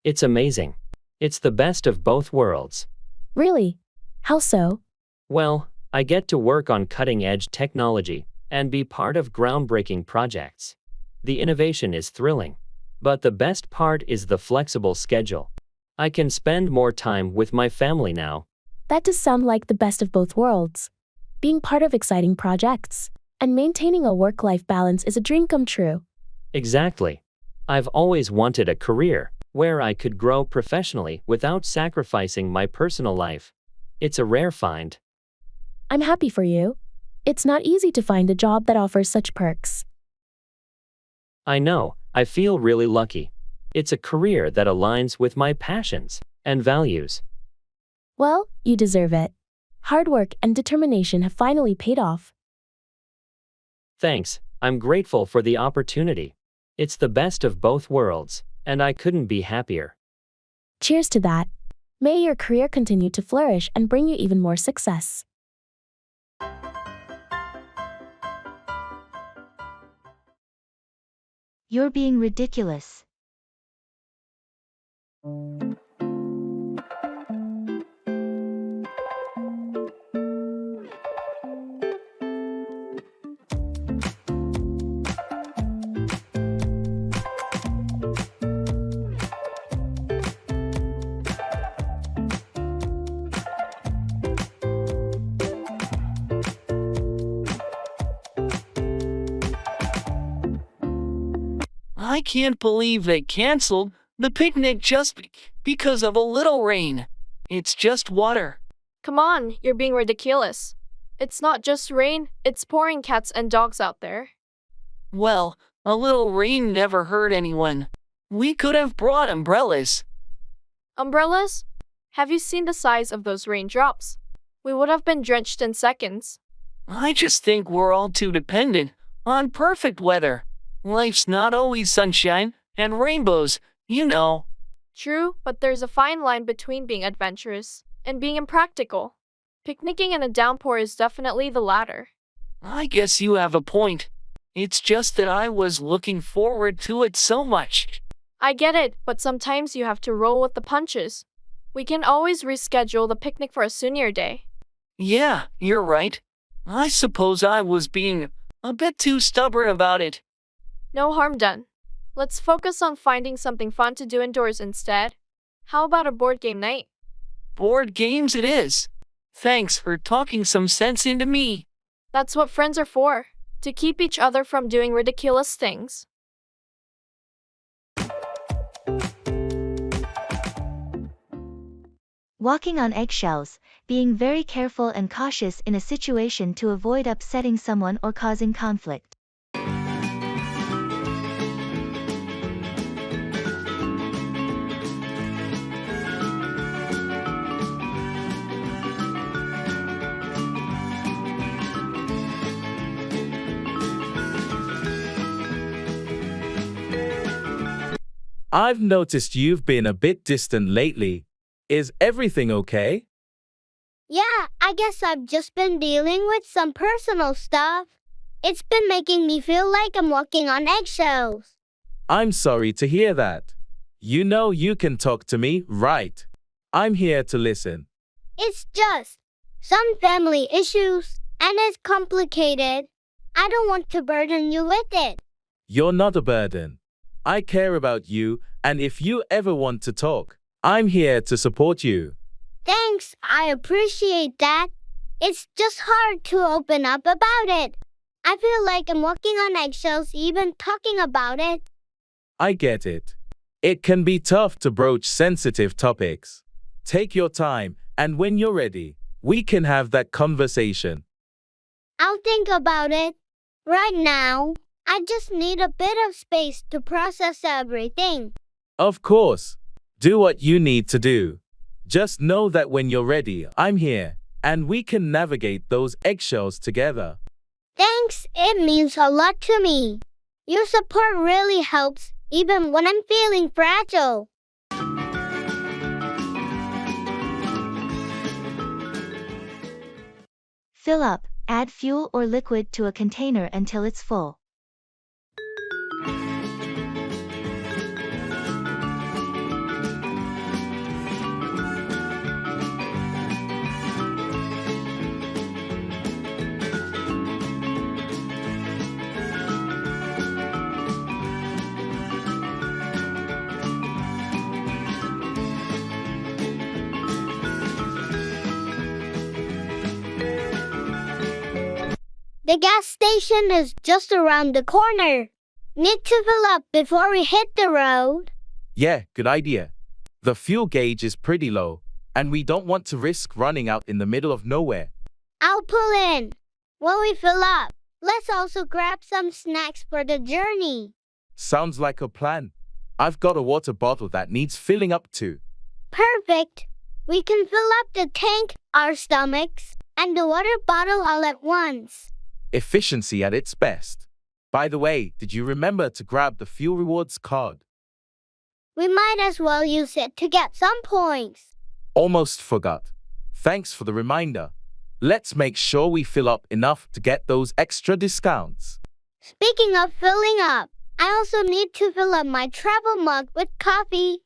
It's amazing. It's the best of both worlds. Really? How so? Well, I get to work on cutting-edge technology and be part of groundbreaking projects. The innovation is thrilling. But the best part is the flexible schedule. I can spend more time with my family now. That does sound like the best of both worlds. Being part of exciting projects and maintaining a work-life balance is a dream come true. Exactly. I've always wanted a career where I could grow professionally without sacrificing my personal life. It's a rare find. I'm happy for you. It's not easy to find a job that offers such perks. I know, I feel really lucky. It's a career that aligns with my passions and values. Well, you deserve it. Hard work and determination have finally paid off. Thanks, I'm grateful for the opportunity. It's the best of both worlds, and I couldn't be happier. Cheers to that. May your career continue to flourish and bring you even more success. You're being ridiculous. I can't believe they canceled the picnic just because of a little rain. It's just water. Come on, you're being ridiculous. It's not just rain, it's pouring cats and dogs out there. Well, a little rain never hurt anyone. We could have brought umbrellas. Umbrellas? Have you seen the size of those raindrops? We would have been drenched in seconds. I just think we're all too dependent on perfect weather. Life's not always sunshine and rainbows, you know. True, but there's a fine line between being adventurous and being impractical. Picnicking in a downpour is definitely the latter. I guess you have a point. It's just that I was looking forward to it so much. I get it, but sometimes you have to roll with the punches. We can always reschedule the picnic for a sooner day. Yeah, you're right. I suppose I was being a bit too stubborn about it. No harm done. Let's focus on finding something fun to do indoors instead. How about a board game night? Board games it is. Thanks for talking some sense into me. That's what friends are for, to keep each other from doing ridiculous things. Walking on eggshells, being very careful and cautious in a situation to avoid upsetting someone or causing conflict. I've noticed you've been a bit distant lately. Is everything okay? Yeah, I guess I've just been dealing with some personal stuff. It's been making me feel like I'm walking on eggshells. I'm sorry to hear that. You know you can talk to me, right? I'm here to listen. It's just some family issues, and it's complicated. I don't want to burden you with it. You're not a burden. I care about you, and if you ever want to talk, I'm here to support you. Thanks, I appreciate that. It's just hard to open up about it. I feel like I'm walking on eggshells even talking about it. I get it. It can be tough to broach sensitive topics. Take your time, and when you're ready, we can have that conversation. I'll think about it. Right now, I just need a bit of space to process everything. Of course. Do what you need to do. Just know that when you're ready, I'm here, and we can navigate those eggshells together. Thanks, it means a lot to me. Your support really helps, even when I'm feeling fragile. Fill up, add fuel or liquid to a container until it's full. The gas station is just around the corner. Need to fill up before we hit the road. Yeah, good idea. The fuel gauge is pretty low, and we don't want to risk running out in the middle of nowhere. I'll pull in. While we fill up, let's also grab some snacks for the journey. Sounds like a plan. I've got a water bottle that needs filling up too. Perfect. We can fill up the tank, our stomachs, and the water bottle all at once. Efficiency at its best. By the way, did you remember to grab the fuel rewards card? We might as well use it to get some points. Almost forgot. Thanks for the reminder. Let's make sure we fill up enough to get those extra discounts. Speaking of filling up, I also need to fill up my travel mug with coffee.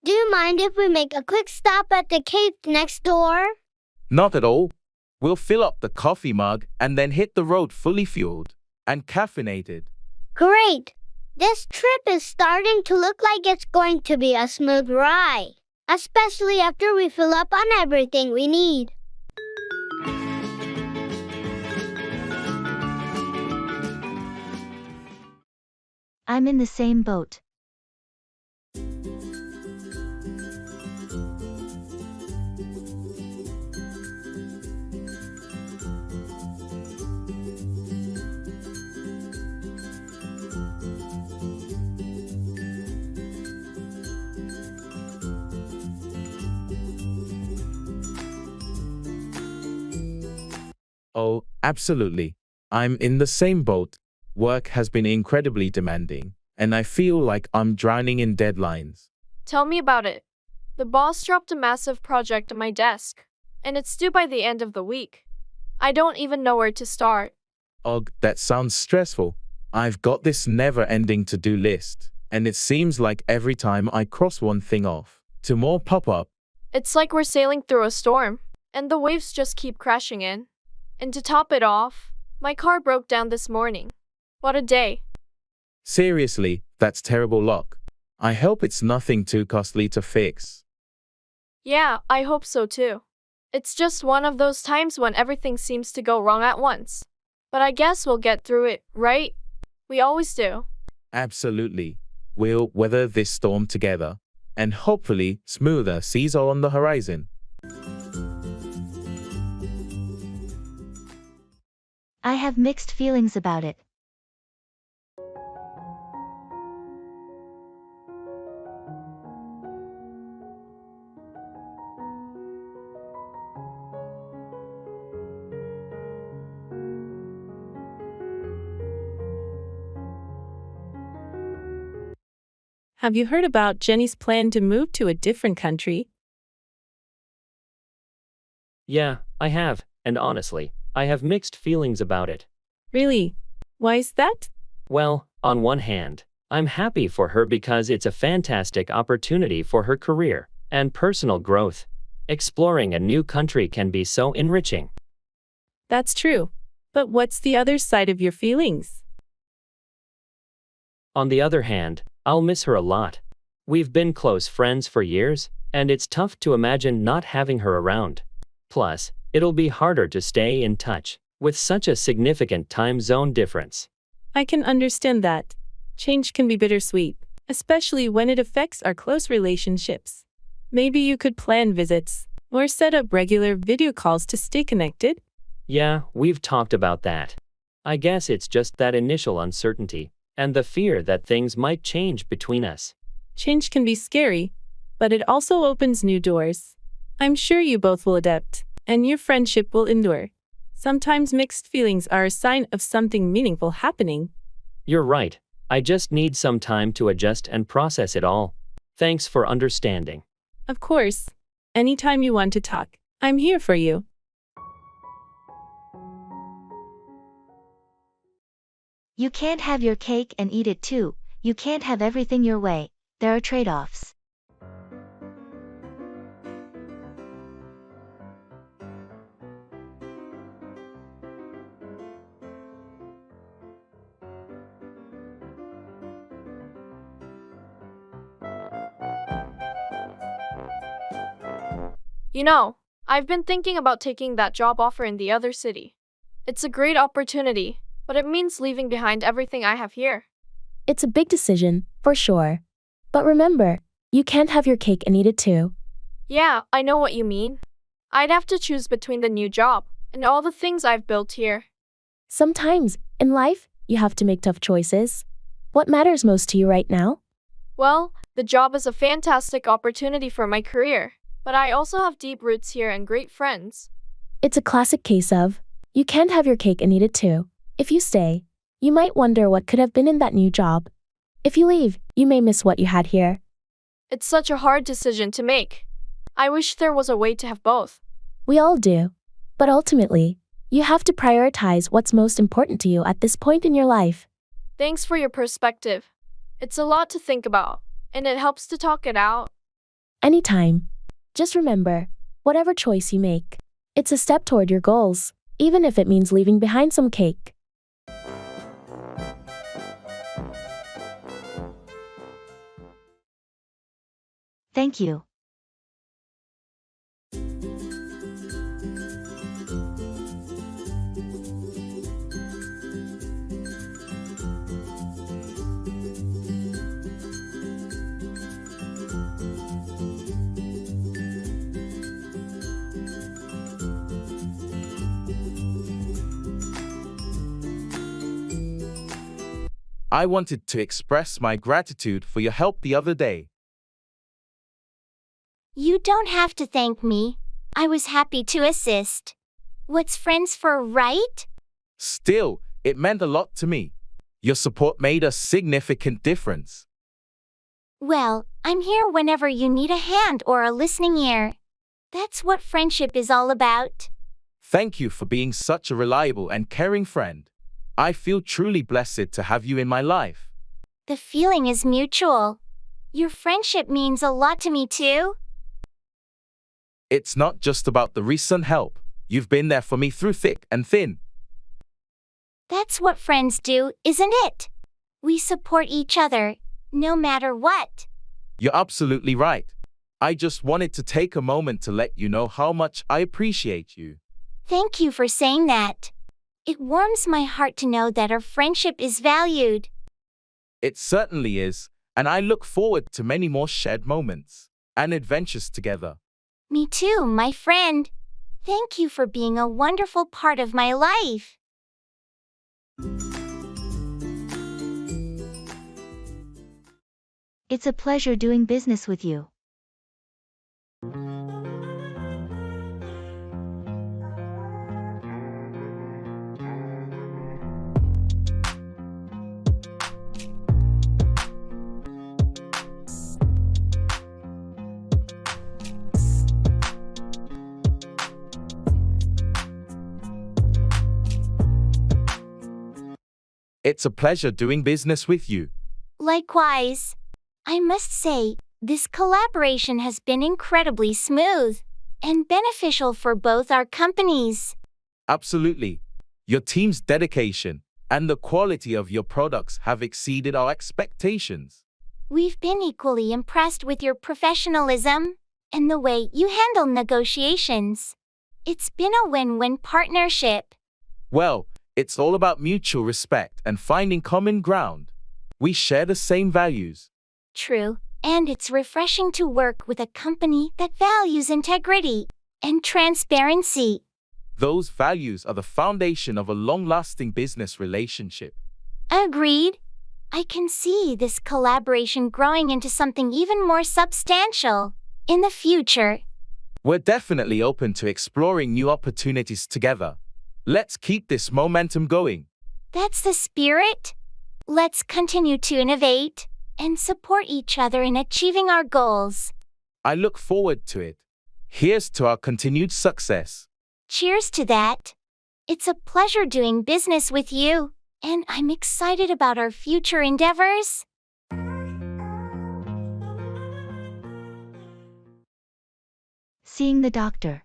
Do you mind if we make a quick stop at the cave next door? Not at all. We'll fill up the coffee mug and then hit the road fully fueled and caffeinated. Great! This trip is starting to look like it's going to be a smooth ride, especially after we fill up on everything we need. I'm in the same boat. Oh, absolutely. I'm in the same boat. Work has been incredibly demanding, and I feel like I'm drowning in deadlines. Tell me about it. The boss dropped a massive project on my desk, and it's due by the end of the week. I don't even know where to start. Ugh, that sounds stressful. I've got this never-ending to-do list, and it seems like every time I cross one thing off, two more pop up. It's like we're sailing through a storm, and the waves just keep crashing in. And to top it off, my car broke down this morning. What a day. Seriously, that's terrible luck. I hope it's nothing too costly to fix. Yeah, I hope so too. It's just one of those times when everything seems to go wrong at once. But I guess we'll get through it, right? We always do. Absolutely. We'll weather this storm together, and hopefully smoother seas are on the horizon. I have mixed feelings about it. Have you heard about Jenny's plan to move to a different country? Yeah, I have, and honestly, I have mixed feelings about it. Really? Why is that? Well, on one hand, I'm happy for her because it's a fantastic opportunity for her career and personal growth. Exploring a new country can be so enriching. That's true. But what's the other side of your feelings? On the other hand, I'll miss her a lot. We've been close friends for years, and it's tough to imagine not having her around. Plus, it'll be harder to stay in touch with such a significant time zone difference. I can understand that. Change can be bittersweet, especially when it affects our close relationships. Maybe you could plan visits or set up regular video calls to stay connected. Yeah, we've talked about that. I guess it's just that initial uncertainty and the fear that things might change between us. Change can be scary, but it also opens new doors. I'm sure you both will adapt, and your friendship will endure. Sometimes mixed feelings are a sign of something meaningful happening. You're right. I just need some time to adjust and process it all. Thanks for understanding. Of course. Anytime you want to talk, I'm here for you. You can't have your cake and eat it too. You can't have everything your way. There are trade-offs. You know, I've been thinking about taking that job offer in the other city. It's a great opportunity, but it means leaving behind everything I have here. It's a big decision, for sure. But remember, you can't have your cake and eat it too. Yeah, I know what you mean. I'd have to choose between the new job and all the things I've built here. Sometimes, in life, you have to make tough choices. What matters most to you right now? Well, the job is a fantastic opportunity for my career, but I also have deep roots here and great friends. It's a classic case of, you can't have your cake and eat it too. If you stay, you might wonder what could have been in that new job. If you leave, you may miss what you had here. It's such a hard decision to make. I wish there was a way to have both. We all do. But ultimately, you have to prioritize what's most important to you at this point in your life. Thanks for your perspective. It's a lot to think about, and it helps to talk it out. Anytime. Just remember, whatever choice you make, it's a step toward your goals, even if it means leaving behind some cake. Thank you. I wanted to express my gratitude for your help the other day. You don't have to thank me. I was happy to assist. What's friends for, right? Still, it meant a lot to me. Your support made a significant difference. Well, I'm here whenever you need a hand or a listening ear. That's what friendship is all about. Thank you for being such a reliable and caring friend. I feel truly blessed to have you in my life. The feeling is mutual. Your friendship means a lot to me too. It's not just about the recent help. You've been there for me through thick and thin. That's what friends do, isn't it? We support each other, no matter what. You're absolutely right. I just wanted to take a moment to let you know how much I appreciate you. Thank you for saying that. It warms my heart to know that our friendship is valued. It certainly is, and I look forward to many more shared moments and adventures together. Me too, my friend. Thank you for being a wonderful part of my life. It's a pleasure doing business with you. It's a pleasure doing business with you. Likewise. I must say, this collaboration has been incredibly smooth. and beneficial for both our companies. Absolutely. Your team's dedication and the quality of your products have exceeded our expectations. We've been equally impressed with your professionalism and the way you handle negotiations. It's been a win-win partnership. Well, it's all about mutual respect and finding common ground. We share the same values. True, and it's refreshing to work with a company that values integrity and transparency. Those values are the foundation of a long-lasting business relationship. Agreed. I can see this collaboration growing into something even more substantial in the future. We're definitely open to exploring new opportunities together. Let's keep this momentum going. That's the spirit. Let's continue to innovate and support each other in achieving our goals. I look forward to it. Here's to our continued success. Cheers to that. It's a pleasure doing business with you, and I'm excited about our future endeavors. Seeing the doctor.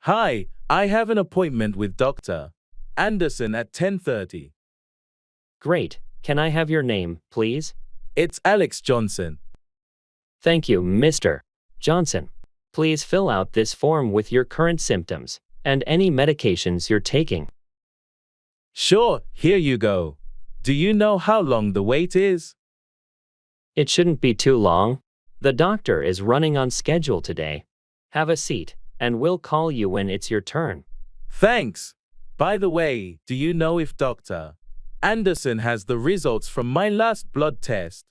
Hi, I have an appointment with Dr. Anderson at 10:30. Great. Can I have your name, please? It's Alex Johnson. Thank you, Mr. Johnson. Please fill out this form with your current symptoms and any medications you're taking. Sure, here you go. Do you know how long the wait is? It shouldn't be too long. The doctor is running on schedule today. Have a seat, and we'll call you when it's your turn. Thanks. By the way, do you know if Dr. Anderson has the results from my last blood test?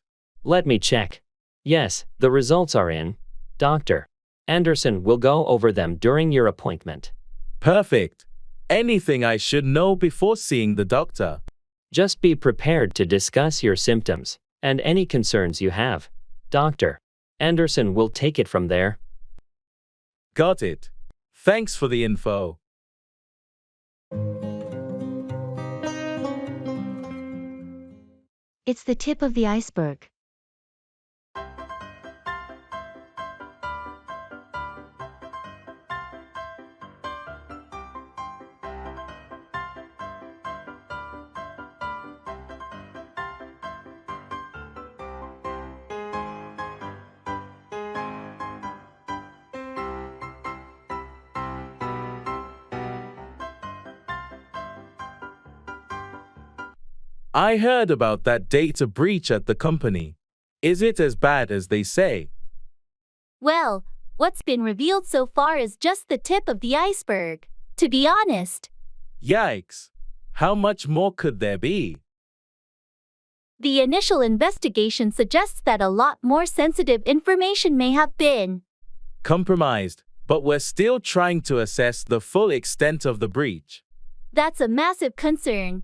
Let me check. Yes, the results are in. Dr. Anderson will go over them during your appointment. Perfect. Anything I should know before seeing the doctor? Just be prepared to discuss your symptoms and any concerns you have. Dr. Anderson will take it from there. Got it. Thanks for the info. It's the tip of the iceberg. I heard about that data breach at the company. Is it as bad as they say? Well, what's been revealed so far is just the tip of the iceberg, to be honest. Yikes. How much more could there be? The initial investigation suggests that a lot more sensitive information may have been compromised, but we're still trying to assess the full extent of the breach. That's a massive concern.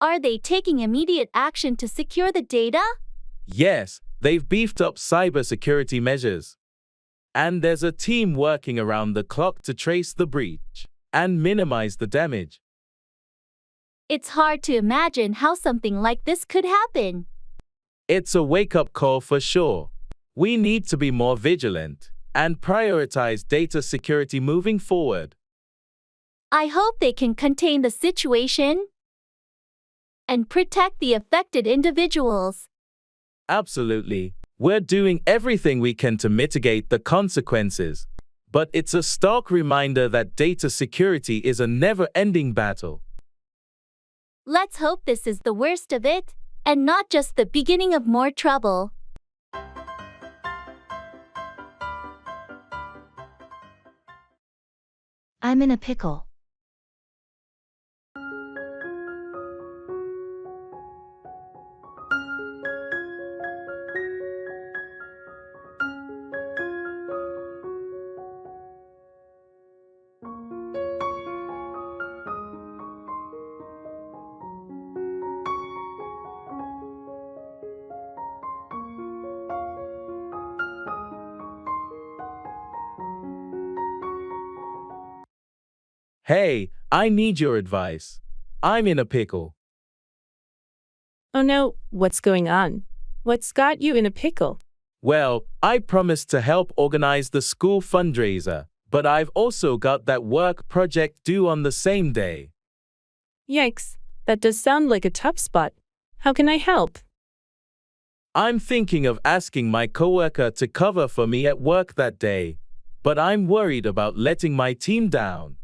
Are they taking immediate action to secure the data? Yes, they've beefed up cybersecurity measures. And there's a team working around the clock to trace the breach and minimize the damage. It's hard to imagine how something like this could happen. It's a wake-up call for sure. We need to be more vigilant and prioritize data security moving forward. I hope they can contain the situation and protect the affected individuals. Absolutely. We're doing everything we can to mitigate the consequences. But it's a stark reminder that data security is a never-ending battle. Let's hope this is the worst of it, and not just the beginning of more trouble. I'm in a pickle. Hey, I need your advice. I'm in a pickle. Oh no, what's going on? What's got you in a pickle? Well, I promised to help organize the school fundraiser, but I've also got that work project due on the same day. Yikes, that does sound like a tough spot. How can I help? I'm thinking of asking my coworker to cover for me at work that day, but I'm worried about letting my team down.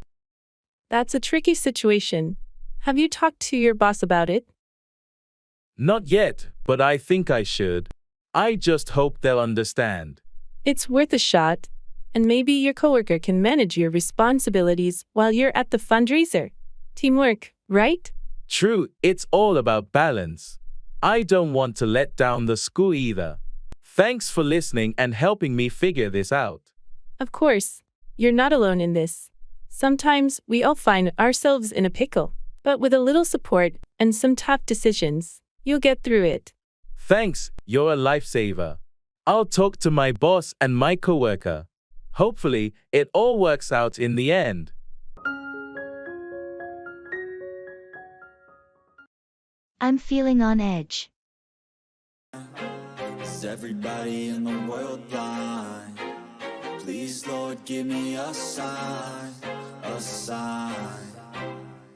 That's a tricky situation. Have you talked to your boss about it? Not yet, but I think I should. I just hope they'll understand. It's worth a shot, and maybe your coworker can manage your responsibilities while you're at the fundraiser. Teamwork, right? True, it's all about balance. I don't want to let down the school either. Thanks for listening and helping me figure this out. Of course, you're not alone in this. Sometimes we all find ourselves in a pickle, but with a little support and some tough decisions, you'll get through it. Thanks, you're a lifesaver. I'll talk to my boss and my coworker. Hopefully, it all works out in the end. I'm feeling on edge. Is everybody in the world blind? Please, Lord, give me a sign, a sign.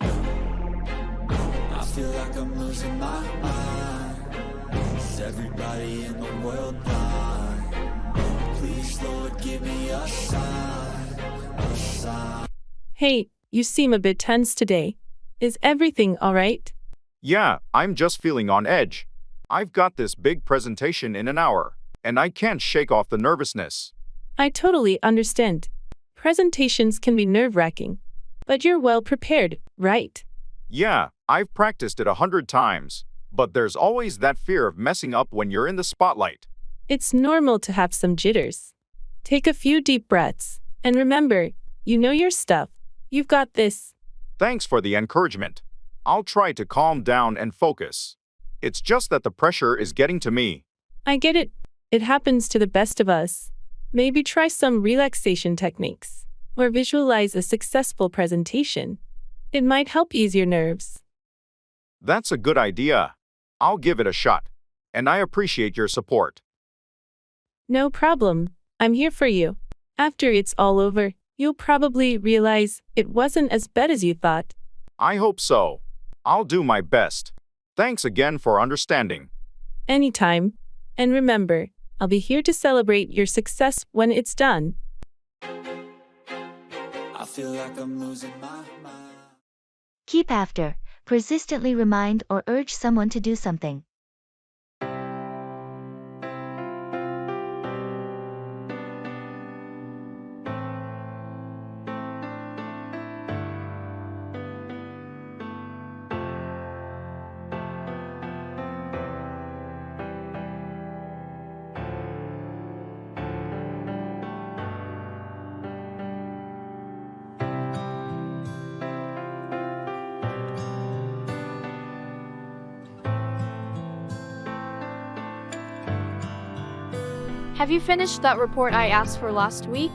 I feel like I'm losing my mind. Is everybody in the world blind? Please, Lord, give me a sign, a sign. Hey, you seem a bit tense today. Is everything all right? Yeah, I'm just feeling on edge. I've got this big presentation in an hour, and I can't shake off the nervousness. I totally understand. Presentations can be nerve-wracking, but you're well prepared, right? Yeah, I've practiced it 100 times, but there's always that fear of messing up when you're in the spotlight. It's normal to have some jitters. Take a few deep breaths, and remember, you know your stuff. You've got this. Thanks for the encouragement. I'll try to calm down and focus. It's just that the pressure is getting to me. I get it. It happens to the best of us. Maybe try some relaxation techniques, or visualize a successful presentation. It might help ease your nerves. That's a good idea. I'll give it a shot, and I appreciate your support. No problem. I'm here for you. After it's all over, you'll probably realize it wasn't as bad as you thought. I hope so. I'll do my best. Thanks again for understanding. Anytime. And remember, I'll be here to celebrate your success when it's done. I feel like I'm losing my mind. Keep after. Persistently remind or urge someone to do something. Have you finished that report I asked for last week?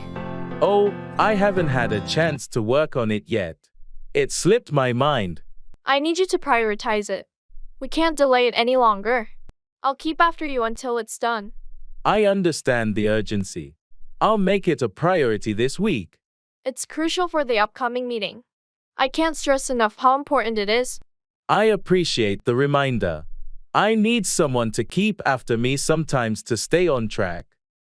Oh, I haven't had a chance to work on it yet. It slipped my mind. I need you to prioritize it. We can't delay it any longer. I'll keep after you until it's done. I understand the urgency. I'll make it a priority this week. It's crucial for the upcoming meeting. I can't stress enough how important it is. I appreciate the reminder. I need someone to keep after me sometimes to stay on track.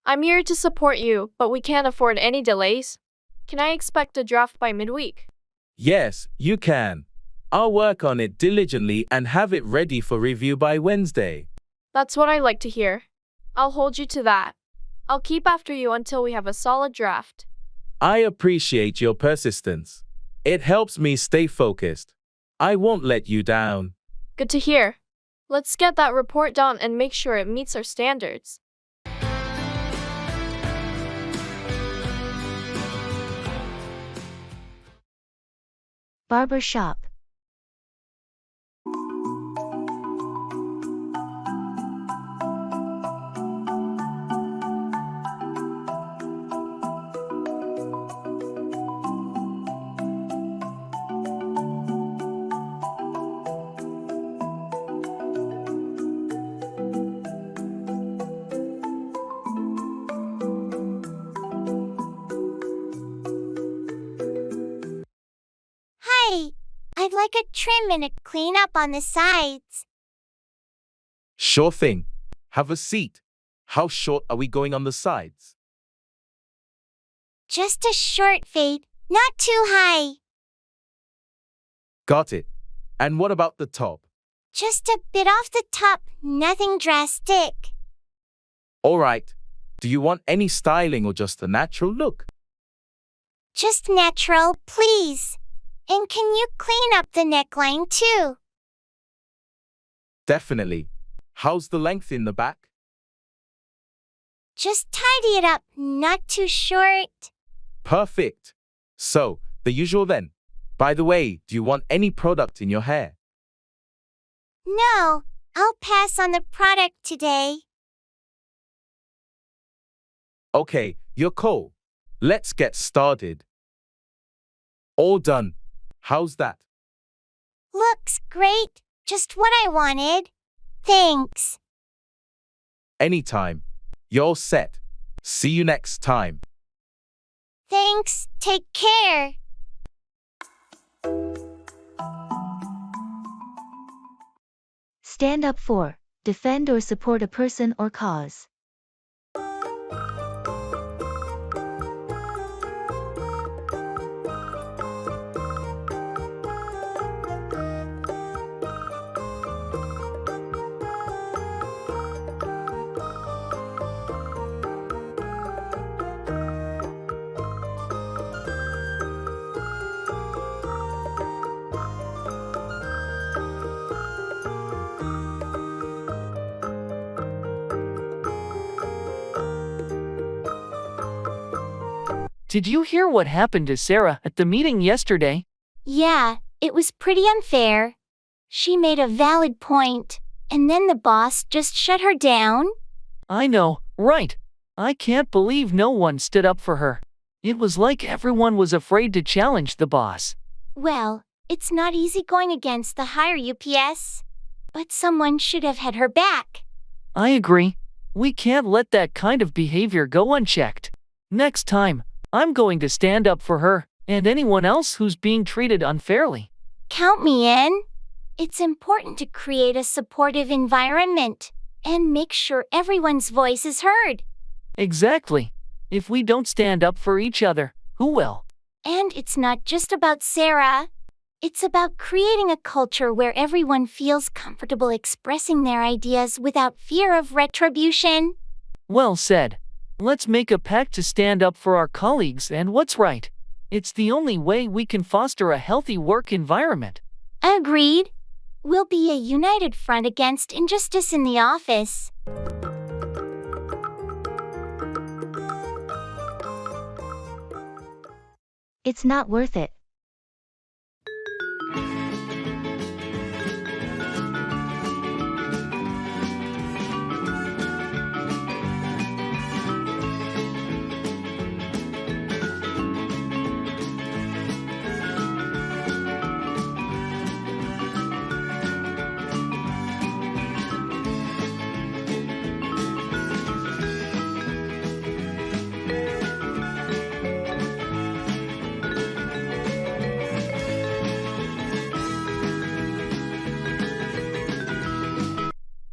I'm here to support you, but we can't afford any delays. Can I expect a draft by midweek? Yes, you can. I'll work on it diligently and have it ready for review by Wednesday. That's what I like to hear. I'll hold you to that. I'll keep after you until we have a solid draft. I appreciate your persistence. It helps me stay focused. I won't let you down. Good to hear. Let's get that report done and make sure it meets our standards. Barber shop. like a trim and a cleanup on the sides. Sure thing. Have a seat. How short are we going on the sides? Just a short fade, not too high. Got it. And what about the top? Just a bit off the top, nothing drastic. All right. Do you want any styling or just a natural look? Just natural, please. And can you clean up the neckline too? Definitely. How's the length in the back? Just tidy it up, not too short. Perfect. So, the usual then. By the way, do you want any product in your hair? No, I'll pass on the product today. Okay, you're cool. Let's get started. All done. How's that? Looks great, just what I wanted. Thanks. Anytime. You're all set. See you next time. Thanks, take care. Stand up for, defend or support a person or cause. Did you hear what happened to Sarah at the meeting yesterday? Yeah, it was pretty unfair. She made a valid point, and then the boss just shut her down. I know, right. I can't believe no one stood up for her. It was like everyone was afraid to challenge the boss. Well, it's not easy going against the higher UPS, but someone should have had her back. I agree. We can't let that kind of behavior go unchecked. Next time, I'm going to stand up for her and anyone else who's being treated unfairly. Count me in. It's important to create a supportive environment and make sure everyone's voice is heard. Exactly. If we don't stand up for each other, who will? And it's not just about Sarah. It's about creating a culture where everyone feels comfortable expressing their ideas without fear of retribution. Well said. Let's make a pact to stand up for our colleagues and what's right. It's the only way we can foster a healthy work environment. Agreed. We'll be a united front against injustice in the office. It's not worth it.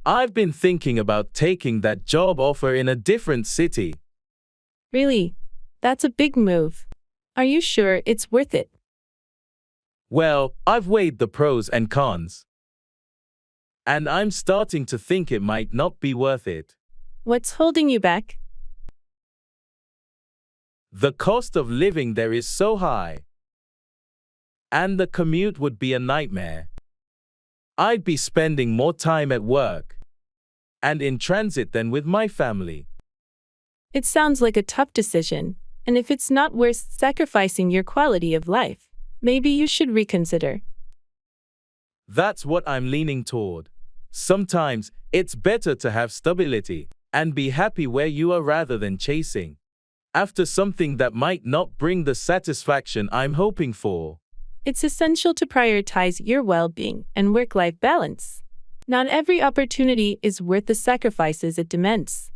I've been thinking about taking that job offer in a different city. Really? That's a big move. Are you sure it's worth it? Well, I've weighed the pros and cons. And I'm starting to think it might not be worth it. What's holding you back? The cost of living there is so high. And the commute would be a nightmare. I'd be spending more time at work and in transit than with my family. It sounds like a tough decision, and if it's not worth sacrificing your quality of life, maybe you should reconsider. That's what I'm leaning toward. Sometimes it's better to have stability and be happy where you are rather than chasing after something that might not bring the satisfaction I'm hoping for. It's essential to prioritize your well-being and work-life balance. Not every opportunity is worth the sacrifices it demands.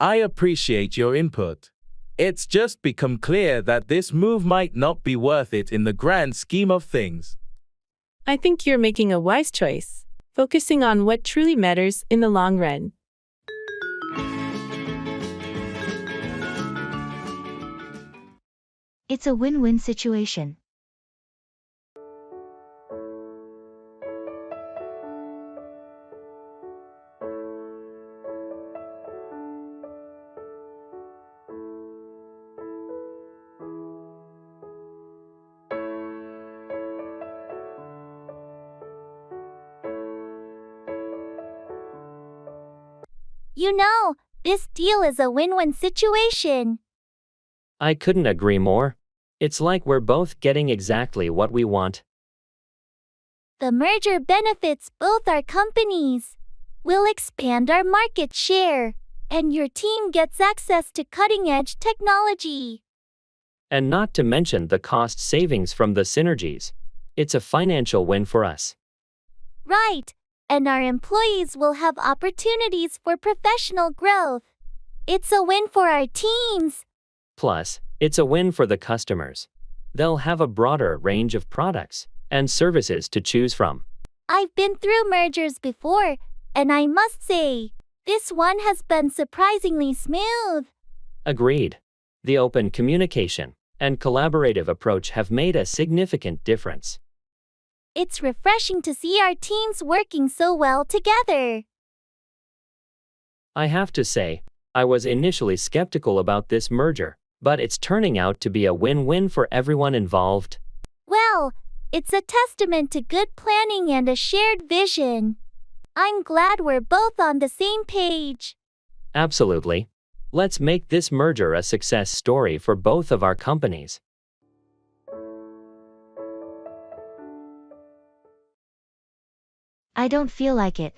I appreciate your input. It's just become clear that this move might not be worth it in the grand scheme of things. I think you're making a wise choice, focusing on what truly matters in the long run. It's a win-win situation. You know, this deal is a win-win situation. I couldn't agree more. It's like we're both getting exactly what we want. The merger benefits both our companies. We'll expand our market share, and your team gets access to cutting-edge technology. And not to mention the cost savings from the synergies. It's a financial win for us. Right, and our employees will have opportunities for professional growth. It's a win for our teams. Plus, it's a win for the customers. They'll have a broader range of products and services to choose from. I've been through mergers before, and I must say, this one has been surprisingly smooth. Agreed. The open communication and collaborative approach have made a significant difference. It's refreshing to see our teams working so well together. I have to say, I was initially skeptical about this merger, but it's turning out to be a win-win for everyone involved. Well, it's a testament to good planning and a shared vision. I'm glad we're both on the same page. Absolutely. Let's make this merger a success story for both of our companies. I don't feel like it.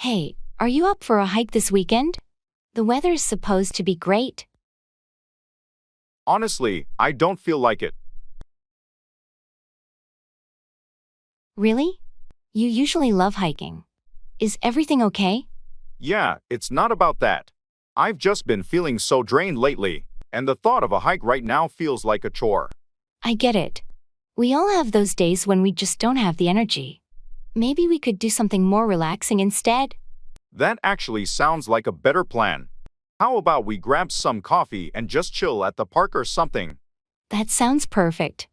Hey, are you up for a hike this weekend? The weather's supposed to be great. Honestly, I don't feel like it. Really? You usually love hiking. Is everything okay? Yeah, it's not about that. I've just been feeling so drained lately, and the thought of a hike right now feels like a chore. I get it. We all have those days when we just don't have the energy. Maybe we could do something more relaxing instead? That actually sounds like a better plan. How about we grab some coffee and just chill at the park or something? That sounds perfect.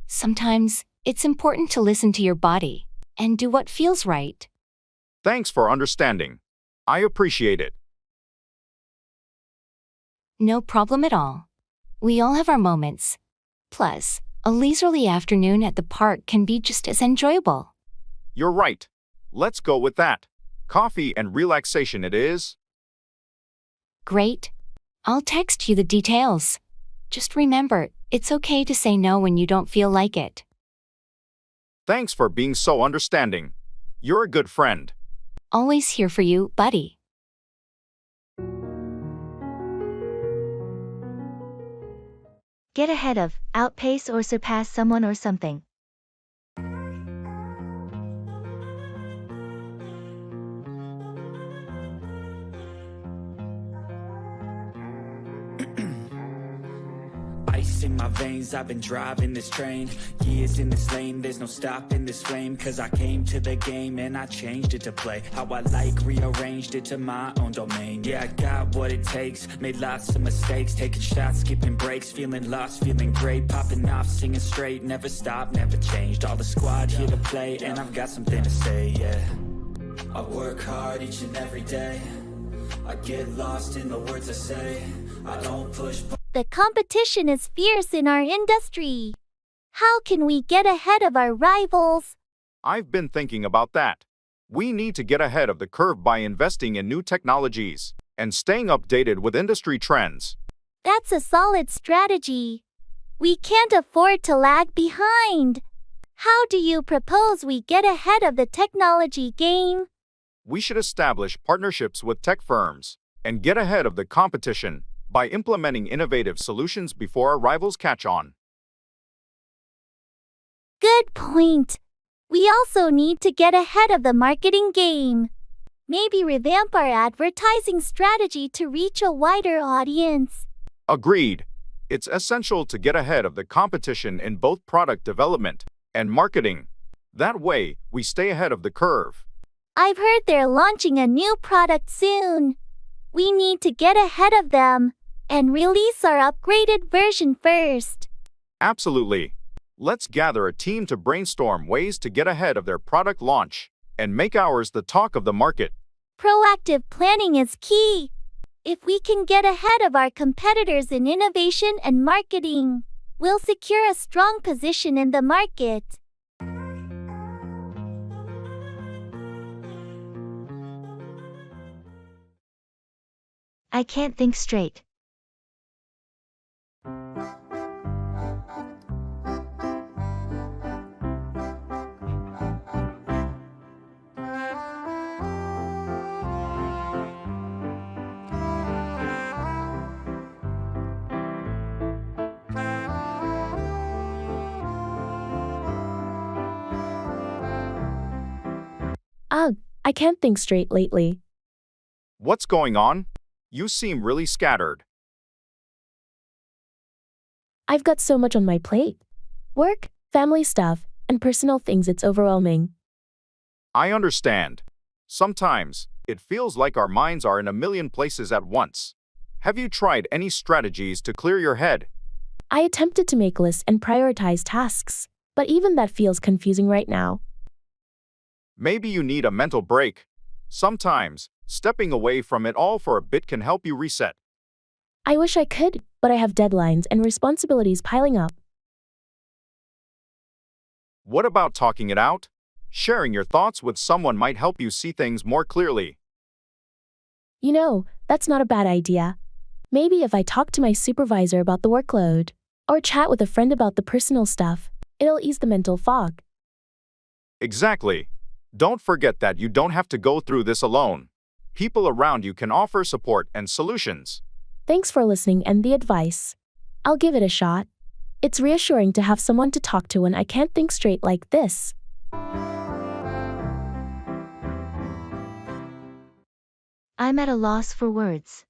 Sometimes, it's important to listen to your body and do what feels right. Thanks for understanding. I appreciate it. No problem at all. We all have our moments. Plus, a leisurely afternoon at the park can be just as enjoyable. You're right. Let's go with that. Coffee and relaxation it is. Great. I'll text you the details. Just remember, it's okay to say no when you don't feel like it. Thanks for being so understanding. You're a good friend. Always here for you, buddy. Get ahead of, outpace or surpass someone or something. Ice in my veins, I've been driving this train. Years in this lane, there's no stopping this flame. Cause I came to the game and I changed it to play how I like, rearranged it to my own domain. Yeah, I got what it takes, made lots of mistakes, taking shots, skipping breaks, feeling lost, feeling great, popping off, singing straight, never stopped, never changed. All the squad here to play, and I've got something to say, yeah. I work hard each and every day. I get lost in the words I say. I don't push. The competition is fierce in our industry. How can we get ahead of our rivals? I've been thinking about that. We need to get ahead of the curve by investing in new technologies and staying updated with industry trends. That's a solid strategy. We can't afford to lag behind. How do you propose we get ahead of the technology game? We should establish partnerships with tech firms and get ahead of the competition by implementing innovative solutions before our rivals catch on. Good point. We also need to get ahead of the marketing game. Maybe revamp our advertising strategy to reach a wider audience. Agreed. It's essential to get ahead of the competition in both product development and marketing. That way, we stay ahead of the curve. I've heard they're launching a new product soon. We need to get ahead of them and release our upgraded version first. Absolutely. Let's gather a team to brainstorm ways to get ahead of their product launch and make ours the talk of the market. Proactive planning is key. If we can get ahead of our competitors in innovation and marketing, we'll secure a strong position in the market. I can't think straight. Ugh, I can't think straight lately. What's going on? You seem really scattered. I've got so much on my plate. Work, family stuff, and personal things, it's overwhelming. I understand. Sometimes, it feels like our minds are in a million places at once. Have you tried any strategies to clear your head? I attempted to make lists and prioritize tasks, but even that feels confusing right now. Maybe you need a mental break. Sometimes, stepping away from it all for a bit can help you reset. I wish I could, but I have deadlines and responsibilities piling up. What about talking it out? Sharing your thoughts with someone might help you see things more clearly. You know, that's not a bad idea. Maybe if I talk to my supervisor about the workload, or chat with a friend about the personal stuff, it'll ease the mental fog. Exactly. Don't forget that you don't have to go through this alone. People around you can offer support and solutions. Thanks for listening and the advice. I'll give it a shot. It's reassuring to have someone to talk to when I can't think straight like this. I'm at a loss for words.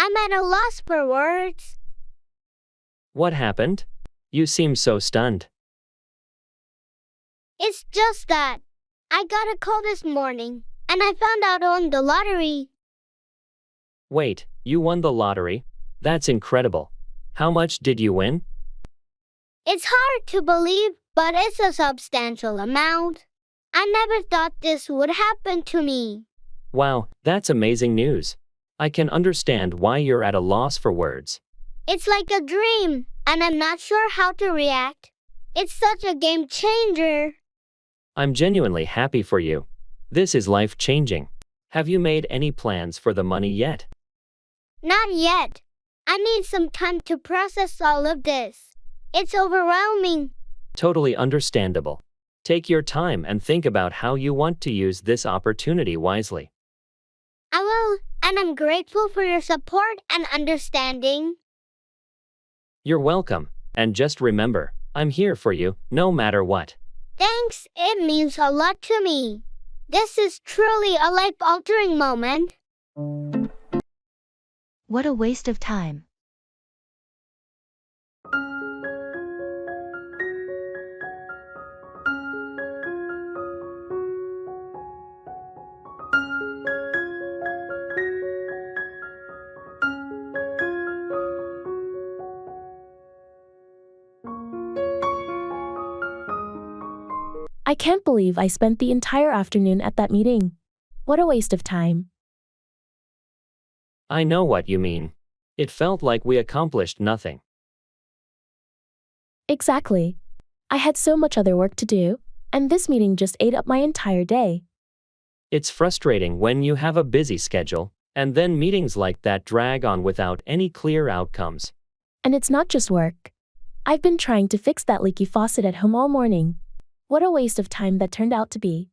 I'm at a loss for words. What happened? You seem so stunned. It's just that I got a call this morning, and I found out I won the lottery. Wait, you won the lottery? That's incredible. How much did you win? It's hard to believe, but it's a substantial amount. I never thought this would happen to me. Wow, that's amazing news. I can understand why you're at a loss for words. It's like a dream, and I'm not sure how to react. It's such a game changer. I'm genuinely happy for you. This is life-changing. Have you made any plans for the money yet? Not yet. I need some time to process all of this. It's overwhelming. Totally understandable. Take your time and think about how you want to use this opportunity wisely. I will, and I'm grateful for your support and understanding. You're welcome, and just remember, I'm here for you, no matter what. Thanks, it means a lot to me. This is truly a life-altering moment. What a waste of time. I can't believe I spent the entire afternoon at that meeting. What a waste of time. I know what you mean. It felt like we accomplished nothing. Exactly. I had so much other work to do, and this meeting just ate up my entire day. It's frustrating when you have a busy schedule, and then meetings like that drag on without any clear outcomes. And it's not just work. I've been trying to fix that leaky faucet at home all morning. What a waste of time that turned out to be.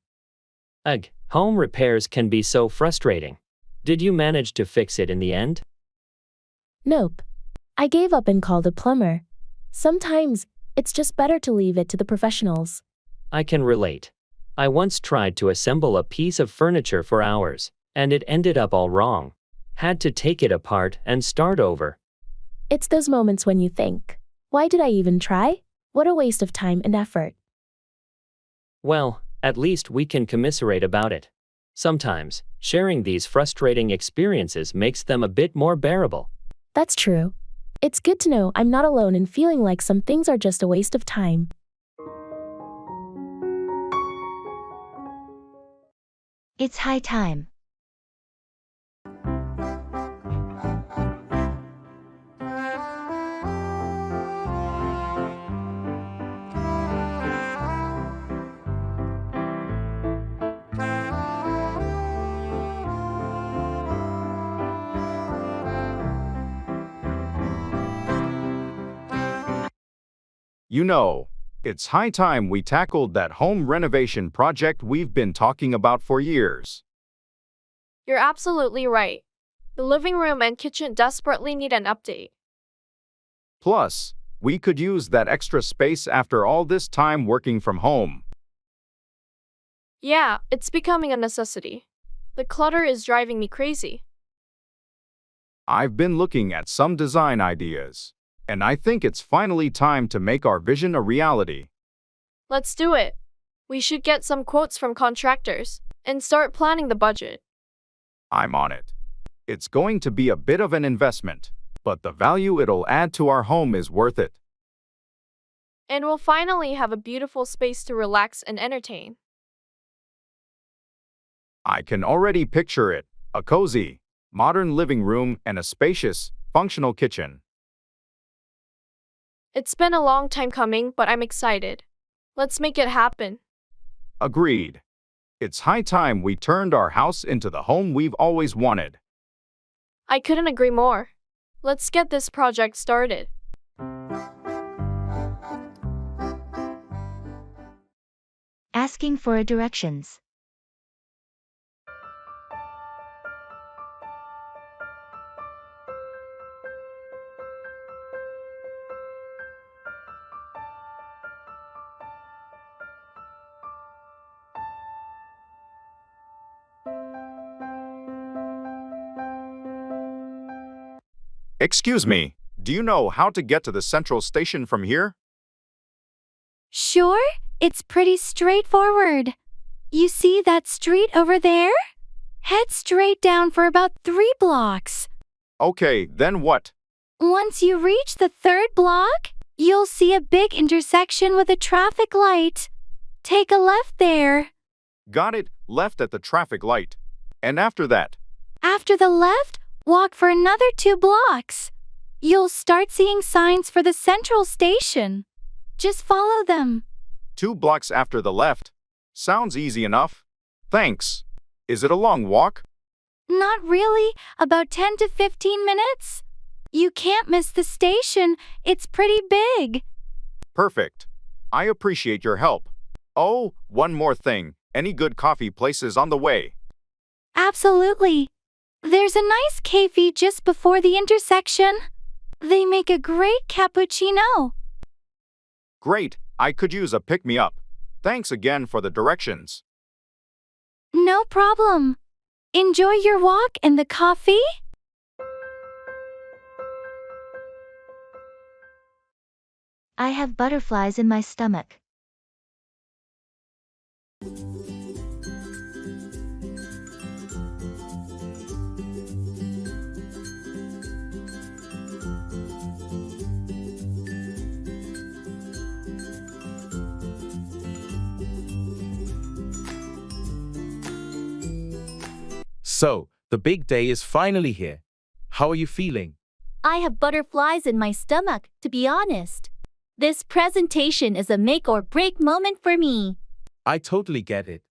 Ugh, home repairs can be so frustrating. Did you manage to fix it in the end? Nope. I gave up and called a plumber. Sometimes, it's just better to leave it to the professionals. I can relate. I once tried to assemble a piece of furniture for hours, and it ended up all wrong. Had to take it apart and start over. It's those moments when you think, why did I even try? What a waste of time and effort. Well, at least we can commiserate about it. Sometimes, sharing these frustrating experiences makes them a bit more bearable. That's true. It's good to know I'm not alone in feeling like some things are just a waste of time. It's high time. You know, it's high time we tackled that home renovation project we've been talking about for years. You're absolutely right. The living room and kitchen desperately need an update. Plus, we could use that extra space after all this time working from home. Yeah, it's becoming a necessity. The clutter is driving me crazy. I've been looking at some design ideas, and I think it's finally time to make our vision a reality. Let's do it. We should get some quotes from contractors and start planning the budget. I'm on it. It's going to be a bit of an investment, but the value it'll add to our home is worth it. And we'll finally have a beautiful space to relax and entertain. I can already picture it, a cozy, modern living room and a spacious, functional kitchen. It's been a long time coming, but I'm excited. Let's make it happen. Agreed. It's high time we turned our house into the home we've always wanted. I couldn't agree more. Let's get this project started. Asking for directions. Excuse me, do you know how to get to the central station from here? Sure, it's pretty straightforward. You see that street over there? Head straight down for about 3 blocks. Okay, then what? Once you reach the 3rd block, you'll see a big intersection with a traffic light. Take a left there. Got it, left at the traffic light. And after that? After the left, walk for another 2 blocks. You'll start seeing signs for the central station. Just follow them. 2 blocks after the left. Sounds easy enough. Thanks. Is it a long walk? Not really, about 10 to 15 minutes. You can't miss the station, it's pretty big. Perfect. I appreciate your help. Oh, one more thing. Any good coffee places on the way? Absolutely. There's a nice cafe just before the intersection. They make a great cappuccino. Great, I could use a pick-me-up. Thanks again for the directions. No problem. Enjoy your walk and the coffee. I have butterflies in my stomach. So, the big day is finally here. How are you feeling? I have butterflies in my stomach, to be honest. This presentation is a make or break moment for me. I totally get it.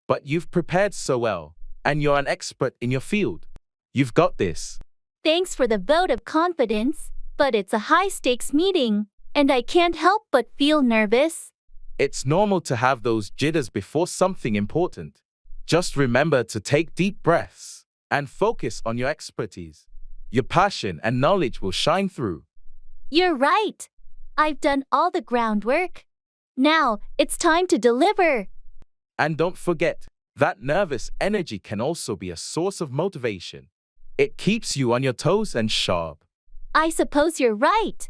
But you've prepared so well, and you're an expert in your field. You've got this. Thanks for the vote of confidence, but it's a high-stakes meeting, and I can't help but feel nervous. It's normal to have those jitters before something important. Just remember to take deep breaths and focus on your expertise. Your passion and knowledge will shine through. You're right. I've done all the groundwork. Now, it's time to deliver. And don't forget, that nervous energy can also be a source of motivation. It keeps you on your toes and sharp. I suppose you're right.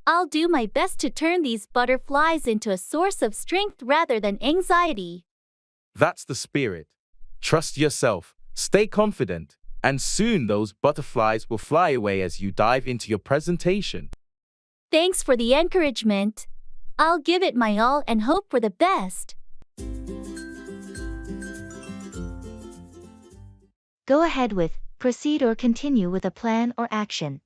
I'll do my best to turn these butterflies into a source of strength rather than anxiety. That's the spirit. Trust yourself, stay confident, and soon those butterflies will fly away as you dive into your presentation. Thanks for the encouragement. I'll give it my all and hope for the best. Go ahead with, proceed or continue with a plan or action.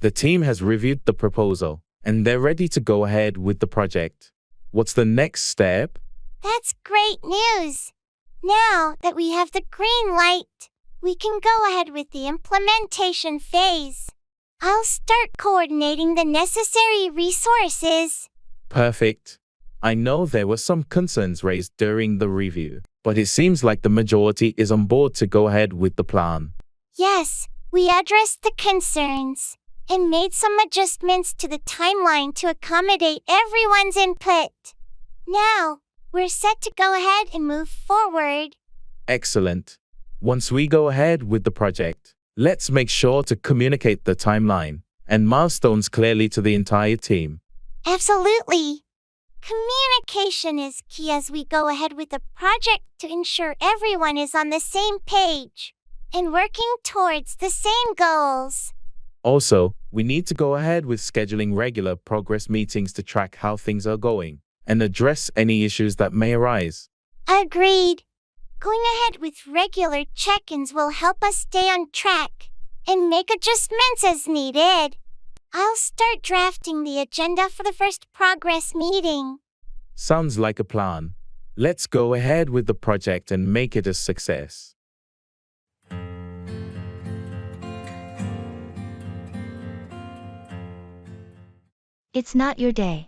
The team has reviewed the proposal, and they're ready to go ahead with the project. What's the next step? That's great news. Now that we have the green light, we can go ahead with the implementation phase. I'll start coordinating the necessary resources. Perfect. I know there were some concerns raised during the review, but it seems like the majority is on board to go ahead with the plan. Yes, we addressed the concerns and made some adjustments to the timeline to accommodate everyone's input. Now, we're set to go ahead and move forward. Excellent. Once we go ahead with the project, let's make sure to communicate the timeline and milestones clearly to the entire team. Absolutely. Communication is key as we go ahead with the project to ensure everyone is on the same page and working towards the same goals. Also, we need to go ahead with scheduling regular progress meetings to track how things are going and address any issues that may arise. Agreed. Going ahead with regular check-ins will help us stay on track and make adjustments as needed. I'll start drafting the agenda for the first progress meeting. Sounds like a plan. Let's go ahead with the project and make it a success. It's not your day.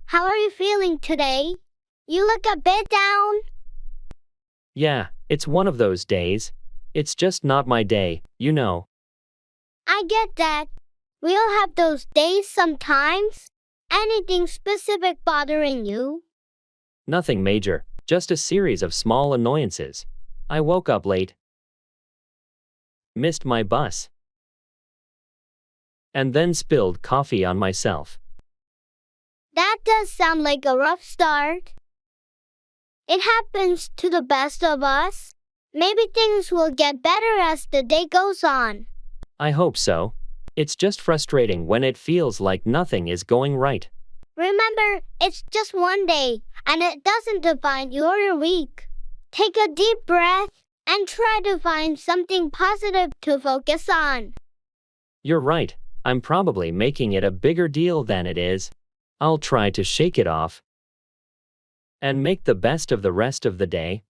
How are you feeling today? You look a bit down. Yeah, it's one of those days. It's just not my day, you know. I get that. We all have those days sometimes. Anything specific bothering you? Nothing major, just a series of small annoyances. I woke up late, missed my bus, and then spilled coffee on myself. That does sound like a rough start. It happens to the best of us. Maybe things will get better as the day goes on. I hope so. It's just frustrating when it feels like nothing is going right. Remember, it's just one day, and it doesn't define your week. Take a deep breath and try to find something positive to focus on. You're right. I'm probably making it a bigger deal than it is. I'll try to shake it off. and make the best of the rest of the day.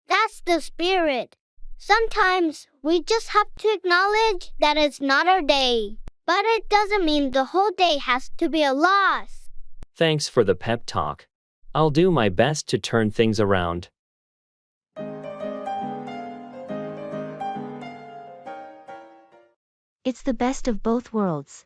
That's the spirit. Sometimes we just have to acknowledge that it's not our day. But it doesn't mean the whole day has to be a loss. Thanks for the pep talk. I'll do my best to turn things around. It's the best of both worlds.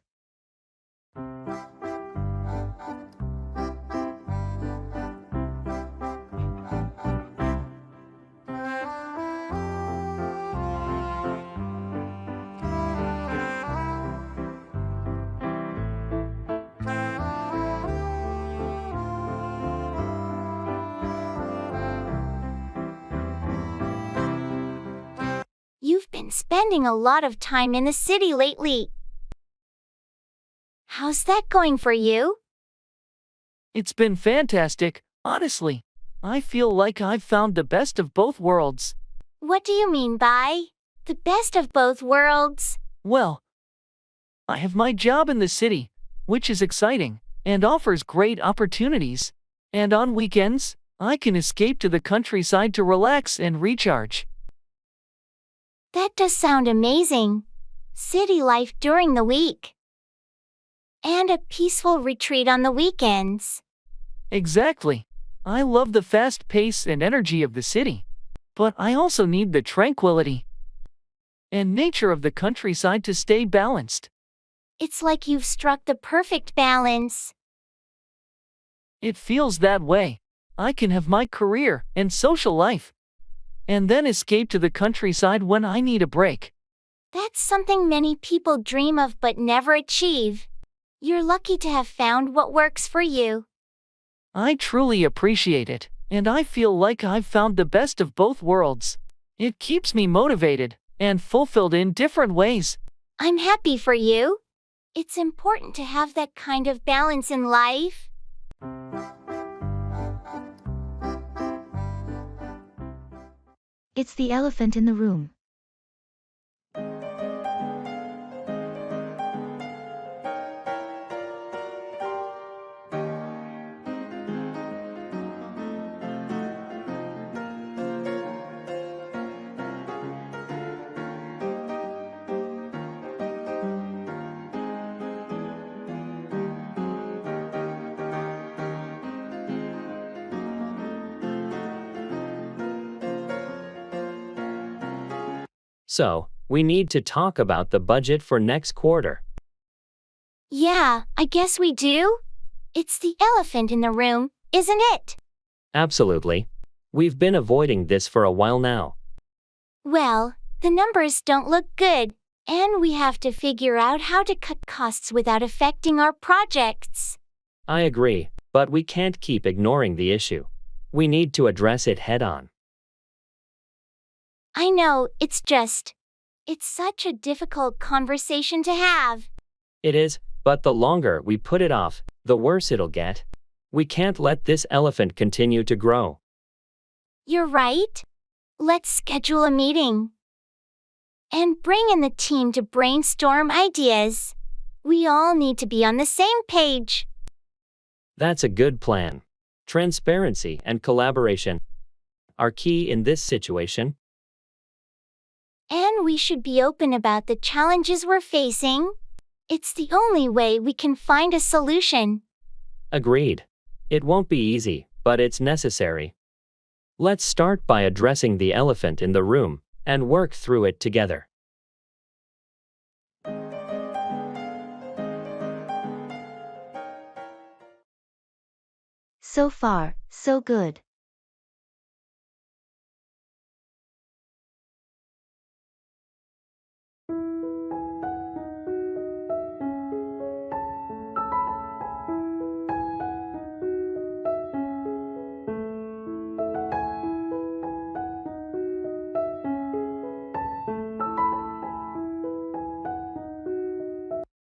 You've been spending a lot of time in the city lately. How's that going for you? It's been fantastic, honestly. I feel like I've found the best of both worlds. What do you mean by the best of both worlds? Well, I have my job in the city, which is exciting and offers great opportunities. And on weekends, I can escape to the countryside to relax and recharge. That does sound amazing. City life during the week. And a peaceful retreat on the weekends. Exactly. I love the fast pace and energy of the city. But I also need the tranquility and nature of the countryside to stay balanced. It's like you've struck the perfect balance. It feels that way. I can have my career and social life, and then escape to the countryside when I need a break. That's something many people dream of but never achieve. You're lucky to have found what works for you. I truly appreciate it, and I feel like I've found the best of both worlds. It keeps me motivated and fulfilled in different ways. I'm happy for you. It's important to have that kind of balance in life. It's the elephant in the room. So, we need to talk about the budget for next quarter. Yeah, I guess we do. It's the elephant in the room, isn't it? Absolutely. We've been avoiding this for a while now. Well, the numbers don't look good, and we have to figure out how to cut costs without affecting our projects. I agree, but we can't keep ignoring the issue. We need to address it head-on. I know, it's such a difficult conversation to have. It is, but the longer we put it off, the worse it'll get. We can't let this elephant continue to grow. You're right. Let's schedule a meeting. And bring in the team to brainstorm ideas. We all need to be on the same page. That's a good plan. Transparency and collaboration are key in this situation. And we should be open about the challenges we're facing. It's the only way we can find a solution. Agreed. It won't be easy, but it's necessary. Let's start by addressing the elephant in the room and work through it together. So far, so good.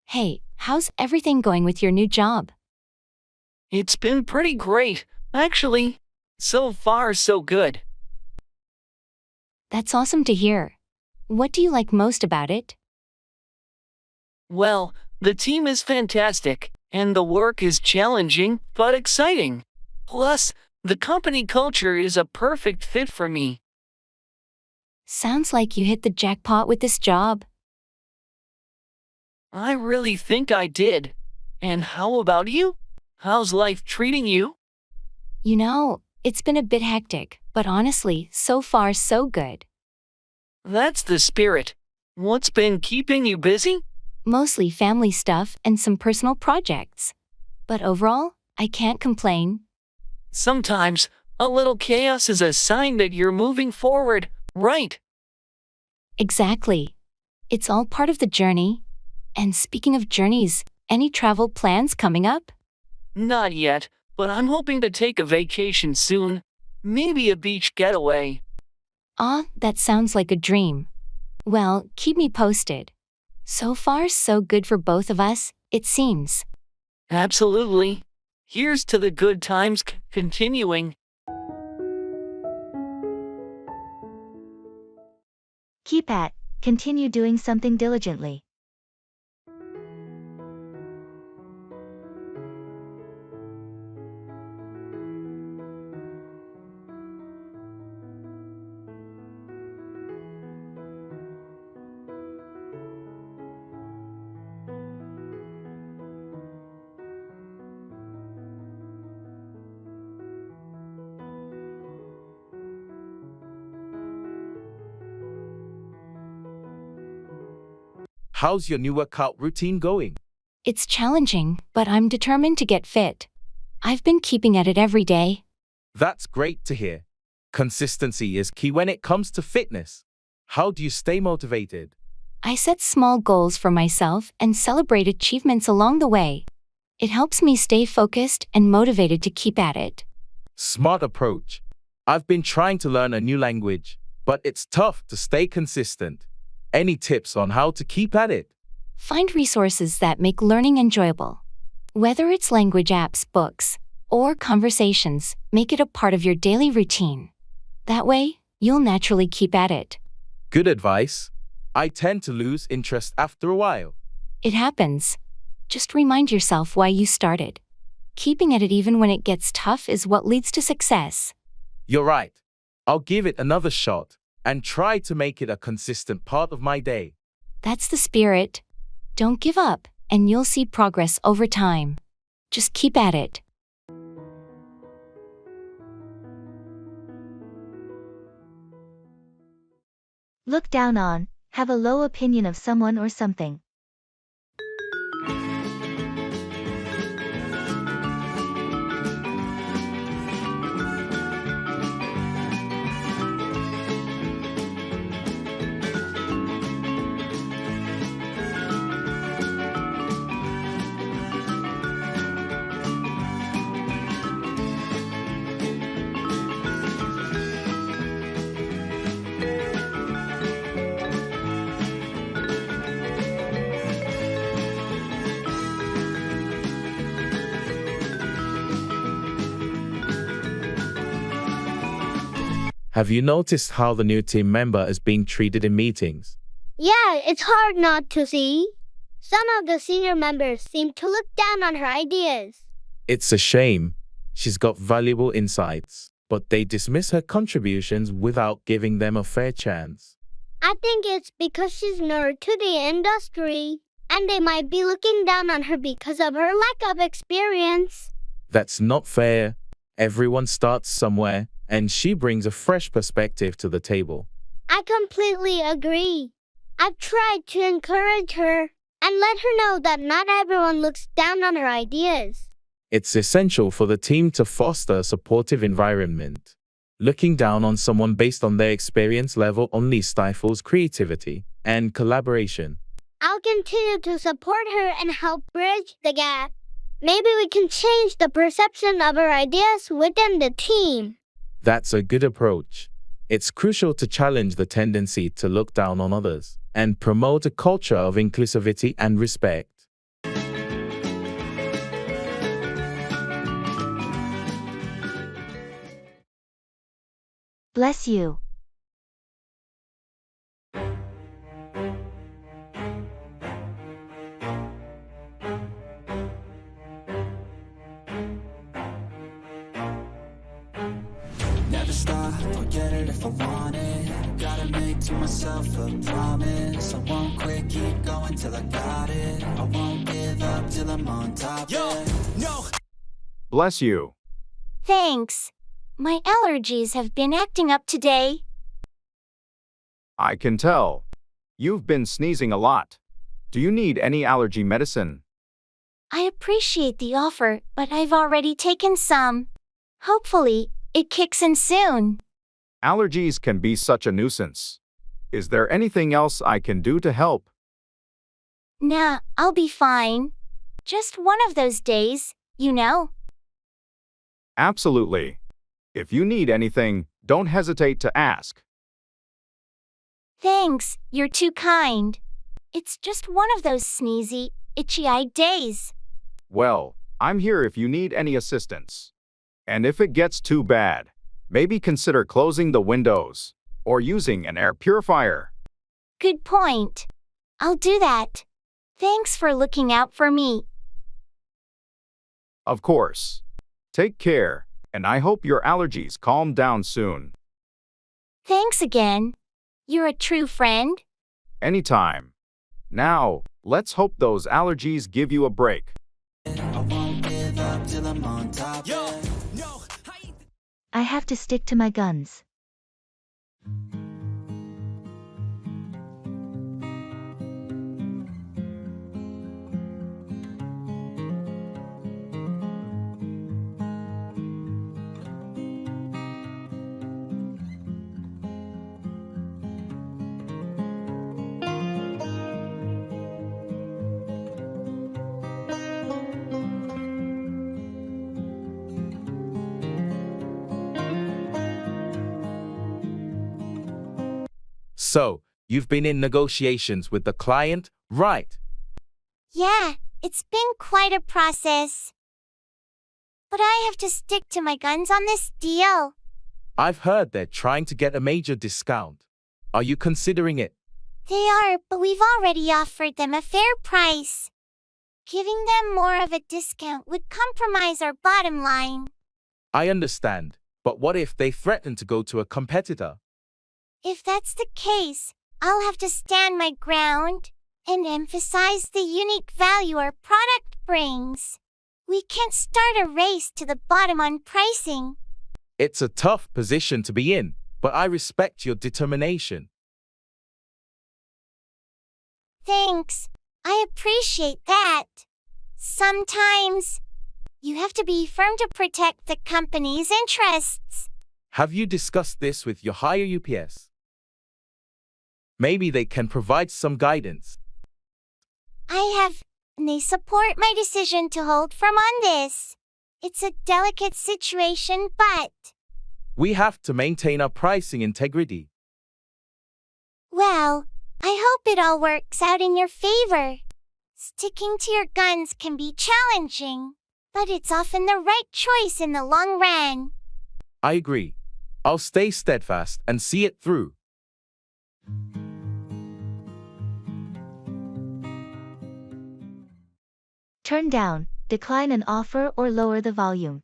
Hey, how's everything going with your new job? It's been pretty great, actually. So far, so good. That's awesome to hear. What do you like most about it? Well, the team is fantastic, and the work is challenging but exciting. Plus, the company culture is a perfect fit for me. Sounds like you hit the jackpot with this job. I really think I did. And how about you? How's life treating you? You know, it's been a bit hectic, but honestly, so far so good. That's the spirit. What's been keeping you busy? Mostly family stuff and some personal projects. But overall, I can't complain. Sometimes, a little chaos is a sign that you're moving forward, right? Exactly. It's all part of the journey. And speaking of journeys, any travel plans coming up? Not yet, but I'm hoping to take a vacation soon. Maybe a beach getaway. Ah, that sounds like a dream. Well, keep me posted. So far, so good for both of us, it seems. Absolutely. Here's to the good times continuing. Keep at, continue doing something diligently. How's your new workout routine going? It's challenging, but I'm determined to get fit. I've been keeping at it every day. That's great to hear. Consistency is key when it comes to fitness. How do you stay motivated? I set small goals for myself and celebrate achievements along the way. It helps me stay focused and motivated to keep at it. Smart approach. I've been trying to learn a new language, but it's tough to stay consistent. Any tips on how to keep at it? Find resources that make learning enjoyable. Whether it's language apps, books, or conversations, make it a part of your daily routine. That way, you'll naturally keep at it. Good advice. I tend to lose interest after a while. It happens. Just remind yourself why you started. Keeping at it even when it gets tough is what leads to success. You're right. I'll give it another shot and try to make it a consistent part of my day. That's the spirit. Don't give up, and you'll see progress over time. Just keep at it. Look down on, have a low opinion of someone or something. Have you noticed how the new team member is being treated in meetings? Yeah, it's hard not to see. Some of the senior members seem to look down on her ideas. It's a shame. She's got valuable insights, but they dismiss her contributions without giving them a fair chance. I think it's because she's new to the industry, and they might be looking down on her because of her lack of experience. That's not fair. Everyone starts somewhere, and she brings a fresh perspective to the table. I completely agree. I've tried to encourage her and let her know that not everyone looks down on her ideas. It's essential for the team to foster a supportive environment. Looking down on someone based on their experience level only stifles creativity and collaboration. I'll continue to support her and help bridge the gap. Maybe we can change the perception of her ideas within the team. That's a good approach. It's crucial to challenge the tendency to look down on others and promote a culture of inclusivity and respect. Bless you. stop or get it if I want it. Gotta make to myself a promise. I won't quit, keep going till I got it. I won't give up till I'm on top. No. Bless you. Thanks. My allergies have been acting up today. I can tell. You've been sneezing a lot. Do you need any allergy medicine? I appreciate the offer, but I've already taken some. Hopefully, it kicks in soon. Allergies can be such a nuisance. Is there anything else I can do to help? Nah, I'll be fine. Just one of those days, you know. Absolutely. If you need anything, don't hesitate to ask. Thanks, you're too kind. It's just one of those sneezy, itchy-eyed days. Well, I'm here if you need any assistance. And if it gets too bad, maybe consider closing the windows or using an air purifier. Good point. I'll do that. Thanks for looking out for me. Of course. Take care, and I hope your allergies calm down soon. Thanks again. You're a true friend. Anytime. Now, let's hope those allergies give you a break. I won't give up till I'm on top. I have to stick to my guns. So, you've been in negotiations with the client, right? Yeah, it's been quite a process. But I have to stick to my guns on this deal. I've heard they're trying to get a major discount. Are you considering it? They are, but we've already offered them a fair price. Giving them more of a discount would compromise our bottom line. I understand, but what if they threaten to go to a competitor? If that's the case, I'll have to stand my ground and emphasize the unique value our product brings. We can't start a race to the bottom on pricing. It's a tough position to be in, but I respect your determination. Thanks. I appreciate that. Sometimes, you have to be firm to protect the company's interests. Have you discussed this with your higher UPS? Maybe they can provide some guidance. I have, and they support my decision to hold firm on this. It's a delicate situation, but... We have to maintain our pricing integrity. Well, I hope it all works out in your favor. Sticking to your guns can be challenging, but it's often the right choice in the long run. I agree. I'll stay steadfast and see it through. Turn down, decline an offer or lower the volume.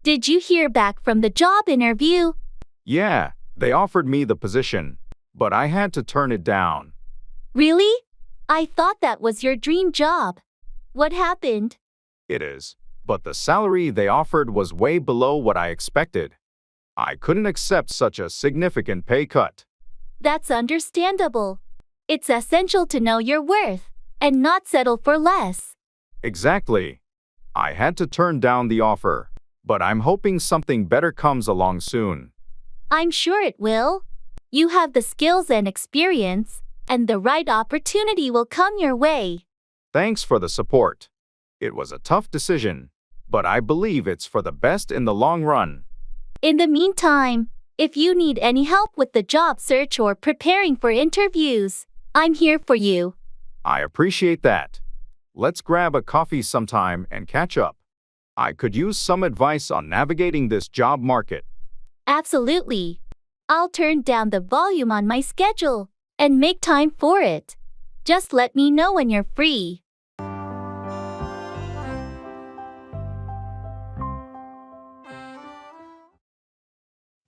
Did you hear back from the job interview? Yeah, they offered me the position, but I had to turn it down. Really? I thought that was your dream job. What happened? It is, but the salary they offered was way below what I expected. I couldn't accept such a significant pay cut. That's understandable. It's essential to know your worth and not settle for less. Exactly. I had to turn down the offer, but I'm hoping something better comes along soon. I'm sure it will. You have the skills and experience, and the right opportunity will come your way. Thanks for the support. It was a tough decision, but I believe it's for the best in the long run. In the meantime, If you need any help with the job search or preparing for interviews, I'm here for you. I appreciate that. Let's grab a coffee sometime and catch up. I could use some advice on navigating this job market. Absolutely. I'll turn down the volume on my schedule and make time for it. Just let me know when you're free.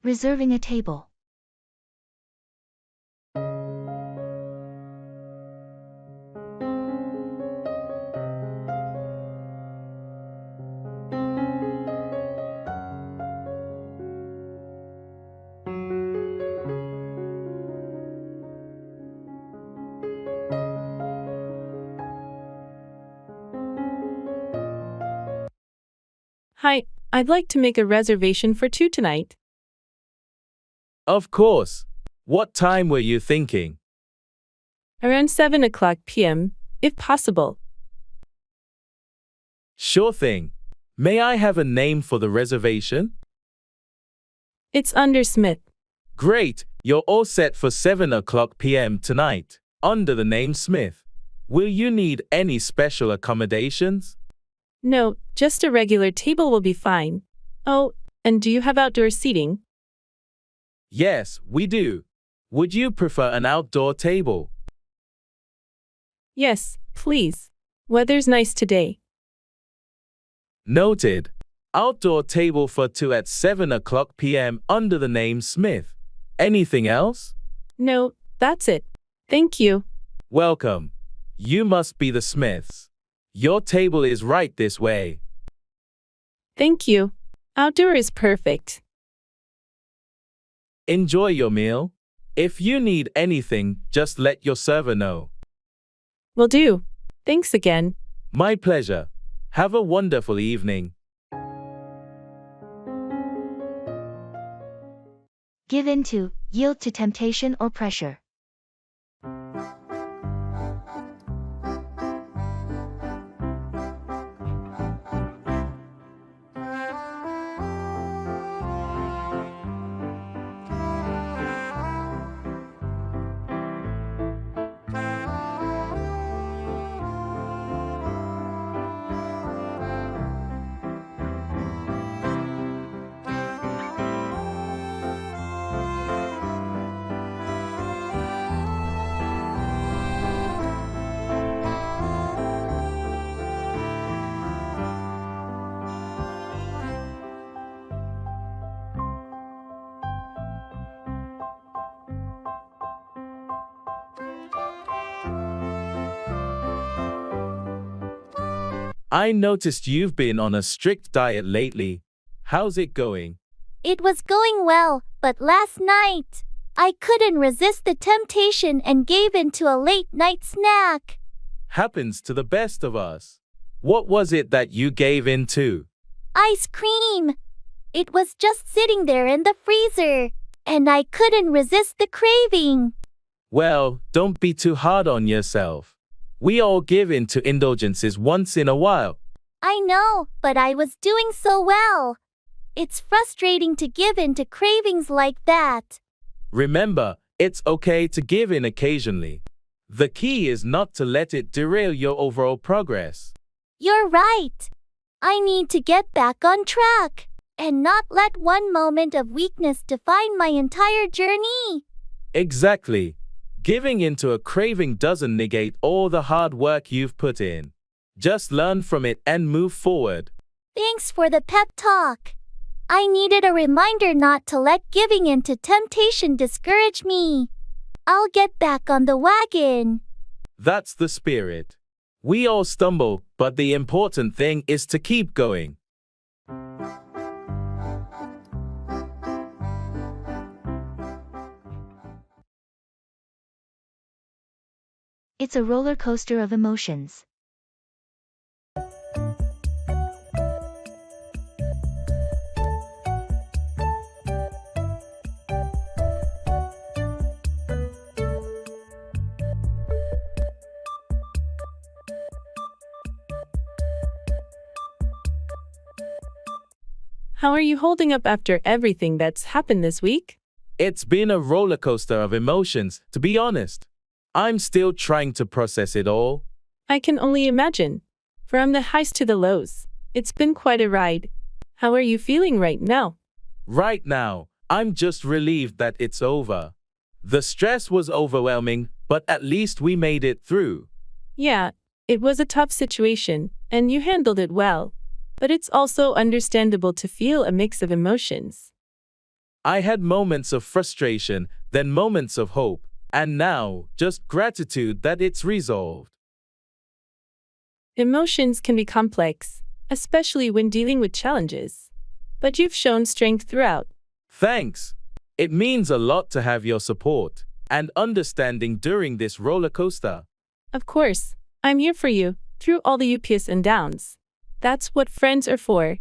Reserving a table. Hi, I'd like to make a reservation for 2 tonight. Of course. What time were you thinking? Around 7 o'clock p.m., if possible. Sure thing. May I have a name for the reservation? It's under Smith. Great, you're all set for 7 o'clock p.m. tonight, under the name Smith. Will you need any special accommodations? No, just a regular table will be fine. Oh, and do you have outdoor seating? Yes, we do. Would you prefer an outdoor table? Yes, please. Weather's nice today. Noted. Outdoor table for 2 at 7 o'clock p.m. under the name Smith. Anything else? No, that's it. Thank you. Welcome. You must be the Smiths. Your table is right this way. Thank you. Outdoor is perfect. Enjoy your meal. If you need anything, just let your server know. Will do. Thanks again. My pleasure. Have a wonderful evening. Give in to, yield to temptation or pressure. I noticed you've been on a strict diet lately. How's it going? It was going well, but last night, I couldn't resist the temptation and gave in to a late-night snack. Happens to the best of us. What was it that you gave in to? Ice cream. It was just sitting there in the freezer, and I couldn't resist the craving. Well, don't be too hard on yourself. We all give in to indulgences once in a while. I know, but I was doing so well. It's frustrating to give in to cravings like that. Remember, it's okay to give in occasionally. The key is not to let it derail your overall progress. You're right. I need to get back on track and not let one moment of weakness define my entire journey. Exactly. Giving into a craving doesn't negate all the hard work you've put in. Just learn from it and move forward. Thanks for the pep talk. I needed a reminder not to let giving in to temptation discourage me. I'll get back on the wagon. That's the spirit. We all stumble, but the important thing is to keep going. It's a roller coaster of emotions. How are you holding up after everything that's happened this week? It's been a roller coaster of emotions, to be honest. I'm still trying to process it all. I can only imagine. From the highs to the lows, it's been quite a ride. How are you feeling right now? Right now, I'm just relieved that it's over. The stress was overwhelming, but at least we made it through. Yeah, it was a tough situation, and you handled it well. But it's also understandable to feel a mix of emotions. I had moments of frustration, then moments of hope, and now just gratitude that it's resolved. Emotions can be complex, especially when dealing with challenges. But you've shown strength throughout. Thanks. It means a lot to have your support and understanding during this roller coaster. Of course, I'm here for you, through all the ups and downs. That's what friends are for.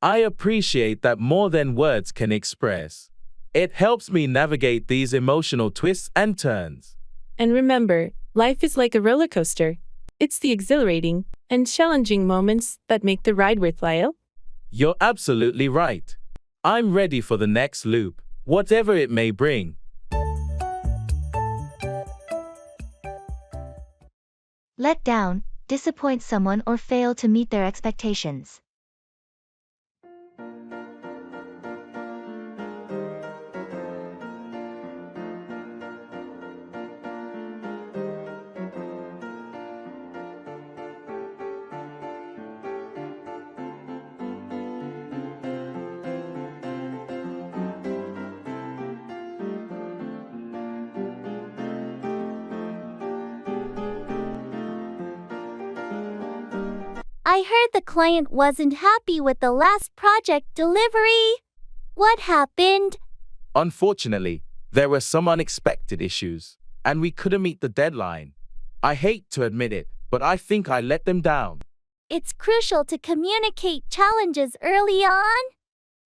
I appreciate that more than words can express. It helps me navigate these emotional twists and turns. And remember, life is like a roller coaster. It's the exhilarating and challenging moments that make the ride worthwhile. You're absolutely right. I'm ready for the next loop, whatever it may bring. Let down, disappoint someone or fail to meet their expectations. I heard the client wasn't happy with the last project delivery. What happened? Unfortunately, there were some unexpected issues, and we couldn't meet the deadline. I hate to admit it, but I think I let them down. It's crucial to communicate challenges early on.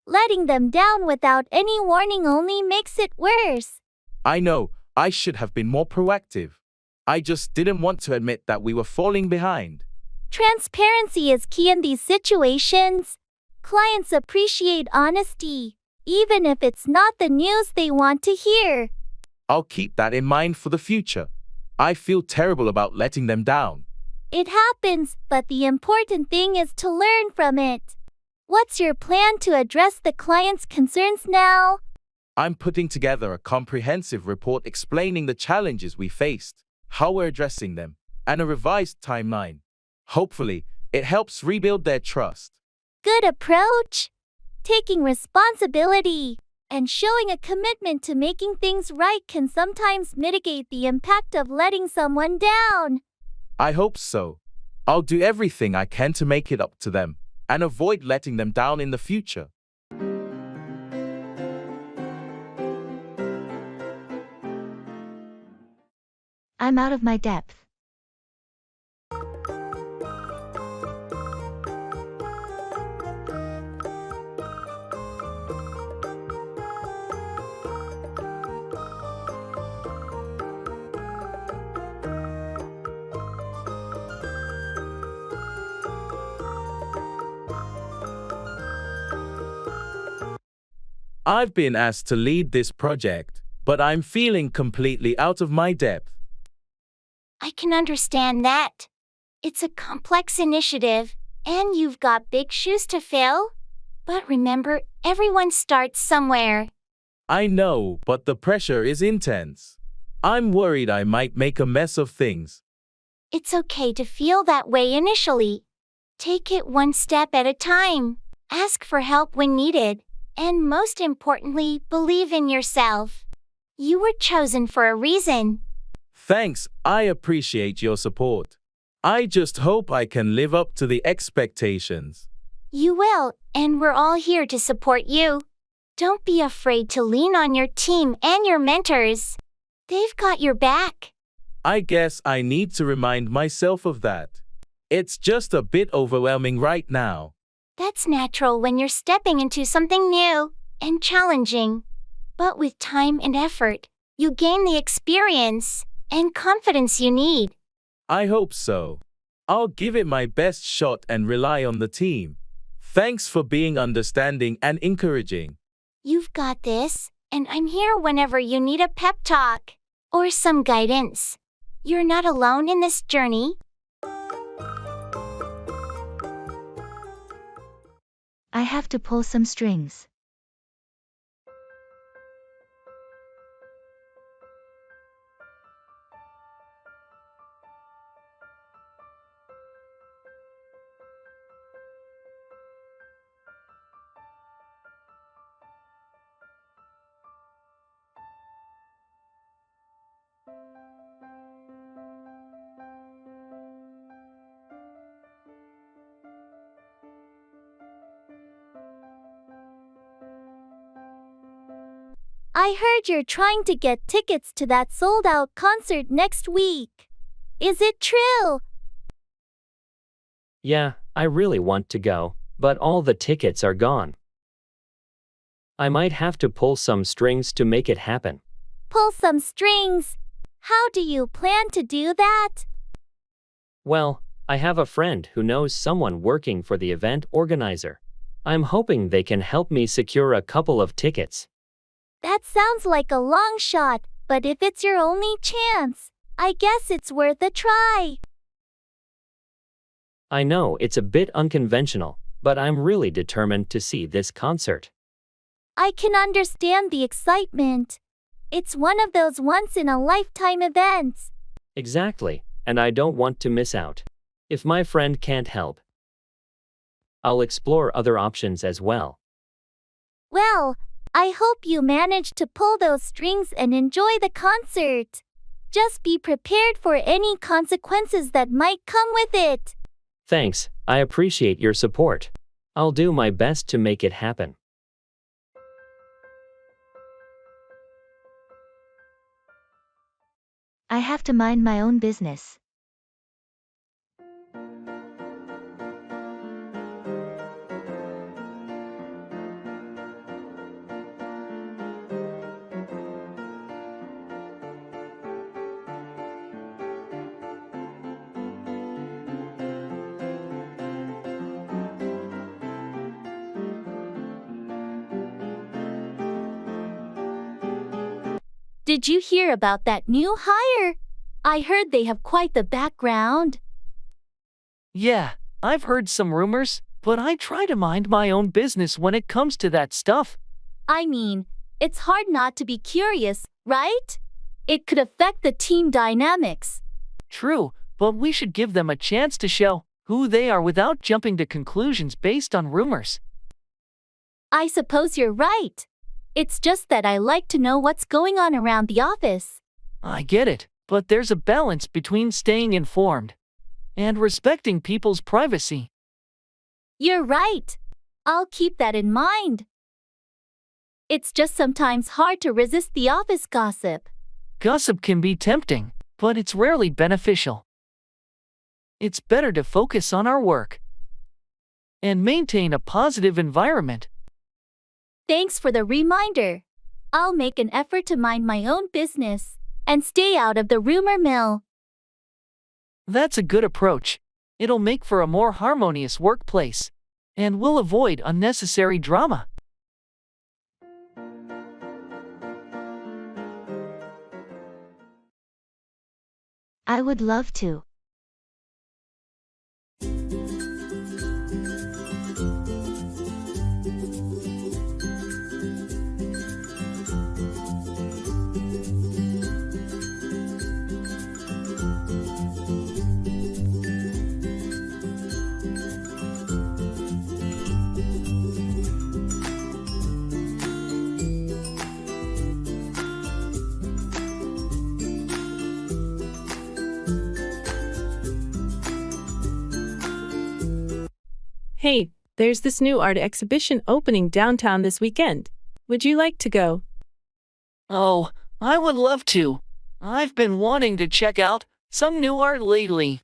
Letting them down without any warning only makes it worse. I know, I should have been more proactive. I just didn't want to admit that we were falling behind. Transparency is key in these situations. Clients appreciate honesty, even if it's not the news they want to hear. I'll keep that in mind for the future. I feel terrible about letting them down. It happens, but the important thing is to learn from it. What's your plan to address the client's concerns now? I'm putting together a comprehensive report explaining the challenges we faced, how we're addressing them, and a revised timeline. Hopefully, it helps rebuild their trust. Good approach. Taking responsibility and showing a commitment to making things right can sometimes mitigate the impact of letting someone down. I hope so. I'll do everything I can to make it up to them and avoid letting them down in the future. I'm out of my depth. I've been asked to lead this project, but I'm feeling completely out of my depth. I can understand that. It's a complex initiative, and you've got big shoes to fill. But remember, everyone starts somewhere. I know, but the pressure is intense. I'm worried I might make a mess of things. It's okay to feel that way initially. Take it one step at a time. Ask for help when needed. And most importantly, believe in yourself. You were chosen for a reason. Thanks, I appreciate your support. I just hope I can live up to the expectations. You will, and we're all here to support you. Don't be afraid to lean on your team and your mentors. They've got your back. I guess I need to remind myself of that. It's just a bit overwhelming right now. That's natural when you're stepping into something new and challenging. But with time and effort, you gain the experience and confidence you need. I hope so. I'll give it my best shot and rely on the team. Thanks for being understanding and encouraging. You've got this, And I'm here whenever you need a pep talk or some guidance. You're not alone in this journey. I have to pull some strings. I heard you're trying to get tickets to that sold-out concert next week. Is it true? Yeah, I really want to go, but all the tickets are gone. I might have to pull some strings to make it happen. Pull some strings. How do you plan to do that? Well, I have a friend who knows someone working for the event organizer. I'm hoping they can help me secure a couple of tickets. That sounds like a long shot, but if it's your only chance, I guess it's worth a try. I know it's a bit unconventional, but I'm really determined to see this concert. I can understand the excitement. It's one of those once-in-a-lifetime events. Exactly, and I don't want to miss out. If my friend can't help, I'll explore other options as well. Well, I hope you manage to pull those strings and enjoy the concert. Just be prepared for any consequences that might come with it. Thanks, I appreciate your support. I'll do my best to make it happen. I have to mind my own business. Did you hear about that new hire? I heard they have quite the background. Yeah, I've heard some rumors, but I try to mind my own business when it comes to that stuff. I mean, it's hard not to be curious, right? It could affect the team dynamics. True, but we should give them a chance to show who they are without jumping to conclusions based on rumors. I suppose you're right. It's just that I like to know what's going on around the office. I get it, but there's a balance between staying informed and respecting people's privacy. You're right. I'll keep that in mind. It's just sometimes hard to resist the office gossip. Gossip can be tempting, but it's rarely beneficial. It's better to focus on our work and maintain a positive environment. Thanks for the reminder. I'll make an effort to mind my own business and stay out of the rumor mill. That's a good approach. It'll make for a more harmonious workplace, and we'll avoid unnecessary drama. I would love to. Hey, there's this new art exhibition opening downtown this weekend. Would you like to go? Oh, I would love to. I've been wanting to check out some new art lately.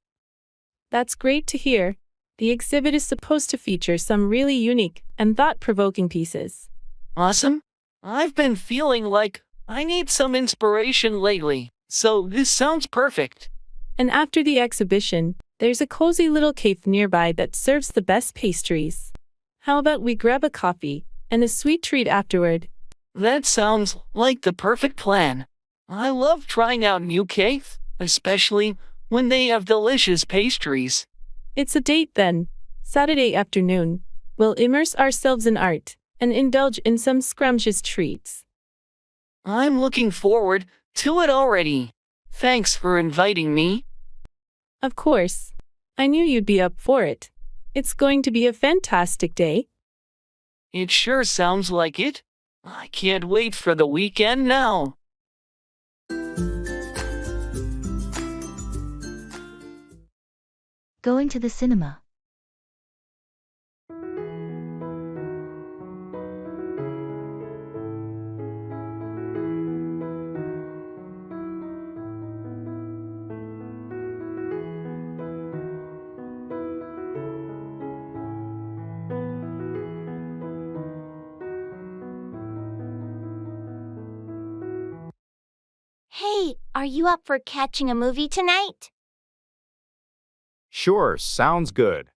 That's great to hear. The exhibit is supposed to feature some really unique and thought-provoking pieces. Awesome. I've been feeling like I need some inspiration lately, so this sounds perfect. And after the exhibition, there's a cozy little cafe nearby that serves the best pastries. How about we grab a coffee and a sweet treat afterward? That sounds like the perfect plan. I love trying out new cakes, especially when they have delicious pastries. It's a date then. Saturday afternoon. We'll immerse ourselves in art and indulge in some scrumptious treats. I'm looking forward to it already. Thanks for inviting me. Of course. I knew you'd be up for it. It's going to be a fantastic day. It sure sounds like it. I can't wait for the weekend now. Going to the cinema. Hey, are you up for catching a movie tonight? Sure, sounds good.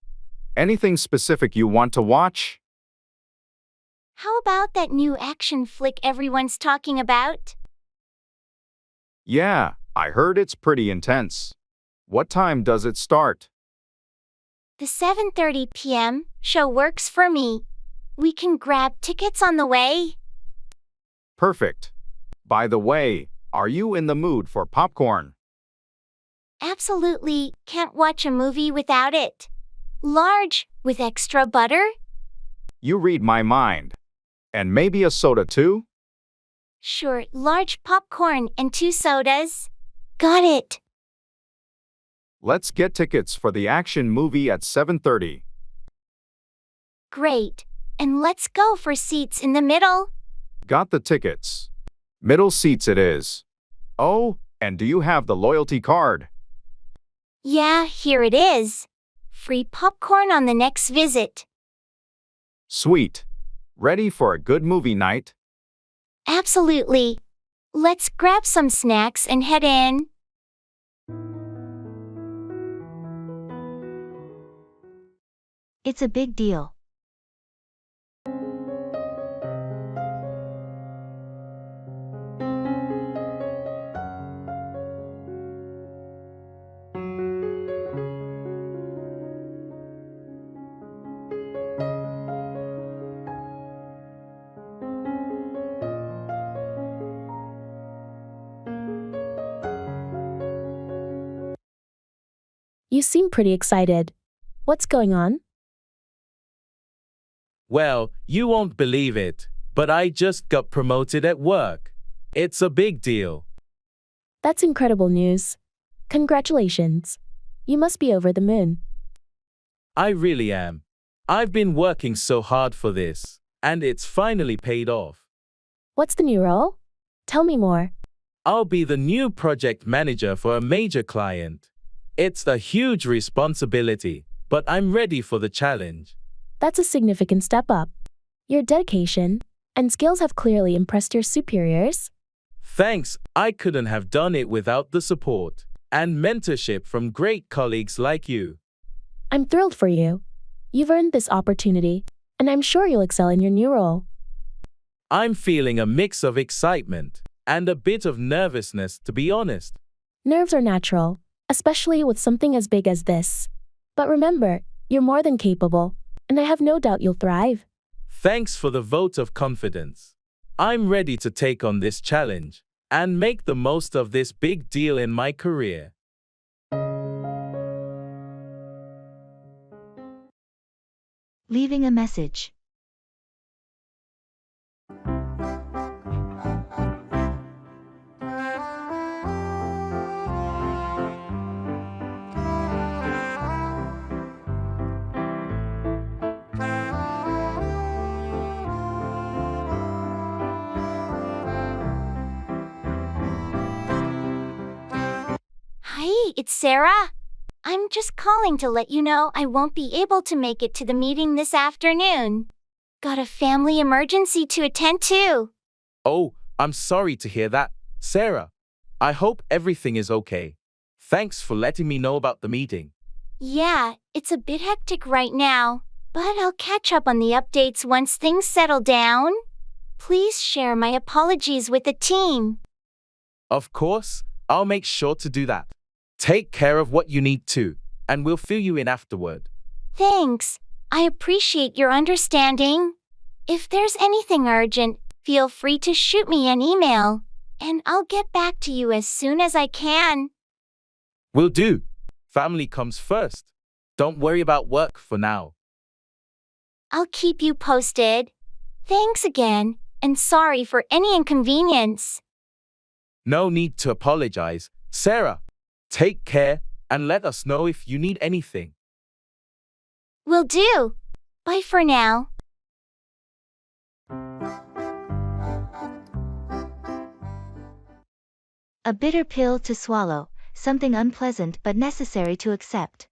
Anything specific you want to watch? How about that new action flick everyone's talking about? Yeah, I heard it's pretty intense. What time does it start? The 7:30 p.m. show works for me. We can grab tickets on the way. Perfect. By the way, are you in the mood for popcorn? Absolutely, can't watch a movie without it. Large, with extra butter? You read my mind. And maybe a soda too? Sure, large popcorn and 2 sodas. Got it. Let's get tickets for the action movie at 7:30. Great. And let's go for seats in the middle. Got the tickets. Middle seats it is. Oh, and do you have the loyalty card? Yeah, here it is. Free popcorn on the next visit. Sweet. Ready for a good movie night? Absolutely. Let's grab some snacks and head in. It's a big deal. You seem pretty excited. What's going on? Well, you won't believe it, but I just got promoted at work. It's a big deal. That's incredible news. Congratulations. You must be over the moon. I really am. I've been working so hard for this, and it's finally paid off. What's the new role? Tell me more. I'll be the new project manager for a major client. It's a huge responsibility, but I'm ready for the challenge. That's a significant step up. Your dedication and skills have clearly impressed your superiors. Thanks, I couldn't have done it without the support and mentorship from great colleagues like you. I'm thrilled for you. You've earned this opportunity, and I'm sure you'll excel in your new role. I'm feeling a mix of excitement and a bit of nervousness, to be honest. Nerves are natural, especially with something as big as this. But remember, you're more than capable, and I have no doubt you'll thrive. Thanks for the vote of confidence. I'm ready to take on this challenge and make the most of this big deal in my career. Leaving a message. Hi, it's Sarah. I'm just calling to let you know I won't be able to make it to the meeting this afternoon. Got a family emergency to attend to. Oh, I'm sorry to hear that, Sarah. I hope everything is okay. Thanks for letting me know about the meeting. Yeah, it's a bit hectic right now, but I'll catch up on the updates once things settle down. Please share my apologies with the team. Of course, I'll make sure to do that. Take care of what you need to, and we'll fill you in afterward. Thanks. I appreciate your understanding. If there's anything urgent, feel free to shoot me an email, and I'll get back to you as soon as I can. Will do. Family comes first. Don't worry about work for now. I'll keep you posted. Thanks again, and sorry for any inconvenience. No need to apologize. Sarah, take care and let us know if you need anything. Will do. Bye for now. A bitter pill to swallow, something unpleasant but necessary to accept.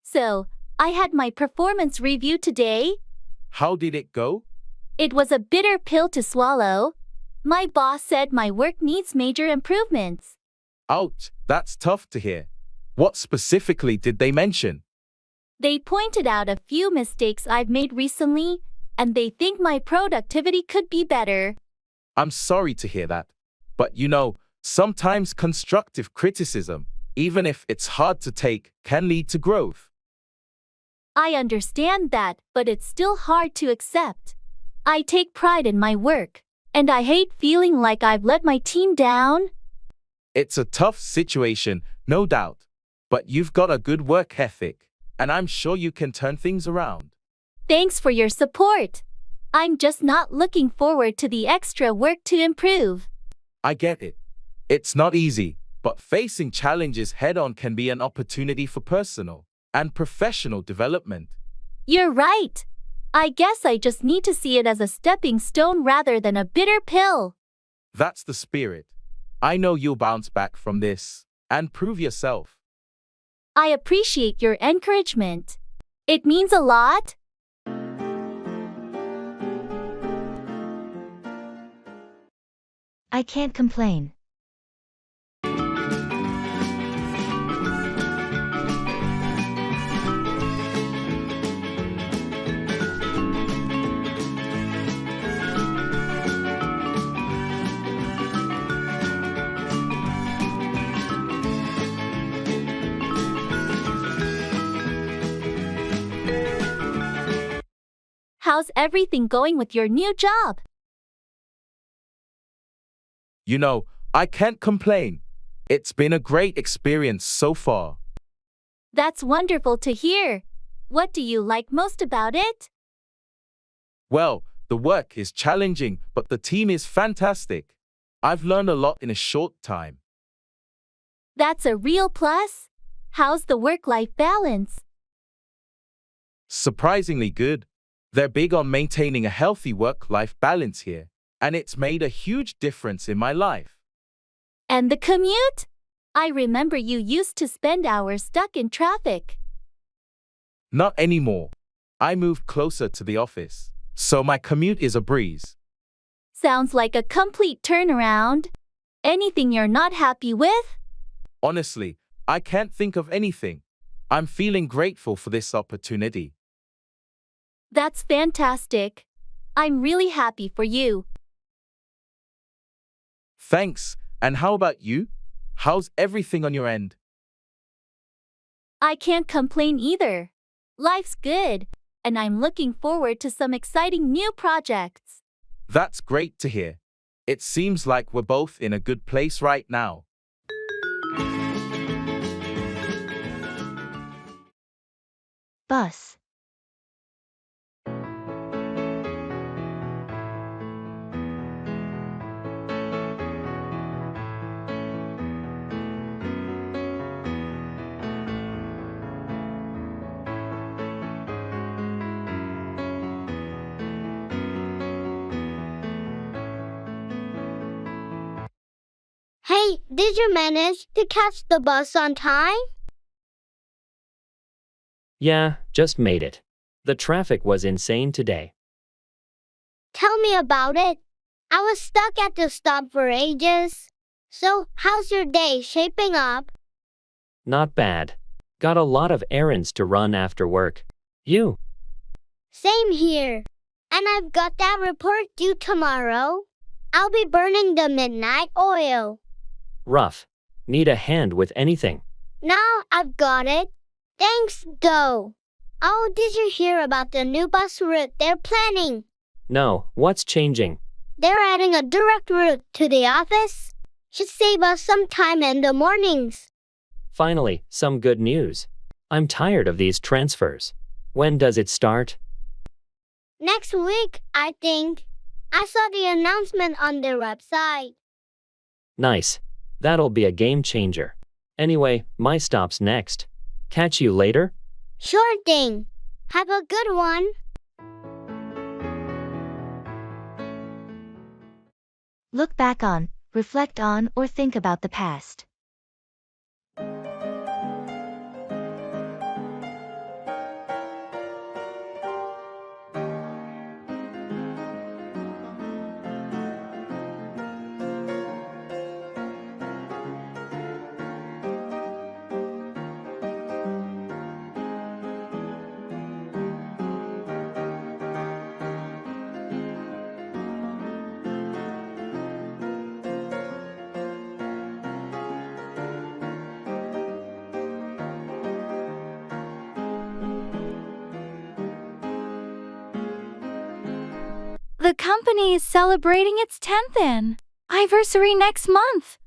So, I had my performance review today. How did it go? It was a bitter pill to swallow. My boss said my work needs major improvements. Ouch, that's tough to hear. What specifically did they mention? They pointed out a few mistakes I've made recently, and they think my productivity could be better. I'm sorry to hear that. But sometimes constructive criticism, even if it's hard to take, can lead to growth. I understand that, but it's still hard to accept. I take pride in my work, and I hate feeling like I've let my team down. It's a tough situation, no doubt. But you've got a good work ethic, and I'm sure you can turn things around. Thanks for your support. I'm just not looking forward to the extra work to improve. I get it. It's not easy, but facing challenges head-on can be an opportunity for personal and professional development. You're right. I guess I just need to see it as a stepping stone rather than a bitter pill. That's the spirit. I know you'll bounce back from this and prove yourself. I appreciate your encouragement. It means a lot. I can't complain. How's everything going with your new job? I can't complain. It's been a great experience so far. That's wonderful to hear. What do you like most about it? Well, the work is challenging, but the team is fantastic. I've learned a lot in a short time. That's a real plus. How's the work-life balance? Surprisingly good. They're big on maintaining a healthy work-life balance here, and it's made a huge difference in my life. And the commute? I remember you used to spend hours stuck in traffic. Not anymore. I moved closer to the office, so my commute is a breeze. Sounds like a complete turnaround. Anything you're not happy with? Honestly, I can't think of anything. I'm feeling grateful for this opportunity. That's fantastic. I'm really happy for you. Thanks. And how about you? How's everything on your end? I can't complain either. Life's good, and I'm looking forward to some exciting new projects. That's great to hear. It seems like we're both in a good place right now. Bus. Hey, did you manage to catch the bus on time? Yeah, just made it. The traffic was insane today. Tell me about it. I was stuck at the stop for ages. So, how's your day shaping up? Not bad. Got a lot of errands to run after work. You? Same here. And I've got that report due tomorrow. I'll be burning the midnight oil. Rough. Need a hand with anything? Now I've got it. Thanks, though. Oh, did you hear about the new bus route they're planning? No, what's changing? They're adding a direct route to the office. Should save us some time in the mornings. Finally, some good news. I'm tired of these transfers. When does it start? Next week, I think. I saw the announcement on their website. Nice. That'll be a game changer. Anyway, my stop's next. Catch you later? Sure thing. Have a good one. Look back on, reflect on, or think about the past. The company is celebrating its 10th anniversary next month.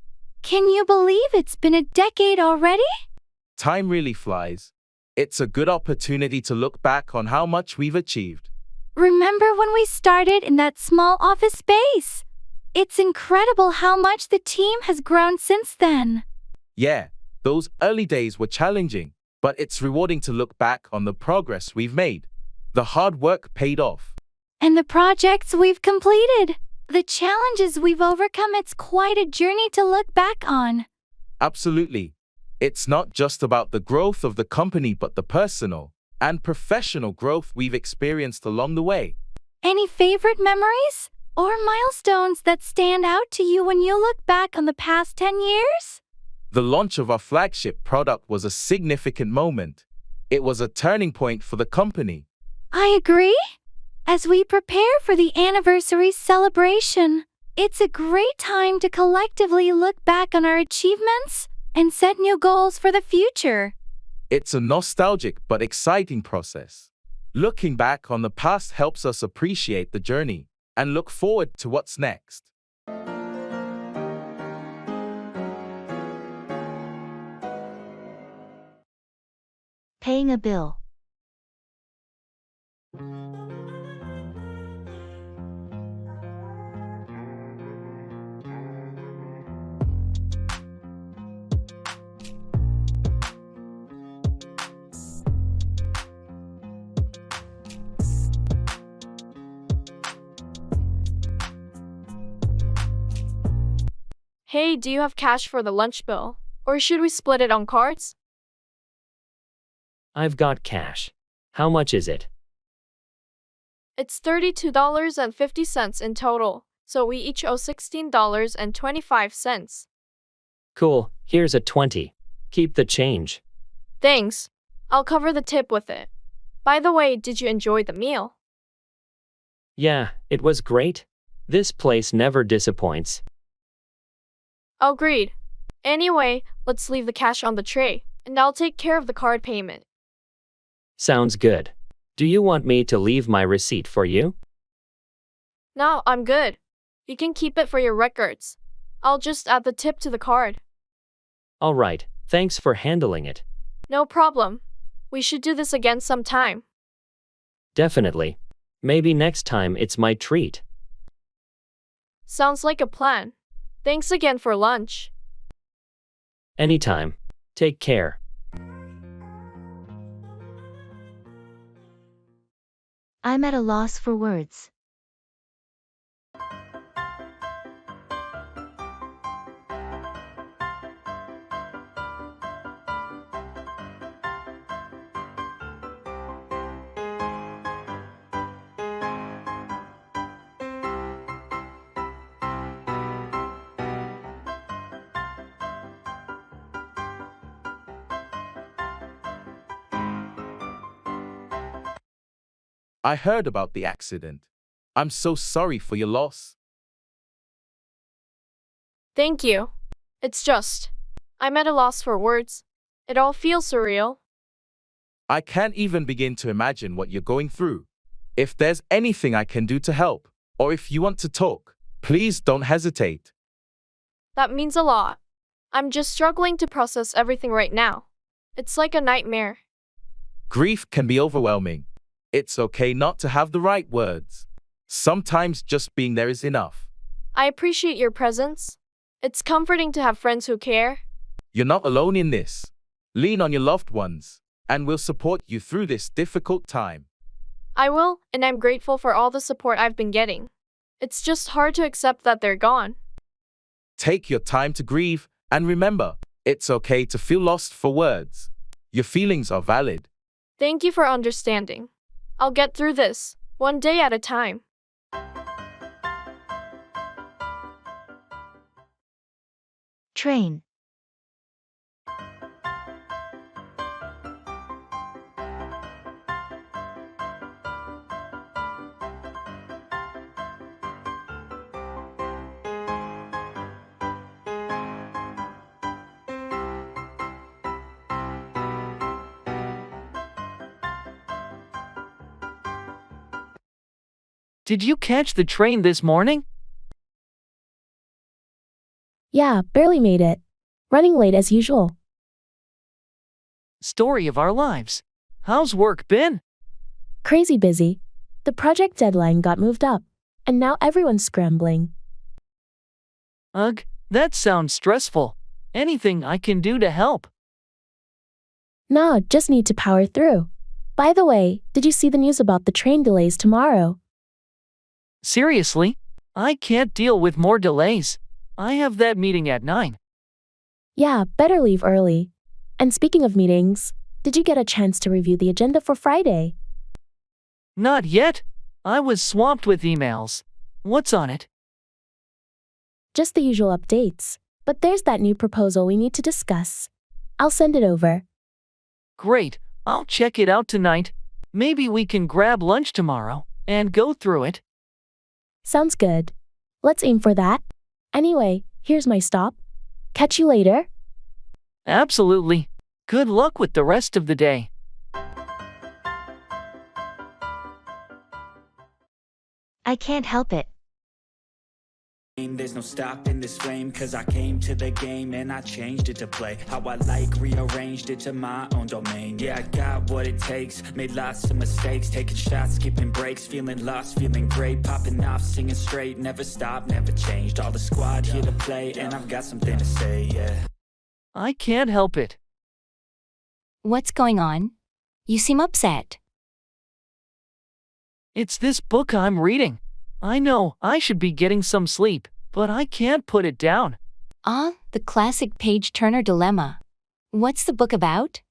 Can you believe it's been a decade already? Time really flies. It's a good opportunity to look back on how much we've achieved. Remember when we started in that small office space? It's incredible how much the team has grown since then. Yeah, those early days were challenging, but it's rewarding to look back on the progress we've made. The hard work paid off. And the projects we've completed, the challenges we've overcome, it's quite a journey to look back on. Absolutely. It's not just about the growth of the company, but the personal and professional growth we've experienced along the way. Any favorite memories or milestones that stand out to you when you look back on the past 10 years? The launch of our flagship product was a significant moment. It was a turning point for the company. I agree. As we prepare for the anniversary celebration, it's a great time to collectively look back on our achievements and set new goals for the future. It's a nostalgic but exciting process. Looking back on the past helps us appreciate the journey and look forward to what's next. Paying a bill. Hey, do you have cash for the lunch bill? Or should we split it on cards? I've got cash. How much is it? It's $32.50 in total, so we each owe $16.25. Cool, here's a 20. Keep the change. Thanks. I'll cover the tip with it. By the way, did you enjoy the meal? Yeah, it was great. This place never disappoints. Agreed. Anyway, let's leave the cash on the tray, and I'll take care of the card payment. Sounds good. Do you want me to leave my receipt for you? No, I'm good. You can keep it for your records. I'll just add the tip to the card. All right, thanks for handling it. No problem. We should do this again sometime. Definitely. Maybe next time it's my treat. Sounds like a plan. Thanks again for lunch. Anytime. Take care. I'm at a loss for words. I heard about the accident. I'm so sorry for your loss. Thank you. It's just, I'm at a loss for words. It all feels surreal. I can't even begin to imagine what you're going through. If there's anything I can do to help, or if you want to talk, please don't hesitate. That means a lot. I'm just struggling to process everything right now. It's like a nightmare. Grief can be overwhelming. It's okay not to have the right words. Sometimes just being there is enough. I appreciate your presence. It's comforting to have friends who care. You're not alone in this. Lean on your loved ones, and we'll support you through this difficult time. I will, and I'm grateful for all the support I've been getting. It's just hard to accept that they're gone. Take your time to grieve, and remember, it's okay to feel lost for words. Your feelings are valid. Thank you for understanding. I'll get through this, one day at a time. Train. Did you catch the train this morning? Yeah, barely made it. Running late as usual. Story of our lives. How's work been? Crazy busy. The project deadline got moved up, and now everyone's scrambling. Ugh, that sounds stressful. Anything I can do to help? Nah, just need to power through. By the way, did you see the news about the train delays tomorrow? Seriously? I can't deal with more delays. I have that meeting at 9. Yeah, better leave early. And speaking of meetings, did you get a chance to review the agenda for Friday? Not yet. I was swamped with emails. What's on it? Just the usual updates. But there's that new proposal we need to discuss. I'll send it over. Great. I'll check it out tonight. Maybe we can grab lunch tomorrow and go through it. Sounds good. Let's aim for that. Anyway, here's my stop. Catch you later. Absolutely. Good luck with the rest of the day. I can't help it. There's no stopping this flame, cause I came to the game and I changed it to play how I like, rearranged it to my own domain. Yeah, I got what it takes, made lots of mistakes, taking shots, skipping breaks, feeling lost, feeling great, popping off, singing straight, never stopped, never changed. All the squad here to play, and I've got something to say, yeah. I can't help it. What's going on? You seem upset. It's this book I'm reading. I know I should be getting some sleep, but I can't put it down. The classic page-turner dilemma. What's the book about?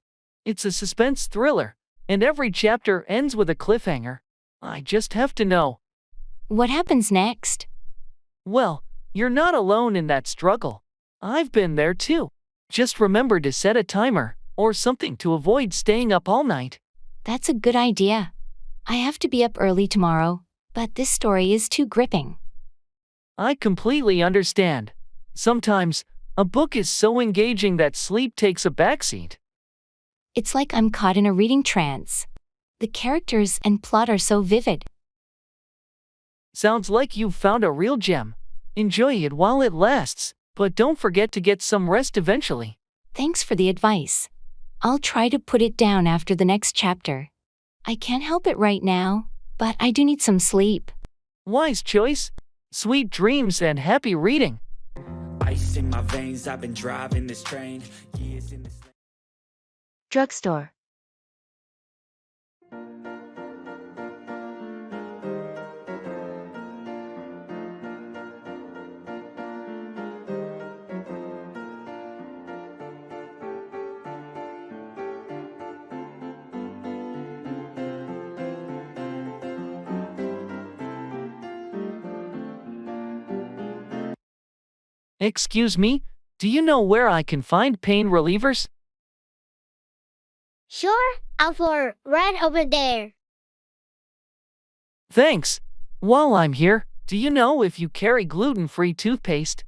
It's a suspense thriller, and every chapter ends with a cliffhanger. I just have to know. What happens next? Well, you're not alone in that struggle. I've been there too. Just remember to set a timer or something to avoid staying up all night. That's a good idea. I have to be up early tomorrow, but this story is too gripping. I completely understand. Sometimes, a book is so engaging that sleep takes a backseat. It's like I'm caught in a reading trance. The characters and plot are so vivid. Sounds like you've found a real gem. Enjoy it while it lasts, but don't forget to get some rest eventually. Thanks for the advice. I'll try to put it down after the next chapter. I can't help it right now, but I do need some sleep. Wise choice. Sweet dreams and happy reading. Ice in my veins, I've been driving this train. Years in this... Drugstore. Excuse me, do you know where I can find pain relievers? Sure, out for right over there. Thanks. While I'm here, do you know if you carry gluten-free toothpaste?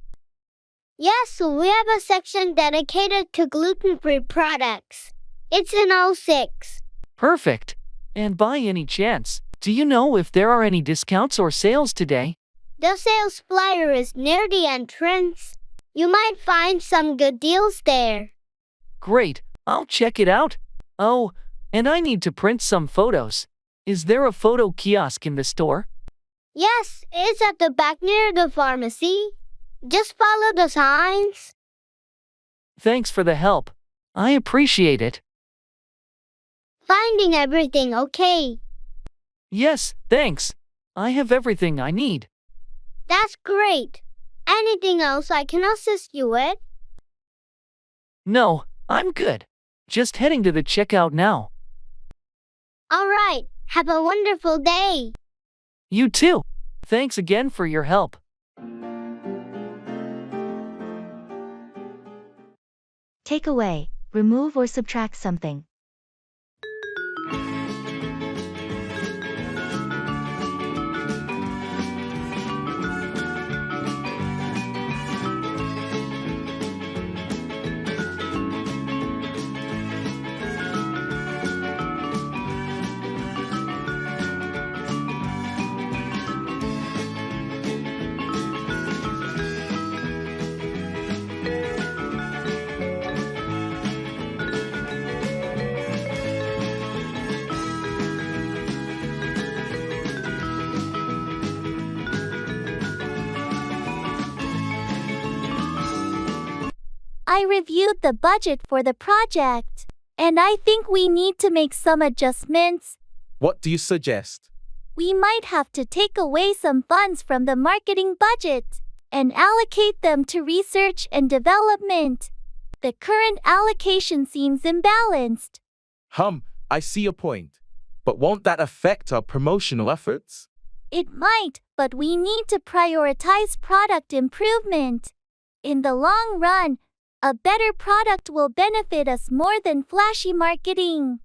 Yes, we have a section dedicated to gluten-free products. It's in '06. Perfect. And by any chance, do you know if there are any discounts or sales today? The sales flyer is near the entrance. You might find some good deals there. Great, I'll check it out. Oh, and I need to print some photos. Is there a photo kiosk in the store? Yes, it's at the back near the pharmacy. Just follow the signs. Thanks for the help. I appreciate it. Finding everything okay? Yes, thanks. I have everything I need. That's great. Anything else I can assist you with? No, I'm good. Just heading to the checkout now. All right, have a wonderful day. You too. Thanks again for your help. Take away, remove or subtract something. I reviewed the budget for the project, and I think we need to make some adjustments. What do you suggest? We might have to take away some funds from the marketing budget and allocate them to research and development. The current allocation seems imbalanced. I see your point. But won't that affect our promotional efforts? It might, but we need to prioritize product improvement. In the long run, a better product will benefit us more than flashy marketing.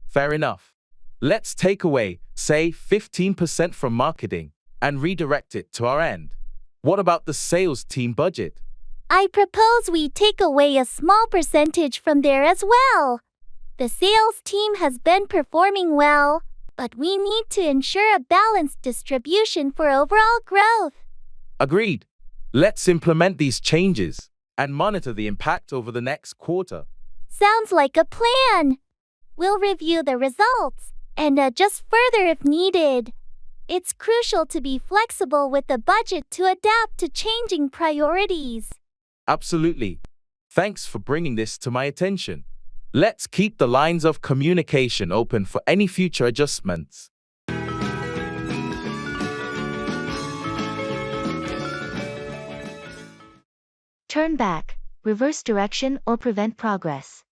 Fair enough. Let's take away, say, 15% from marketing and redirect it to our end. What about the sales team budget? I propose we take away a small percentage from there as well. The sales team has been performing well, but we need to ensure a balanced distribution for overall growth. Agreed. Let's implement these changes and monitor the impact over the next quarter. Sounds like a plan. We'll review the results and adjust further if needed. It's crucial to be flexible with the budget to adapt to changing priorities. Absolutely. Thanks for bringing this to my attention. Let's keep the lines of communication open for any future adjustments. Turn back, reverse direction or prevent progress.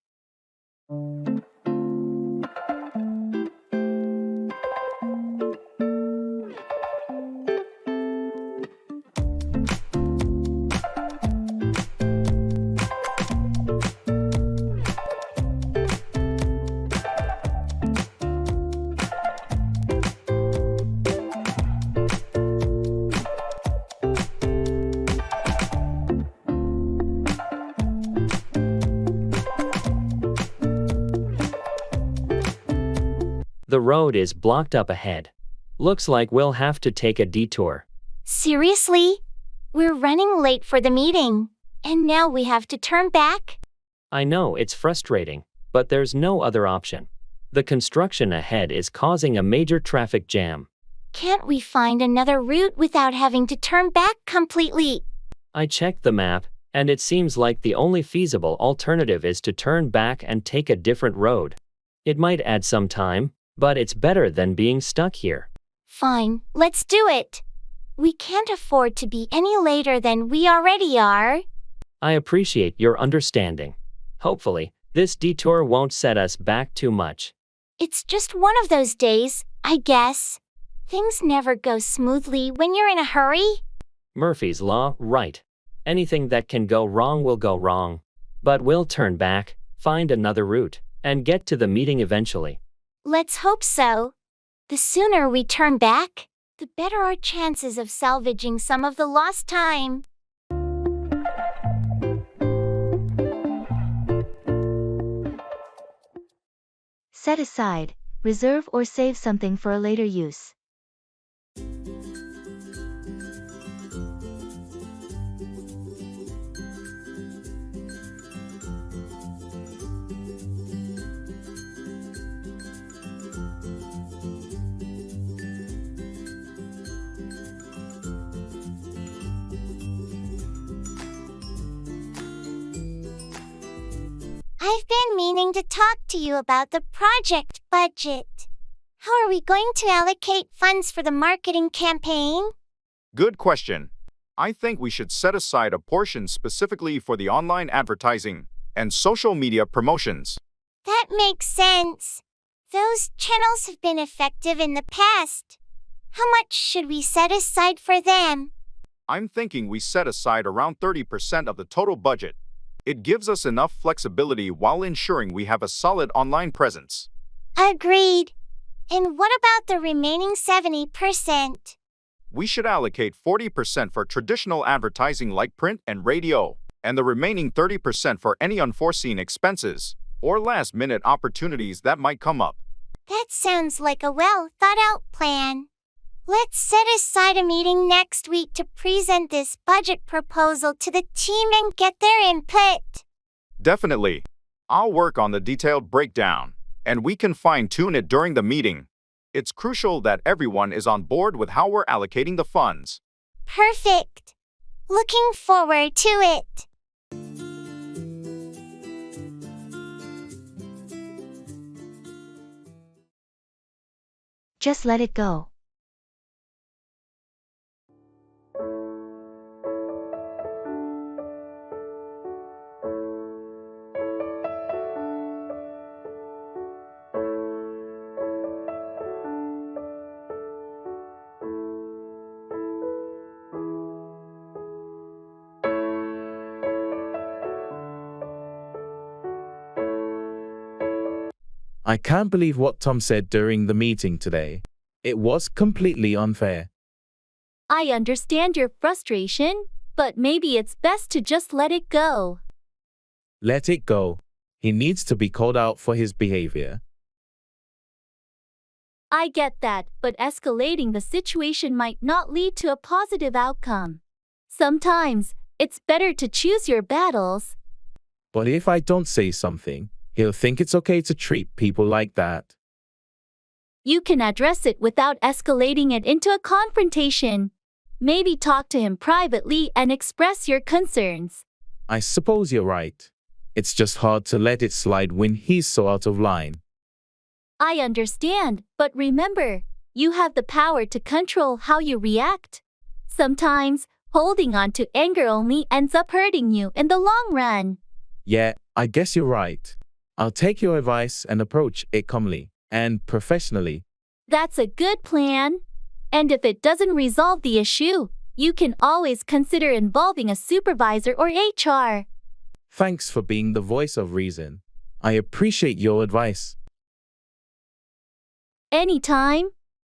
The road is blocked up ahead. Looks like we'll have to take a detour. Seriously? We're running late for the meeting, and now we have to turn back? I know it's frustrating, but there's no other option. The construction ahead is causing a major traffic jam. Can't we find another route without having to turn back completely? I checked the map, and it seems like the only feasible alternative is to turn back and take a different road. It might add some time, but it's better than being stuck here. Fine, let's do it. We can't afford to be any later than we already are. I appreciate your understanding. Hopefully, this detour won't set us back too much. It's just one of those days, I guess. Things never go smoothly when you're in a hurry. Murphy's Law, right. Anything that can go wrong will go wrong. But we'll turn back, find another route, and get to the meeting eventually. Let's hope so. The sooner we turn back, the better our chances of salvaging some of the lost time. Set aside, reserve or save something for a later use. I've been meaning to talk to you about the project budget. How are we going to allocate funds for the marketing campaign? Good question. I think we should set aside a portion specifically for the online advertising and social media promotions. That makes sense. Those channels have been effective in the past. How much should we set aside for them? I'm thinking we set aside around 30% of the total budget. It gives us enough flexibility while ensuring we have a solid online presence. Agreed. And what about the remaining 70%? We should allocate 40% for traditional advertising like print and radio, and the remaining 30% for any unforeseen expenses or last-minute opportunities that might come up. That sounds like a well-thought-out plan. Let's set aside a meeting next week to present this budget proposal to the team and get their input. Definitely. I'll work on the detailed breakdown, and we can fine-tune it during the meeting. It's crucial that everyone is on board with how we're allocating the funds. Perfect. Looking forward to it. Just let it go. I can't believe what Tom said during the meeting today. It was completely unfair. I understand your frustration, but maybe it's best to just let it go. Let it go. He needs to be called out for his behavior. I get that, but escalating the situation might not lead to a positive outcome. Sometimes, it's better to choose your battles. But if I don't say something, he'll think it's okay to treat people like that. You can address it without escalating it into a confrontation. Maybe talk to him privately and express your concerns. I suppose you're right. It's just hard to let it slide when he's so out of line. I understand, but remember, you have the power to control how you react. Sometimes, holding on to anger only ends up hurting you in the long run. Yeah, I guess you're right. I'll take your advice and approach it calmly and professionally. That's a good plan. And if it doesn't resolve the issue, you can always consider involving a supervisor or HR. Thanks for being the voice of reason. I appreciate your advice. Anytime.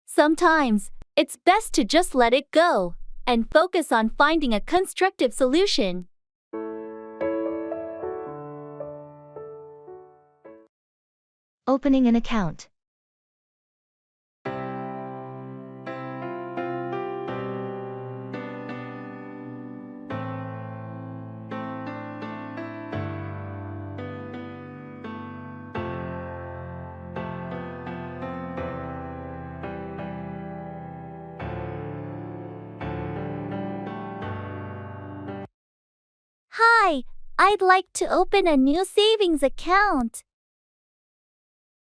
Sometimes, it's best to just let it go and focus on finding a constructive solution. Opening an account. Hi, I'd like to open a new savings account.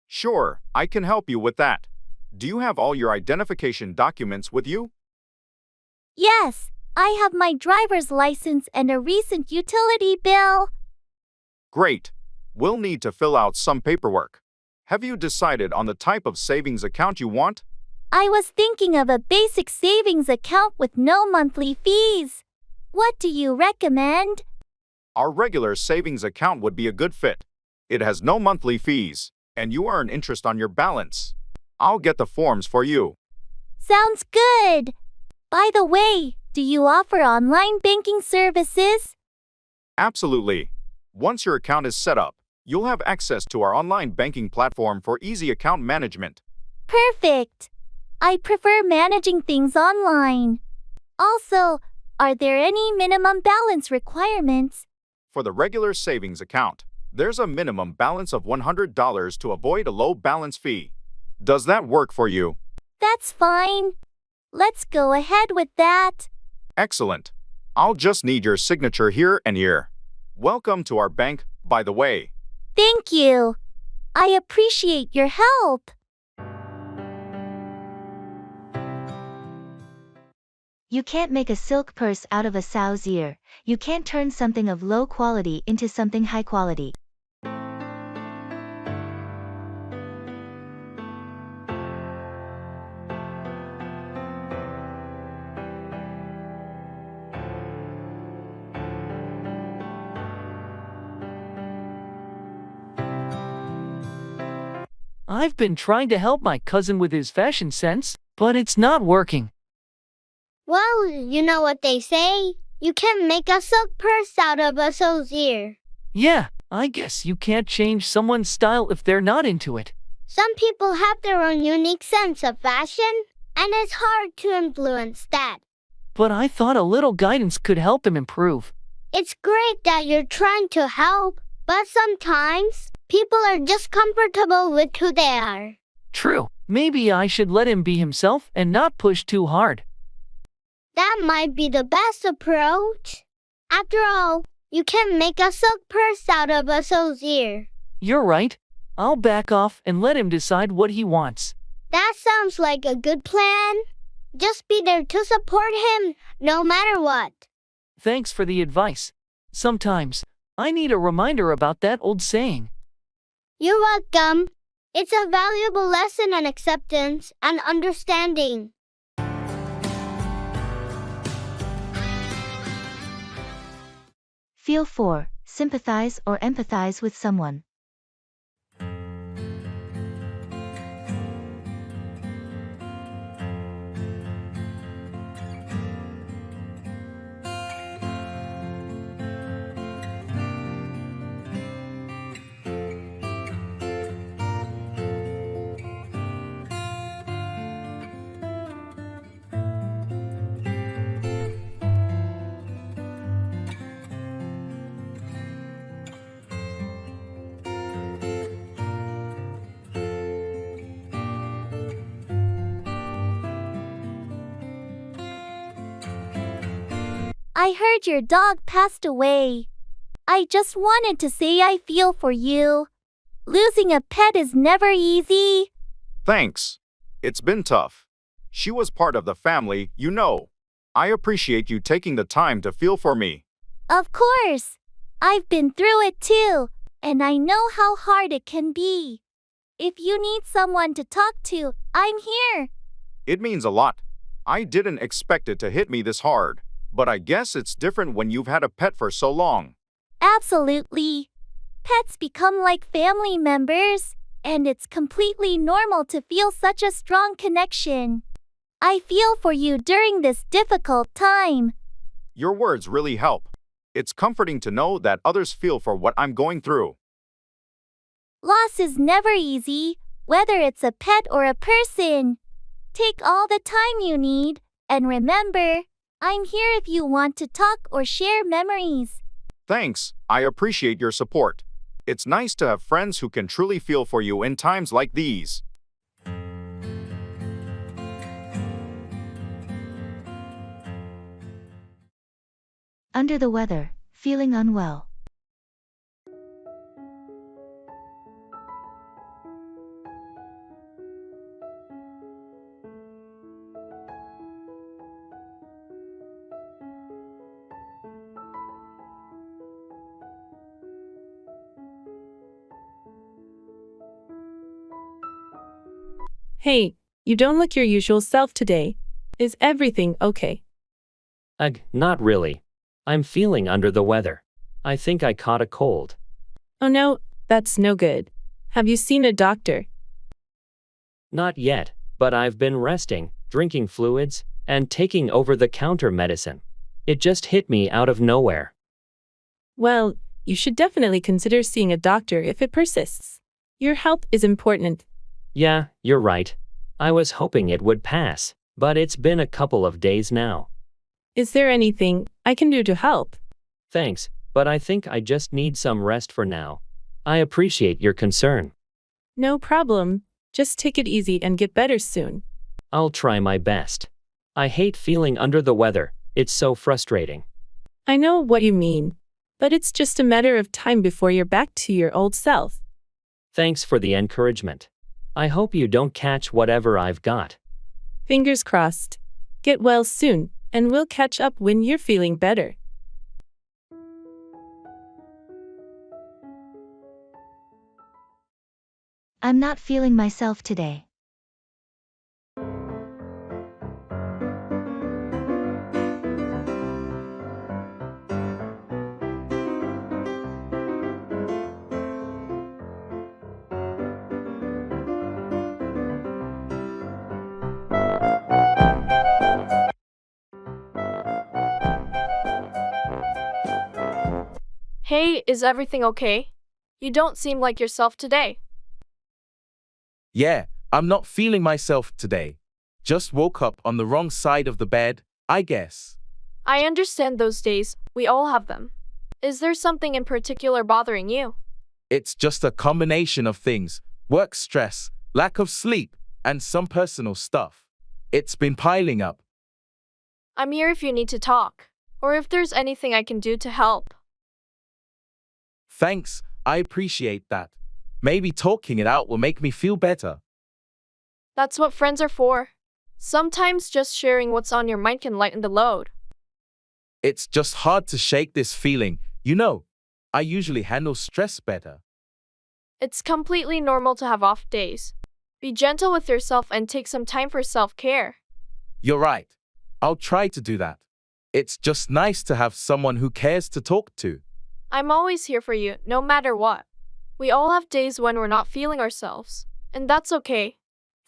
Sure, I can help you with that. Do you have all your identification documents with you? Yes, I have my driver's license and a recent utility bill. Great. We'll need to fill out some paperwork. Have you decided on the type of savings account you want? I was thinking of a basic savings account with no monthly fees. What do you recommend? Our regular savings account would be a good fit. It has no monthly fees, and you earn interest on your balance. I'll get the forms for you. Sounds good. By the way, do you offer online banking services? Absolutely. Once your account is set up, you'll have access to our online banking platform for easy account management. Perfect. I prefer managing things online. Also, are there any minimum balance requirements? For the regular savings account, there's a minimum balance of $100 to avoid a low balance fee. Does that work for you? That's fine. Let's go ahead with that. Excellent. I'll just need your signature here and here. Welcome to our bank, by the way. Thank you. I appreciate your help. You can't make a silk purse out of a sow's ear. You can't turn something of low quality into something high quality. I've been trying to help my cousin with his fashion sense, but it's not working. Well, you know what they say. You can't make a silk purse out of a sow's ear. Yeah, I guess you can't change someone's style if they're not into it. Some people have their own unique sense of fashion, and it's hard to influence that. But I thought a little guidance could help him improve. It's great that you're trying to help, but sometimes people are just comfortable with who they are. True. Maybe I should let him be himself and not push too hard. That might be the best approach. After all, you can't make a silk purse out of a sow's ear. You're right. I'll back off and let him decide what he wants. That sounds like a good plan. Just be there to support him, no matter what. Thanks for the advice. Sometimes, I need a reminder about that old saying. You're welcome. It's a valuable lesson in acceptance and understanding. Feel for, sympathize or empathize with someone. I heard your dog passed away. I just wanted to say I feel for you. Losing a pet is never easy. Thanks. It's been tough. She was part of the family, you know. I appreciate you taking the time to feel for me. Of course. I've been through it too, and I know how hard it can be. If you need someone to talk to, I'm here. It means a lot. I didn't expect it to hit me this hard, but I guess it's different when you've had a pet for so long. Absolutely. Pets become like family members, and it's completely normal to feel such a strong connection. I feel for you during this difficult time. Your words really help. It's comforting to know that others feel for what I'm going through. Loss is never easy, whether it's a pet or a person. Take all the time you need, and remember, I'm here if you want to talk or share memories. Thanks, I appreciate your support. It's nice to have friends who can truly feel for you in times like these. Under the weather, feeling unwell. Hey, you don't look your usual self today. Is everything okay? Ugh, not really. I'm feeling under the weather. I think I caught a cold. Oh no, that's no good. Have you seen a doctor? Not yet, but I've been resting, drinking fluids, and taking over-the-counter medicine. It just hit me out of nowhere. Well, you should definitely consider seeing a doctor if it persists. Your health is important. Yeah, you're right. I was hoping it would pass, but it's been a couple of days now. Is there anything I can do to help? Thanks, but I think I just need some rest for now. I appreciate your concern. No problem. Just take it easy and get better soon. I'll try my best. I hate feeling under the weather. It's so frustrating. I know what you mean, but it's just a matter of time before you're back to your old self. Thanks for the encouragement. I hope you don't catch whatever I've got. Fingers crossed. Get well soon, and we'll catch up when you're feeling better. I'm not feeling myself today. Hey, is everything okay? You don't seem like yourself today. Yeah, I'm not feeling myself today. Just woke up on the wrong side of the bed, I guess. I understand those days. We all have them. Is there something in particular bothering you? It's just a combination of things: work stress, lack of sleep, and some personal stuff. It's been piling up. I'm here if you need to talk, or if there's anything I can do to help. Thanks, I appreciate that. Maybe talking it out will make me feel better. That's what friends are for. Sometimes just sharing what's on your mind can lighten the load. It's just hard to shake this feeling. You know, I usually handle stress better. It's completely normal to have off days. Be gentle with yourself and take some time for self-care. You're right. I'll try to do that. It's just nice to have someone who cares to talk to. I'm always here for you, no matter what. We all have days when we're not feeling ourselves, and that's okay.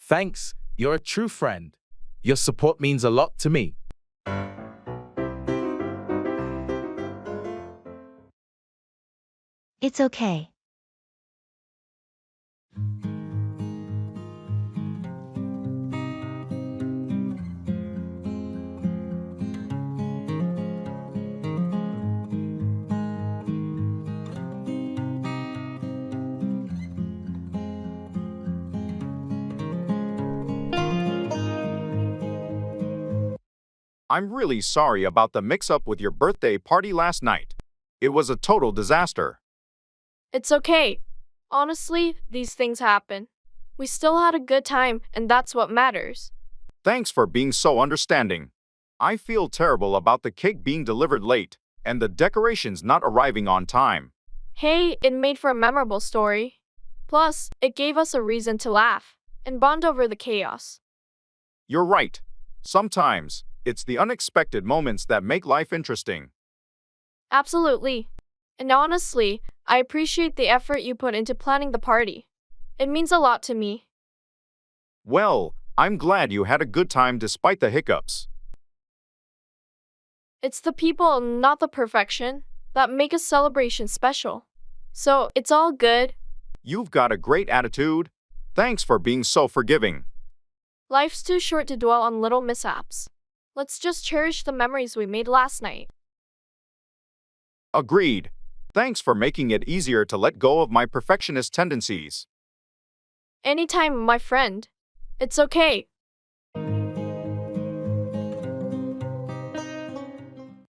Thanks, you're a true friend. Your support means a lot to me. It's okay. I'm really sorry about the mix-up with your birthday party last night. It was a total disaster. It's okay. Honestly, these things happen. We still had a good time, and that's what matters. Thanks for being so understanding. I feel terrible about the cake being delivered late and the decorations not arriving on time. Hey, it made for a memorable story. Plus, it gave us a reason to laugh and bond over the chaos. You're right. Sometimes, it's the unexpected moments that make life interesting. Absolutely. And honestly, I appreciate the effort you put into planning the party. It means a lot to me. Well, I'm glad you had a good time despite the hiccups. It's the people, not the perfection, that make a celebration special. So, it's all good. You've got a great attitude. Thanks for being so forgiving. Life's too short to dwell on little mishaps. Let's just cherish the memories we made last night. Agreed. Thanks for making it easier to let go of my perfectionist tendencies. Anytime, my friend. It's okay.